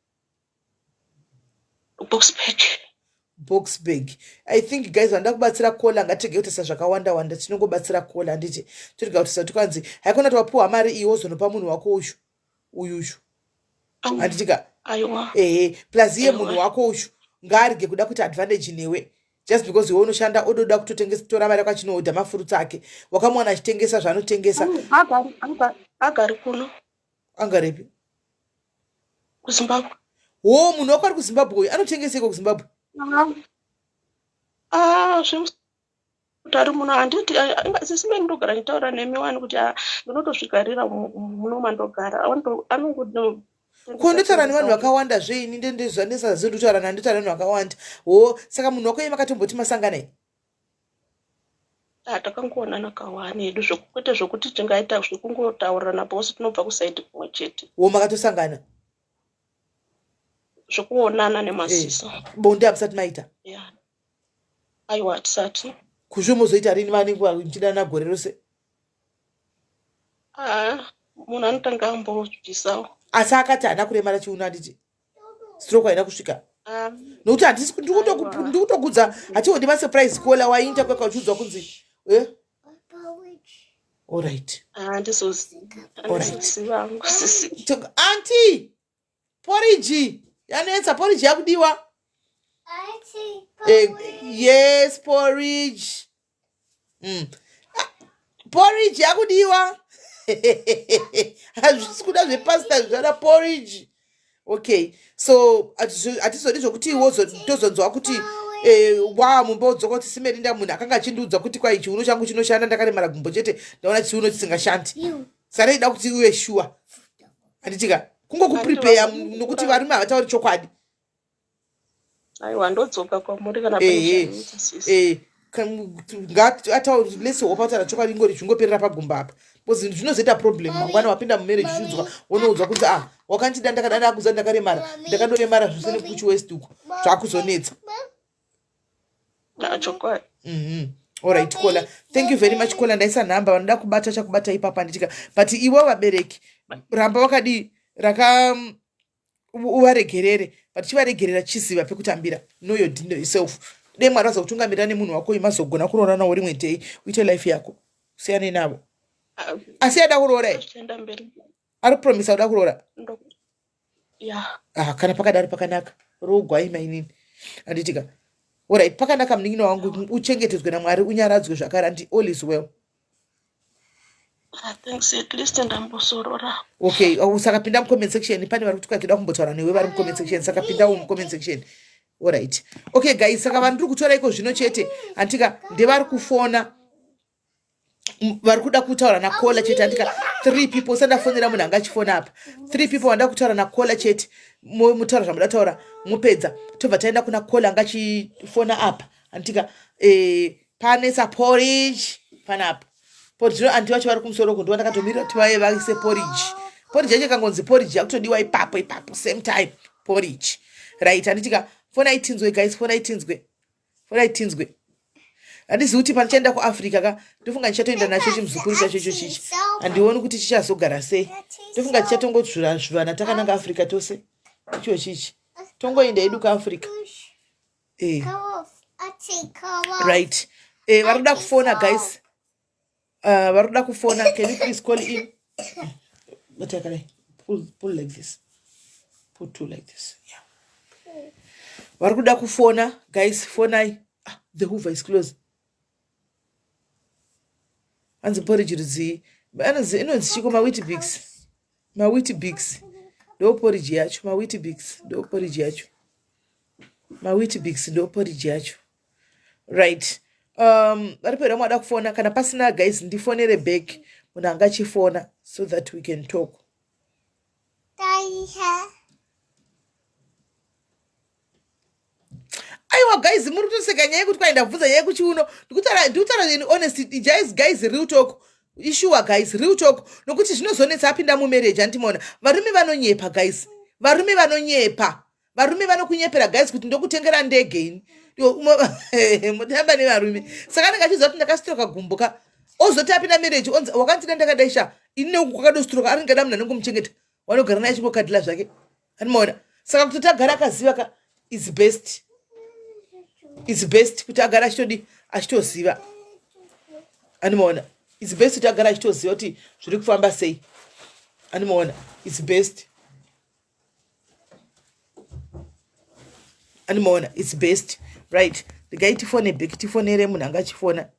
Box bag. I think guys vanda kubatsira kola ngatege utisa zvakawanda wanda tinongobatsira kola nditi tiriga utisa tukwanzi haikona twapuwa mari iwo zonopa munhu wako uyushu anditika aiwa plus iye munhu wako ushu ngarige kuda kuti advantage newe just because iwe unoshanda ododa kutotengesa tora mari kwachinoodha mafurutsi ake wakamwana achitengesa zvanotengesa agari kuno angaripi kuZimbabwe munhu wako ari kuZimbabwe anotengeseko kuZimbabwe zvimutari muno handiti sisime ndogara nditaura nemiwani kuti ndinotosvikarira muno mandogara kondotaura nevanhu vakawanda zveini ndendezvandisazivi nditaura nandotaura nevanhu vakawanda saka munhu wako imakatomboti masanganai takangoonana kawani hedu kwete zvokuti tingaita zvekungotaurana pose tinobva kusaidi kumwe chete makatosangana zvokuonana nemaziso bonde hamusati maita aiwa hatisati kuzvomozoita rini vanenge muchidana gore rose munhu anotanga ambobvisawo asi akati haana kuremara chiuno handiti stroke haina kusvika nokuti handisi ndikutogudza hatiwodi masurprise kola wainta kweka uchiudzwa kunzi alright anti poriji yanetsa poriji yakudiwa Yes, porridge. Porridge yakudiwa. Hazvikuda zvepasta zvara porridge. Okay, so atizodi zvokuti iwozo tozonzwa kuti mumba wodzoka kuti simerinda munhu akanga achindiudza kuti kwai chiuno changu chinoshanda ndakaremara gumbo chete ndaona chiuno chisingashandi sare ida kuti uwe sure handitika kungokuprepeya nokuti varume havatauri chokwadi. Aiwa ndodzoka kwamuri kana atauri lesi wapataura chokwadi ngori zvingoperera pagumba apa because zvinozoita problem mangwana wapinda mumarriage zviudzwa wonoudzwa kuti wakandida ndakadada kuza ndakaremara ndakandoremara zvose nekuchiwest uko zvakuzonetsa. chokwadi. Alright Kola, thank you very much Kola. Ndaisa nhamba vanoda kubata chakubata ipapa nditika but ivo vabereki ramba wakadi uvaregerere but chivaregerera chiziva pekutambira. Know your yourself. De mwari vazokutungamirira nemunhu wako imazogona kuroora nawo rimwe day uite life yako siyane navo. Asi ada kuroora ari promisa uda kuroora kana pakadaro pakanaka rogwaima inini anditika. Alright, pakanaka munin'ina wangu uchengetedzwe naMwari unyaradzwe zvakare and all is well. Thanks at least ndambosorora. Okay, usakapinda mucomment section pane vari kuti kwakida kumbotaura newe vari mucomment section saka pinda mucomment section. Alright. Okay guys, saka vanhu kutora iko zvino chete antika ndevari kufona vari kuda kutaura naKola chete antika 3 people sandafonera munhu anga achifona apa 3 people vanda kutaura naKola chete mutaura zvamuda taura mupedza tobva taenda kuna Kola anga achifona apa antika pane porridge panapa porridge anti vacho vari kumusoro uko ndiona ndakatomirira kuti vaye vaise porridge yacho kangonzi porridge yakutodiwa ipapo same time porridge right anditika fona itinzwe guys fona itinzwe handizivi kuti panichaenda kuAfrica ka ndofunga ndichatoenda nacho chimuzukuru chacho chichi handioni kuti chichazogara sei ndofunga tichatongodzvurana takananga Africa tose icho chichi tongoenda edu kuAfrica right vari kuda kufona guys vari kuda kufona. Can you please call in but I can pull like this, put 2 like this, yeah. Vari kuda kufona guys, fonai. The hoover is closed. Anzi porridge ruzi inonzi chiko mawheat ndo porridge yacho ndo porridge yacho right. Varipera mwada kufona kana pasina guys ndifonere back munhu anga achifona so that we can talk. Aiwa guys muri kutoseka nyaya yekuti kwaenda bvunza nyaya yekuchiuno ndikutaura in honesty guys real talk issue guys real talk nokuti zvinozonetsa apinda mumarriage andimona varume vanonyepa guys varume vanokunyepera guys kuti ndokutengera ndege ini mutamba nevarume saka ndanga chiziva kuti ndakastroka gumbuka ozoti apinda marriage onzi wakandida ndakadaisha ini neuku kwakadostroka ari ngada munhu anongomuchengeta wanogara naye chingokadhila zvake andimona saka kuti tagara akaziva it's best kuti agara achitoziva andimona it's best kuti agara achitoziva kuti zviri kufamba sei andimona it's best andimona it's best right. Regai tifone back tifonere munhu anga achifona.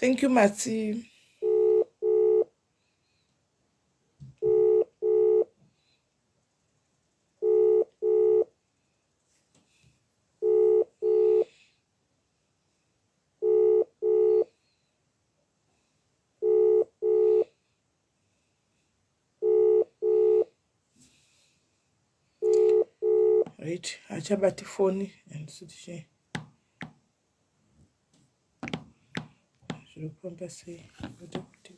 Thank you, Mati. right achabati phone and such zvinofamba sei kuda kuti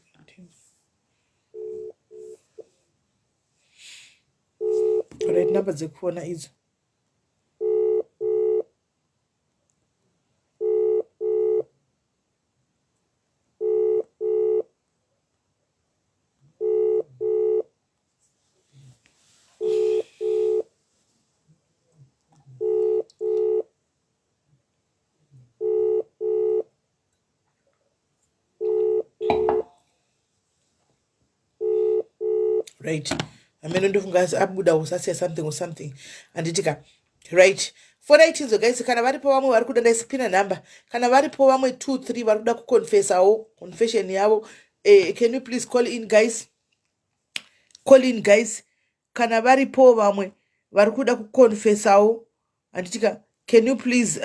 right namba dzekufona idzo right amene ndofunga abuda usasiya something or something anditika right fona itinzo guys kana varipo vamwe vari kuda ndaisipina nhamba kana varipo vamwe 2-3 vari kuda kuconfessawo confession yavo can you please call in guys kana varipo vamwe vari kuda kuconfessawo anditika can you please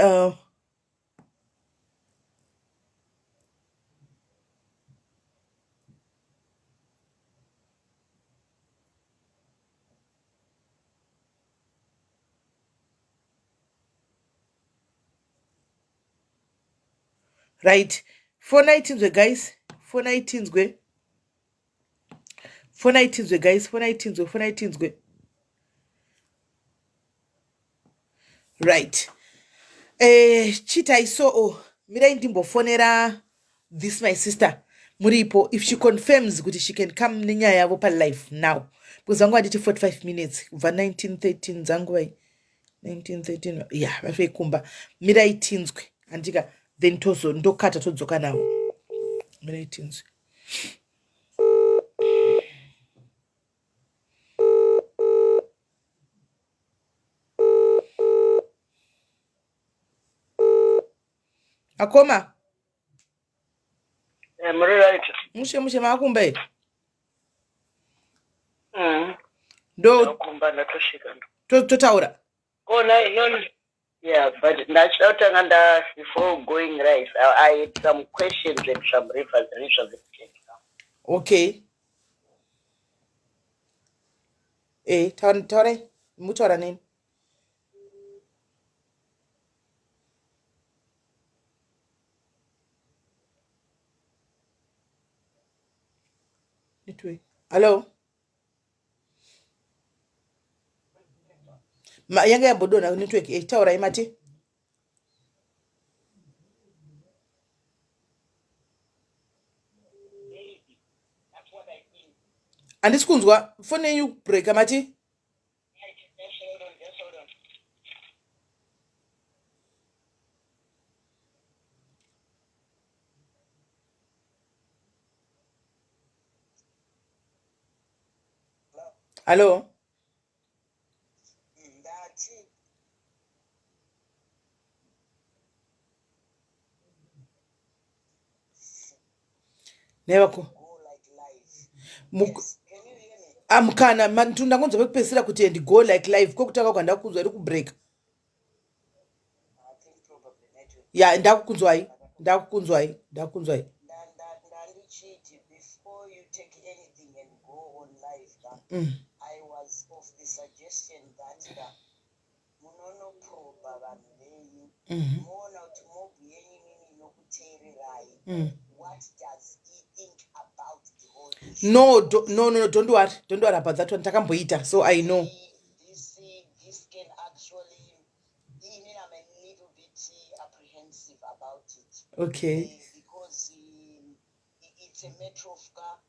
right fona itinzwe guys fona itinzwe guys fona itinzwe right chitai so mirai ndimbofonera this my sister muripo if she confirms kuti she can come nenyaya yavo palife now because vangu handiti 45 minutes kubva 1913 dzangu vai 1913 yeah vatoikumba mirai tinzwe handika then ndokata todzoka navo mirai tinzwe akoma muri right mushe maakumba here ndo kumba ndatosvika totaura kona iyono yeah but ndachotanga before going right I had some questions and some references. okay taura mutaura nini hello yanga yambodonha network taurai mati handisi kunzwa foni yenyu breaka mati hello nevako amukana ndangonzwa vekupedzisira kuti ndigo like live kwekutanga kwandakunzwa iri kubreaka ya ndakukunzwai I was of the suggestion that munonoproba vanhu venyu moona kuti mobu yenyu nini nokuteererai what does he think about the whole issue? No, don't worry about that one takamboita so I know this can actually even I'm a little bit apprehensive about it okay because it's a matter of car.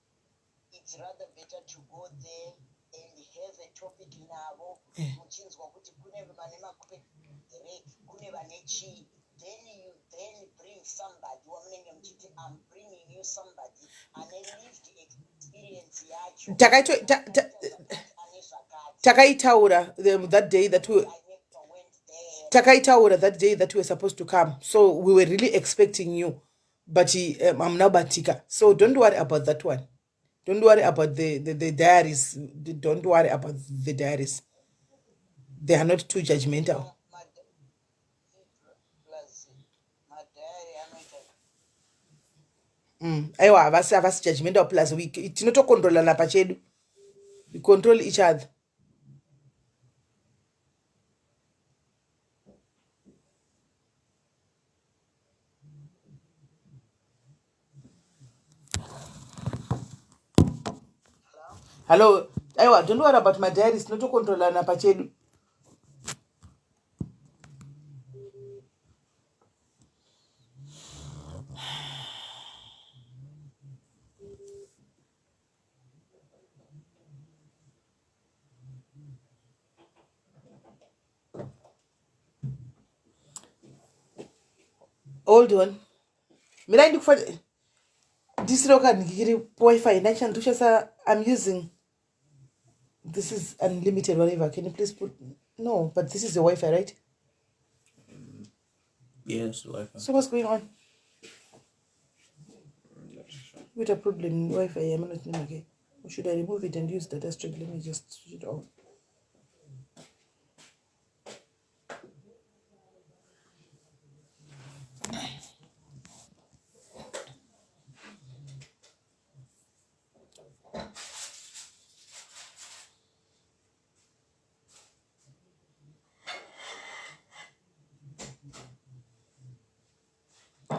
It's rather better to go there and have a topic navo muchinzwa kuti kune vane makupe kune vane chii then you bring somebody wamunenge muchiti I'm bringing you somebody ane lived experience yacho takaitaura that day that we were supposed to come so we were really expecting you but I'm now batika so don't worry about that one. Don't worry about the diaries. Don't worry about the diaries. They are not too judgmental. Aiwa havasi judgmental plus tinotokontrolana pachedu. We control each other. Hello, Aiwa, don't worry about my diary. It's not to control na pachedu. Hold on. Mirai look for this local Wi-Fi. I'm using. This is unlimited, whatever. Can you please put? No, but this is the Wi-Fi, right? Yes, Wi-Fi. So what's going on? With a problem Wi-Fi, I'm not doing okay. Or should I remove it and use data stream? Let me just switch it off.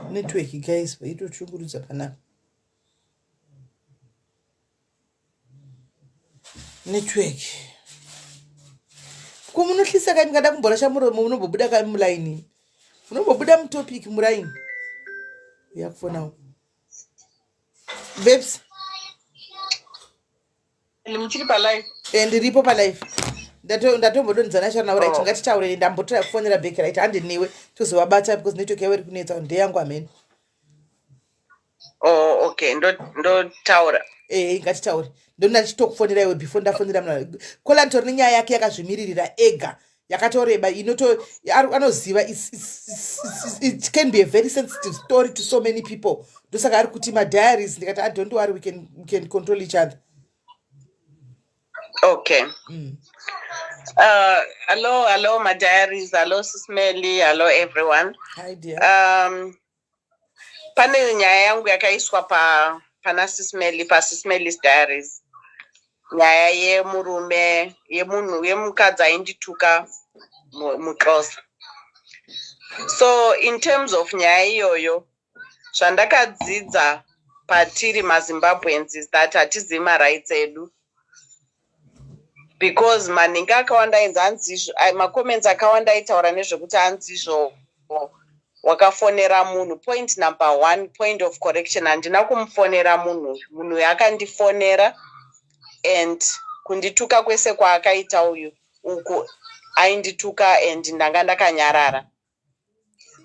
Network, guys, but it will network. Kumunohlisa kai mukada kumbola shamuromo munombobuda kai mulaini. Munombobuda mutopic muraini. Yakufona. Babes. Muchiri palive. Ndiripo palive. Ndatombodonzana shana right ngatitaure ndambotira kufonera back right handiniwe tozovabata because network yawe iri kunetsa ndeyangu amene. Oh, okay. Ndo taura. Ngatitaure. Ndona chitokufonera iwe before ndafonera muna. Kola ntori nenyaya yake yakazvimiririra ega. Yakatoreba anoziva it can be a very sensitive story to so many people. Ndosaka ari kuti diaries ndikati don't worry we can control each other. Okay. Hello, my diaries. Hello, SIS MELLY. Hello, everyone. Hi, dear. Pane nyaya yangu yakaiswa pana SIS MELLY, pa SIS MELLY's diaries. Nyaya yemurume, yemukadzi aindituka muXhosa. So, in terms of nyaya iyoyo, zvandakadzidza patiri maZimbabweans is that hatizivi marights edu. Because maningi akawanda inzi anzizvo macomments akawanda aitaura nezvekuti anzizvo wakafonera munhu. Point number 1, point of correction, handina kumufonera munhu akandifonera and kundituka kwese kwaakaita uyu uku aindituka and ndanga ndakanyarara.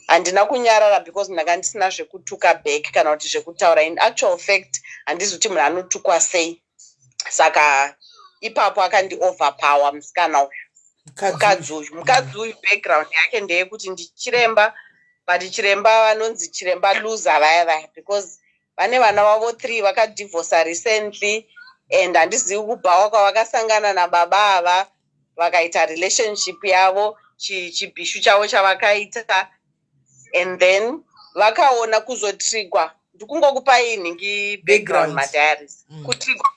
Handina kunyarara because ndanga ndisina zvekutuka back kana kuti zvekutaura. In actual fact handizi kuti munhu anotukwa sei. Saka ipapo akandi overpower musikana uyu. Mukadzi uyu background yake ndeyekuti ndichiremba, but chiremba vanonzi chiremba loser vaya because vane vana vavo 3 vakadivorca recently and handizivi kubhawa kwavakasangana nababa ava vakaita relationship yavo chibhishu chavo chavakaita and then vakaona kuzotrigwa. Ndikungokupai nhingi background madiaries. Kutrigwa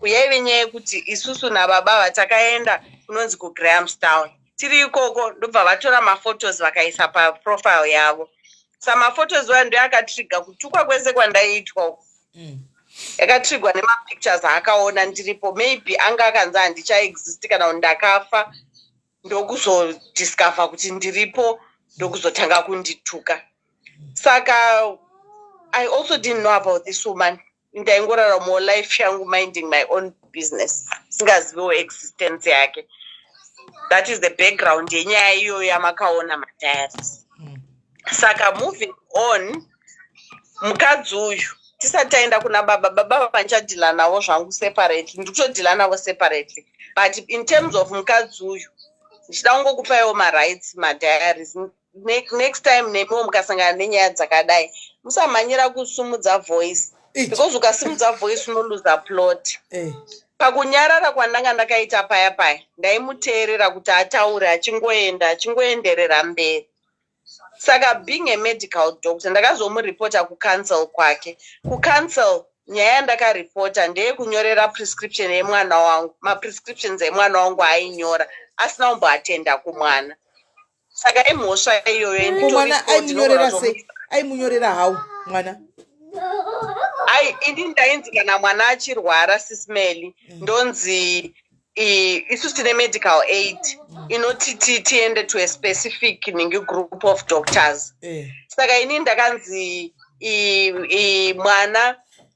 yaive nyaya yekuti isusu nababa vatakaenda kunonzi kuGrahamstown. Tiri ikoko ndobva vatora maphotos vakaisa paprofile yavo. Samaphotos vayo ndio akatriga kutukwa kwese kwandaiitwa. Yakatrigwa nemapictures aakaona ndiripo. Maybe anga akanzi handichaexist kana ndakafa ndokuzodiscover kuti ndiripo ndokuzotanga kundituka. Saka I also didn't know about this woman. Ndaingorara more life yangu minding my own business. Singaziviwo existence yake. That is the background yenyaya iyo yamakaona madiaries. Saka moving on, mukadzi uyu tisati taenda kuna baba vanchadhila navo zvangu separately. Ndikutodhila navo separately. But in terms of mukadzi uyu, ndichida kungokupaiwo marights madiaries. Next time nemiwo mukasangana nenyaya dzakadai, musamhanyira kusumudza voice. Because ukasimudza voice unolose plot. Pakunyarara kwandanga ndakaita paya ndaimuteerera kuti ataure achingoenderera mberi. Saka being a medical doctor ndakazomuripota kucancel kwake. Kucancel nyaya yandakaripota ndeyekunyorera prescription yemwana wangu. Maprescriptions emwana wangu ainyora asina kumboatenda kumwana. Saka imhosva iyoyo mwana aimunyorera sei? Aimunyorera how mwana? ini ndainzi kana mwana achirwara sisimeli ndonzi isu tine medical aid inoti tiende to a specific ningi group of doctors saka ini ndakanzi mwana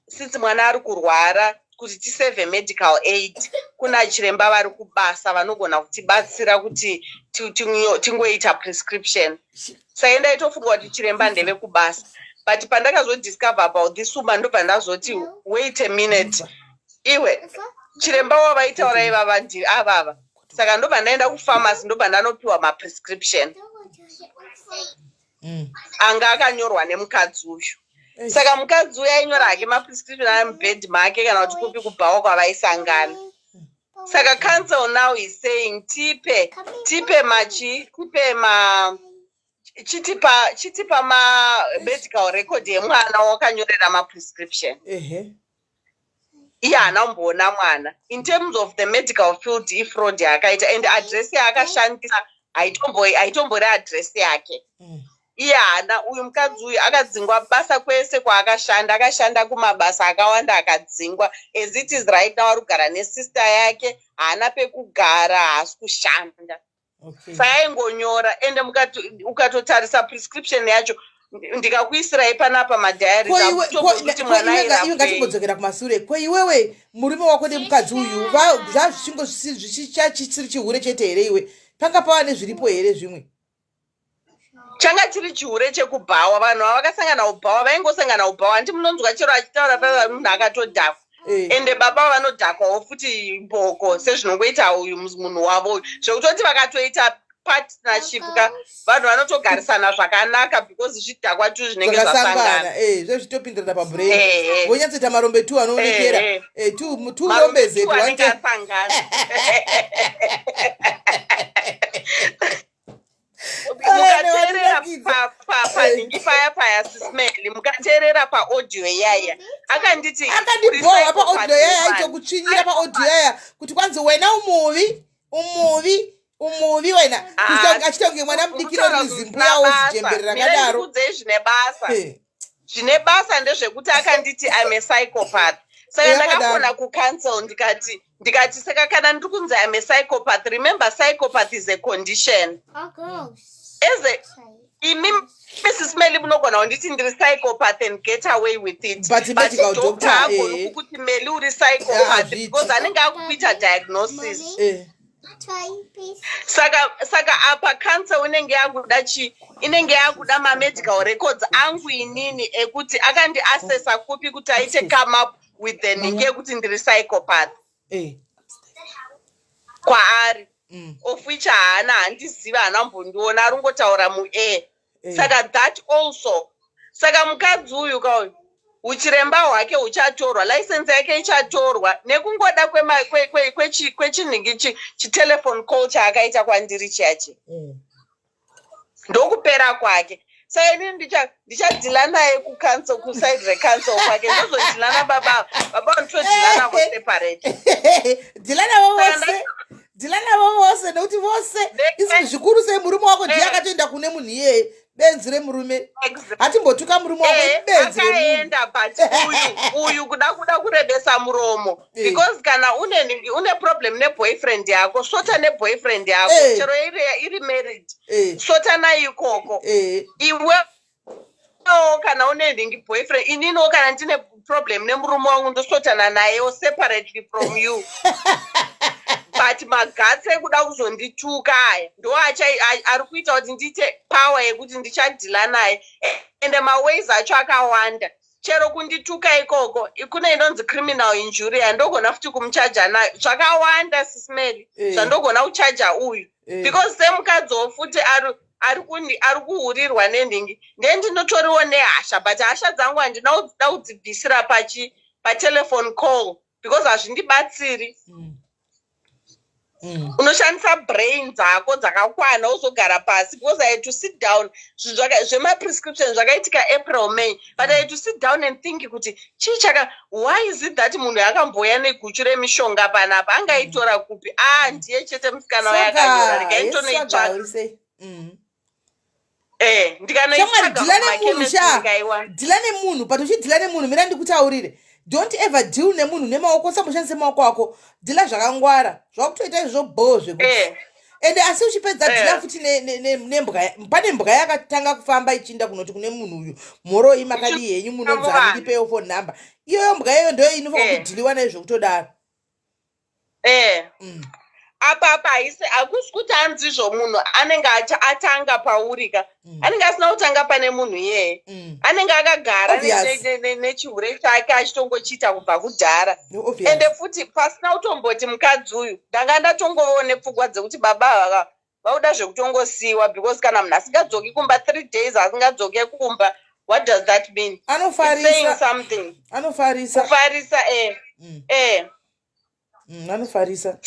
since mwana ari kurwara kuti tisave medical aid kuna chiremba vari kubasa vanogona kutibatsira kuti tingoita prescription saka ndaitofunga kuti chiremba ndeve kubasa but pandakazodiscover about this woman ndobva ndazoti wait a minute iwe chiremba wavaitaura ivava ndiri avava saka ndobva ndaenda kupharmacy ndobva ndanopiwa maprescription anga akanyorwa nemukadzi uyu saka mukadzi uyu ainyora hake maprescription ari mubhedhi make kana kuti kupi kubhawa kwavaisangana saka council now is saying tipe chitipa medical record yemwana wakanyorera maprescription iye haana kumboona mwana in terms of the medical field ifraud yaakaita and address yaakashandisa haitombori address yake iye haana uyu mukadzi uyu akadzingwa basa kwese akashanda kumabasa akawanda akadzingwa as it is right now ari kugara nesister yake haana pekugara haasi kushanda saingonyora ende ukatotarisa prescription yacho ndikakuisirai panapa madhayarizakuti mwana ngatimbodzokeera kumasure kweiwewe murume wako nemukadzi uyu zvazvisvingo zvisiri chihure chete here iwe panga pava nezviripo here zvimwe changa chiri chihure chekubhawa vanhu vavakasangana ubhawa vaingosangana ubhawa handi munonzwa chero achitaura pava munhu akatodhakwa ende baba vanodhakwawo futi mboko sezvinongoita uyu munhu wavo uyu zvekutoti vakatoita partnership vanhu vanotogarisana zvakanaka because zvidhakwa tu zvinenge zvasangana zvezvitopindirana pabreak vonyatsoita marombe tu anoonekera tu rombe zetu anenge asangana mukateerera paningi paya sisimeli mukateerera paaudio yaya akandibhowa paaudio yaya aitokutsvinyira paaudio yaya kuti kwanzi wena umuvi wena achita kunge mwana mudikiro rizimbuyawo zichemberera kadaro zvine basa ndezvekuti akanditi I'm a psychopath saka ndakafona kucancel ndikati saka kana ndiri kunzi I'm a psychopath remember psychopath is a condition imi Mrs. Melly munogona kunditi ndiri psychopath and get away with it but doctor agoni kukuti Melly uri psychopath because anenge akuita diagnosis saka apa cancer inenge yakuda mamedical records angu inini ekuti akandi assessa kupi kuti aite come up with the ninge ekuti ndiri psychopath kwaari of which haana handiziva haana mbondiona aringotaura muair saka that also saka mukadzi uyu kauyu uchiremba hwake huchatorwa license yake ichatorwa nekungoda kwechinhingi chitelephone call chaakaita kwandiri chachi ndokupera kwake saka inini ndichadhila naye kuside recancel kwake ndozodhilana baba nditodhilana vo separate dhilana vose nekuti vose isi zvikuru sei murume wako ndiye akatoenda kune munhu iyeye benzi remurume hatimbotuka murume wako benzi akaenda but uyu kuda kurebesa muromo because kana une problem neboyfriend yako sota neboyfriend yako chero iri married sota naye ikoko iwe kana une ndingi boyfriend inino kana ndine problem nemurume wangu ndosotana naye separately from you but magatsi ekuda kuzondituka aya ndo ari kuita kuti ndiite power yekuti ndichadhila naye ende maways acho akawanda chero kundituka ikoko kune inonzi criminal injury andogona futi kumuchaja nayo zvakawanda sisimeli zvandogona kuchaja uyu because semukadzi futi ari kuhurirwa nendingi ndendinotoriwo nehasha but hasha dzangu handina kudzibvisira patelephone call because hazvindibatsiri unoshandisa brain dzako dzakakwana uzogara pasi because I had to sit down zvemaprescription zvakaitika April May but I had to sit down and think kuti why is it that munhu akamboya neguchu remishonga panapa angaitora kupi ndiye chete musikana wayakanyora rikaitonoitsvaka Shamwari, dhila nemunhu, but uchidhila nemunhu, mira ndikutaurire. Don't ever deal nemunhu nemaoko, usamboshandise maoko ako. Dhila zvakangwara. Zvakutoita izvo bho zvekuti. Ende asi uchipedza dhila futi nembwa. Pane mbwa yakatanga kufamba ichinda kunoti kune munhu uyu. Mhoro imakadi yenyu munonzani ndipewo phone number. Iyoyo mbwa iyoyo ndoyo inofanira kudhiliwa naizvo kutodaro. Apa haisi akusi kuti anzizvo munhu anenge atanga paurika. Anenge asina kutanga pane munhu iyeye. Anenge akagara nechihure chake achitongochiita kubva kudhara. Ende futi pasina kutomboti mukadzi uyu ndanga ndatongoone pfungwa dzekuti baba vauda zvekutongosiyiwa because kana munhu asingadzoki kumba 3 days asingadzoke kumba. What does that mean? Anofarisa. It's saying something. Anofarisa. Kufarisa Anofarisa.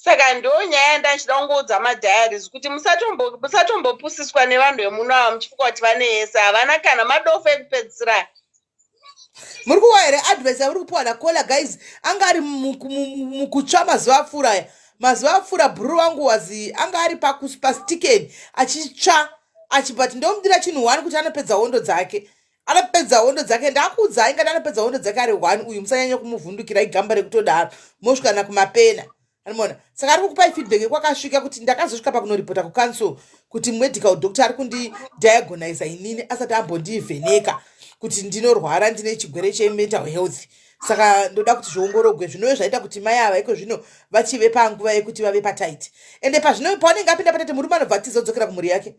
Saka ndo nyaya ndachida kungoudza madhayaris kuti musatombopusiswa nevanhu vemuno ava muchifunga kuti vane yese havana kana madofu ekupedzisira. Muri kuwa here advice muri kupiwa nakola guys anga ari mukutsva mazuva apfuura aya. Mazuva apfuura bhuru wangu wazi anga ari pastikeni achitsva achibati ndomudira chinhu 1 kuti anopedza hondo dzake. Anopedza hondo dzake ndakuudza ainga anopedza hondo dzake ari 1 uyu musanyanya kumuvhundukira igamba rekutodaro mosvikana kumapena. Anamona saka ari kukupai feedback kwakasvika kuti ndakazosvika pakunoripota kucancel kuti medical doctor ari kundidiagonize inini asati ambondivheneka kuti ndinorwara ndine chigwere chemental health. Saka ndoda kuti zviongorogwe zvinove zvaita kuti mai ava iko zvino vachive panguva yekuti vave pataiti. Ende pazvino paunenge apinda patete murume anobva atizodzokera kumhuri yake.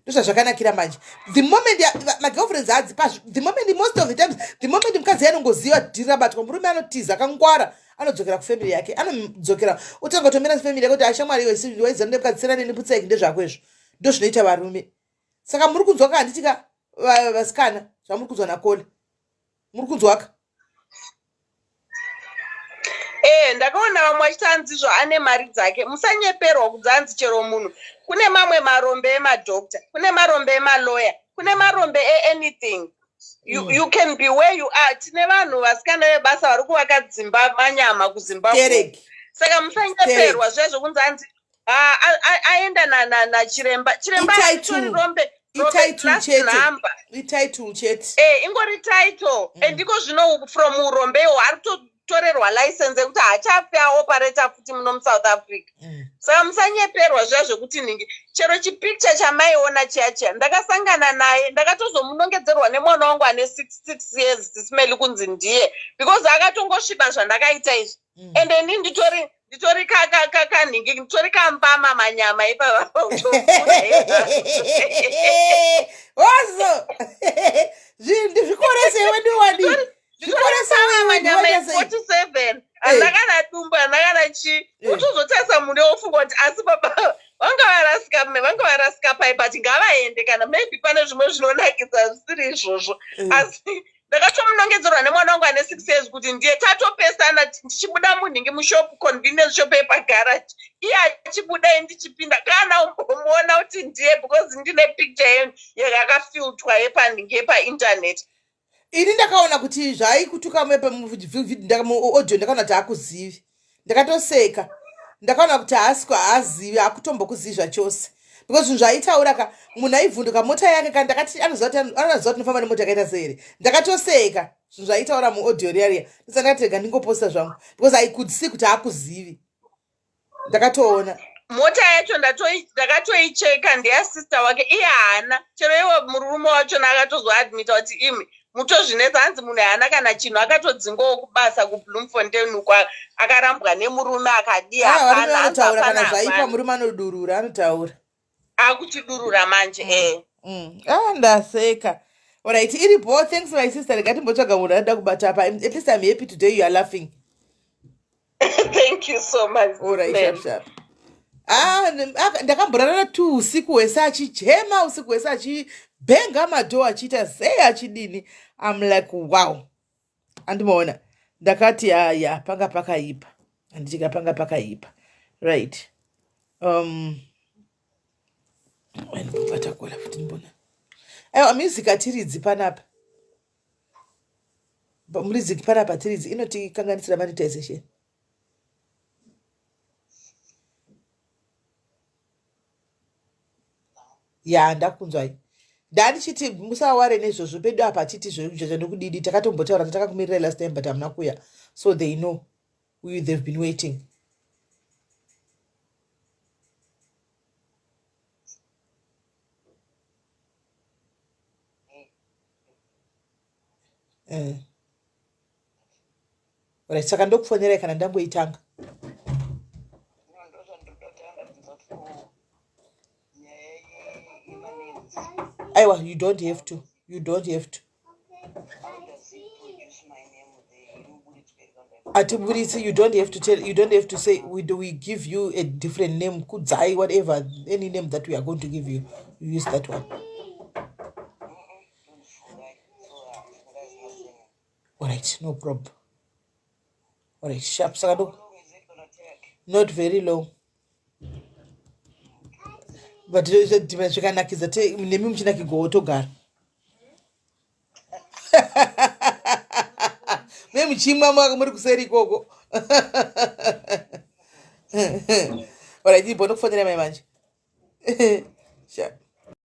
Ndozvazvakanakira manje. The moment my girlfriends hadzi the moment most of the times the moment mukadzi anongoziva dhiri rabatwa murume anotiza akangwara anodzokera kufamily yake anodzokera utanga kutomira family yake kuti ashamwari waizana nepukadzisira neniputsaiki ndezvako izvo ndozvinoita varume. Saka muri kunzwa kanditika vasikana zvamuri kunzwa nakola muri kunzwaka. Ndakaona vamwe vachitanzizvo ane mari dzake musanyeperwa kudzanzi chero munhu kune mamwe marombe emadokta kune marombe emaloya kune marombe anything. You can be where you are. Tine vanhu vasikana vebasa vari kuvaka dzimba manyama kuZimbabwe. Saka musanyeperwa zvezvo kunzanzi aenda nachiremba itori rombe ititle chete ingori title endiko zvino from urombewo ari kutorerwa license yekuti hachafi aoperata futi muno muSouth Africa. Saka musanyeperwa zvazvokuti ningi chero chipicture chamaiona chiya ndakasangana naye ndakatozomunongedzerwa nemwana wangu ane 6 years SIS-MELLY kunzi ndiye because akatongosviba zvandakaita izvi ende ini nditori kaningi nditori kambama manyama wazo ndizvikorese iwe ndiwadi zvikoresa manyama 47 andakana dumba andakana chi utozotarisa munhu wofunga kuti asi baba vanga varasika pai but ngavaende kana maybe pane zvimwe zvinonakidza zvisiri izvozvo asi ndakatomunongedzerwa nemwana wangu ane 6 years kuti ndiye tatopesana tichibuda munhingi mushopu convenience shop yepagaraji iye achibuda ndichipinda kana umbomuona kuti ndiye because ndine picture yenyu yakafiltwa yepanhingi yepainternet. Ini ndakaona kuti zvaikutuka muaudio ndakaona kuti hakuzivi ndakatoseka ndakaona kuti haazivi hakutombokuzivi zvachose because zvinhu zvaitaura ka munhu aivhunduka mota yake kana ndakati anoziva kuti nofamba nemota yakaita sehere ndakatoseka zvinhu zvaitaura muaudio riya ndisa ndakatega ndingoposta zvangu because I could see kuti haakuzivi ndakatoona mota yacho ndakatoicheka ndeyasister wake iye haana chero iwo murume wachona akatozoadmita kuti imi mutozvinetsa hanzi munhu haana kana chinhu akatodzingawo kubasa kuBloemfontein uko akarambwa nemurume akadi anotaura kana zvaipa murume anodurura anotaura akutidurura manje ndaseka. Alright, iripo. Thanks my sister. Ngatimbotsvaga munhu anoda kubata apa. At least I'm happy today you are laughing. Thank you so much. Alright, sharp. Ndakamborara 2 usiku wese achichema usiku wese achibhenga madhoo achiita sei achidini. I'm like wow. Andimaona. Ndakati ya panga pakaipa. Andichika panga pakaipa. Right. Wanobata kola futi mbona. Aiwa music atiridzi panapa. Music panapa atiridzi inotikanganisira monetization. ya ndakunzwai ndanichiti musaware nezvozvo pedu apa chiti zvokujaja nokudidi takatombotaura tatakakumirira last time but hamuna kuya so they know they've been waiting. Right, saka ndokufonerai kana ndangoitanga. Aiwa, you don't have to. You don't have to. Atibuditsi, you don't have to tell. You don't have to say. We give you a different name, Kudzai, whatever, any name that we are going to give you. You use that one. All right, no problem. All right, sharp. Not very long. But zvikanakidza nemi muchinakigotogara memuchimwa muri kuseri ikoko. All right, ibhono kufonera mai manje. Sharp.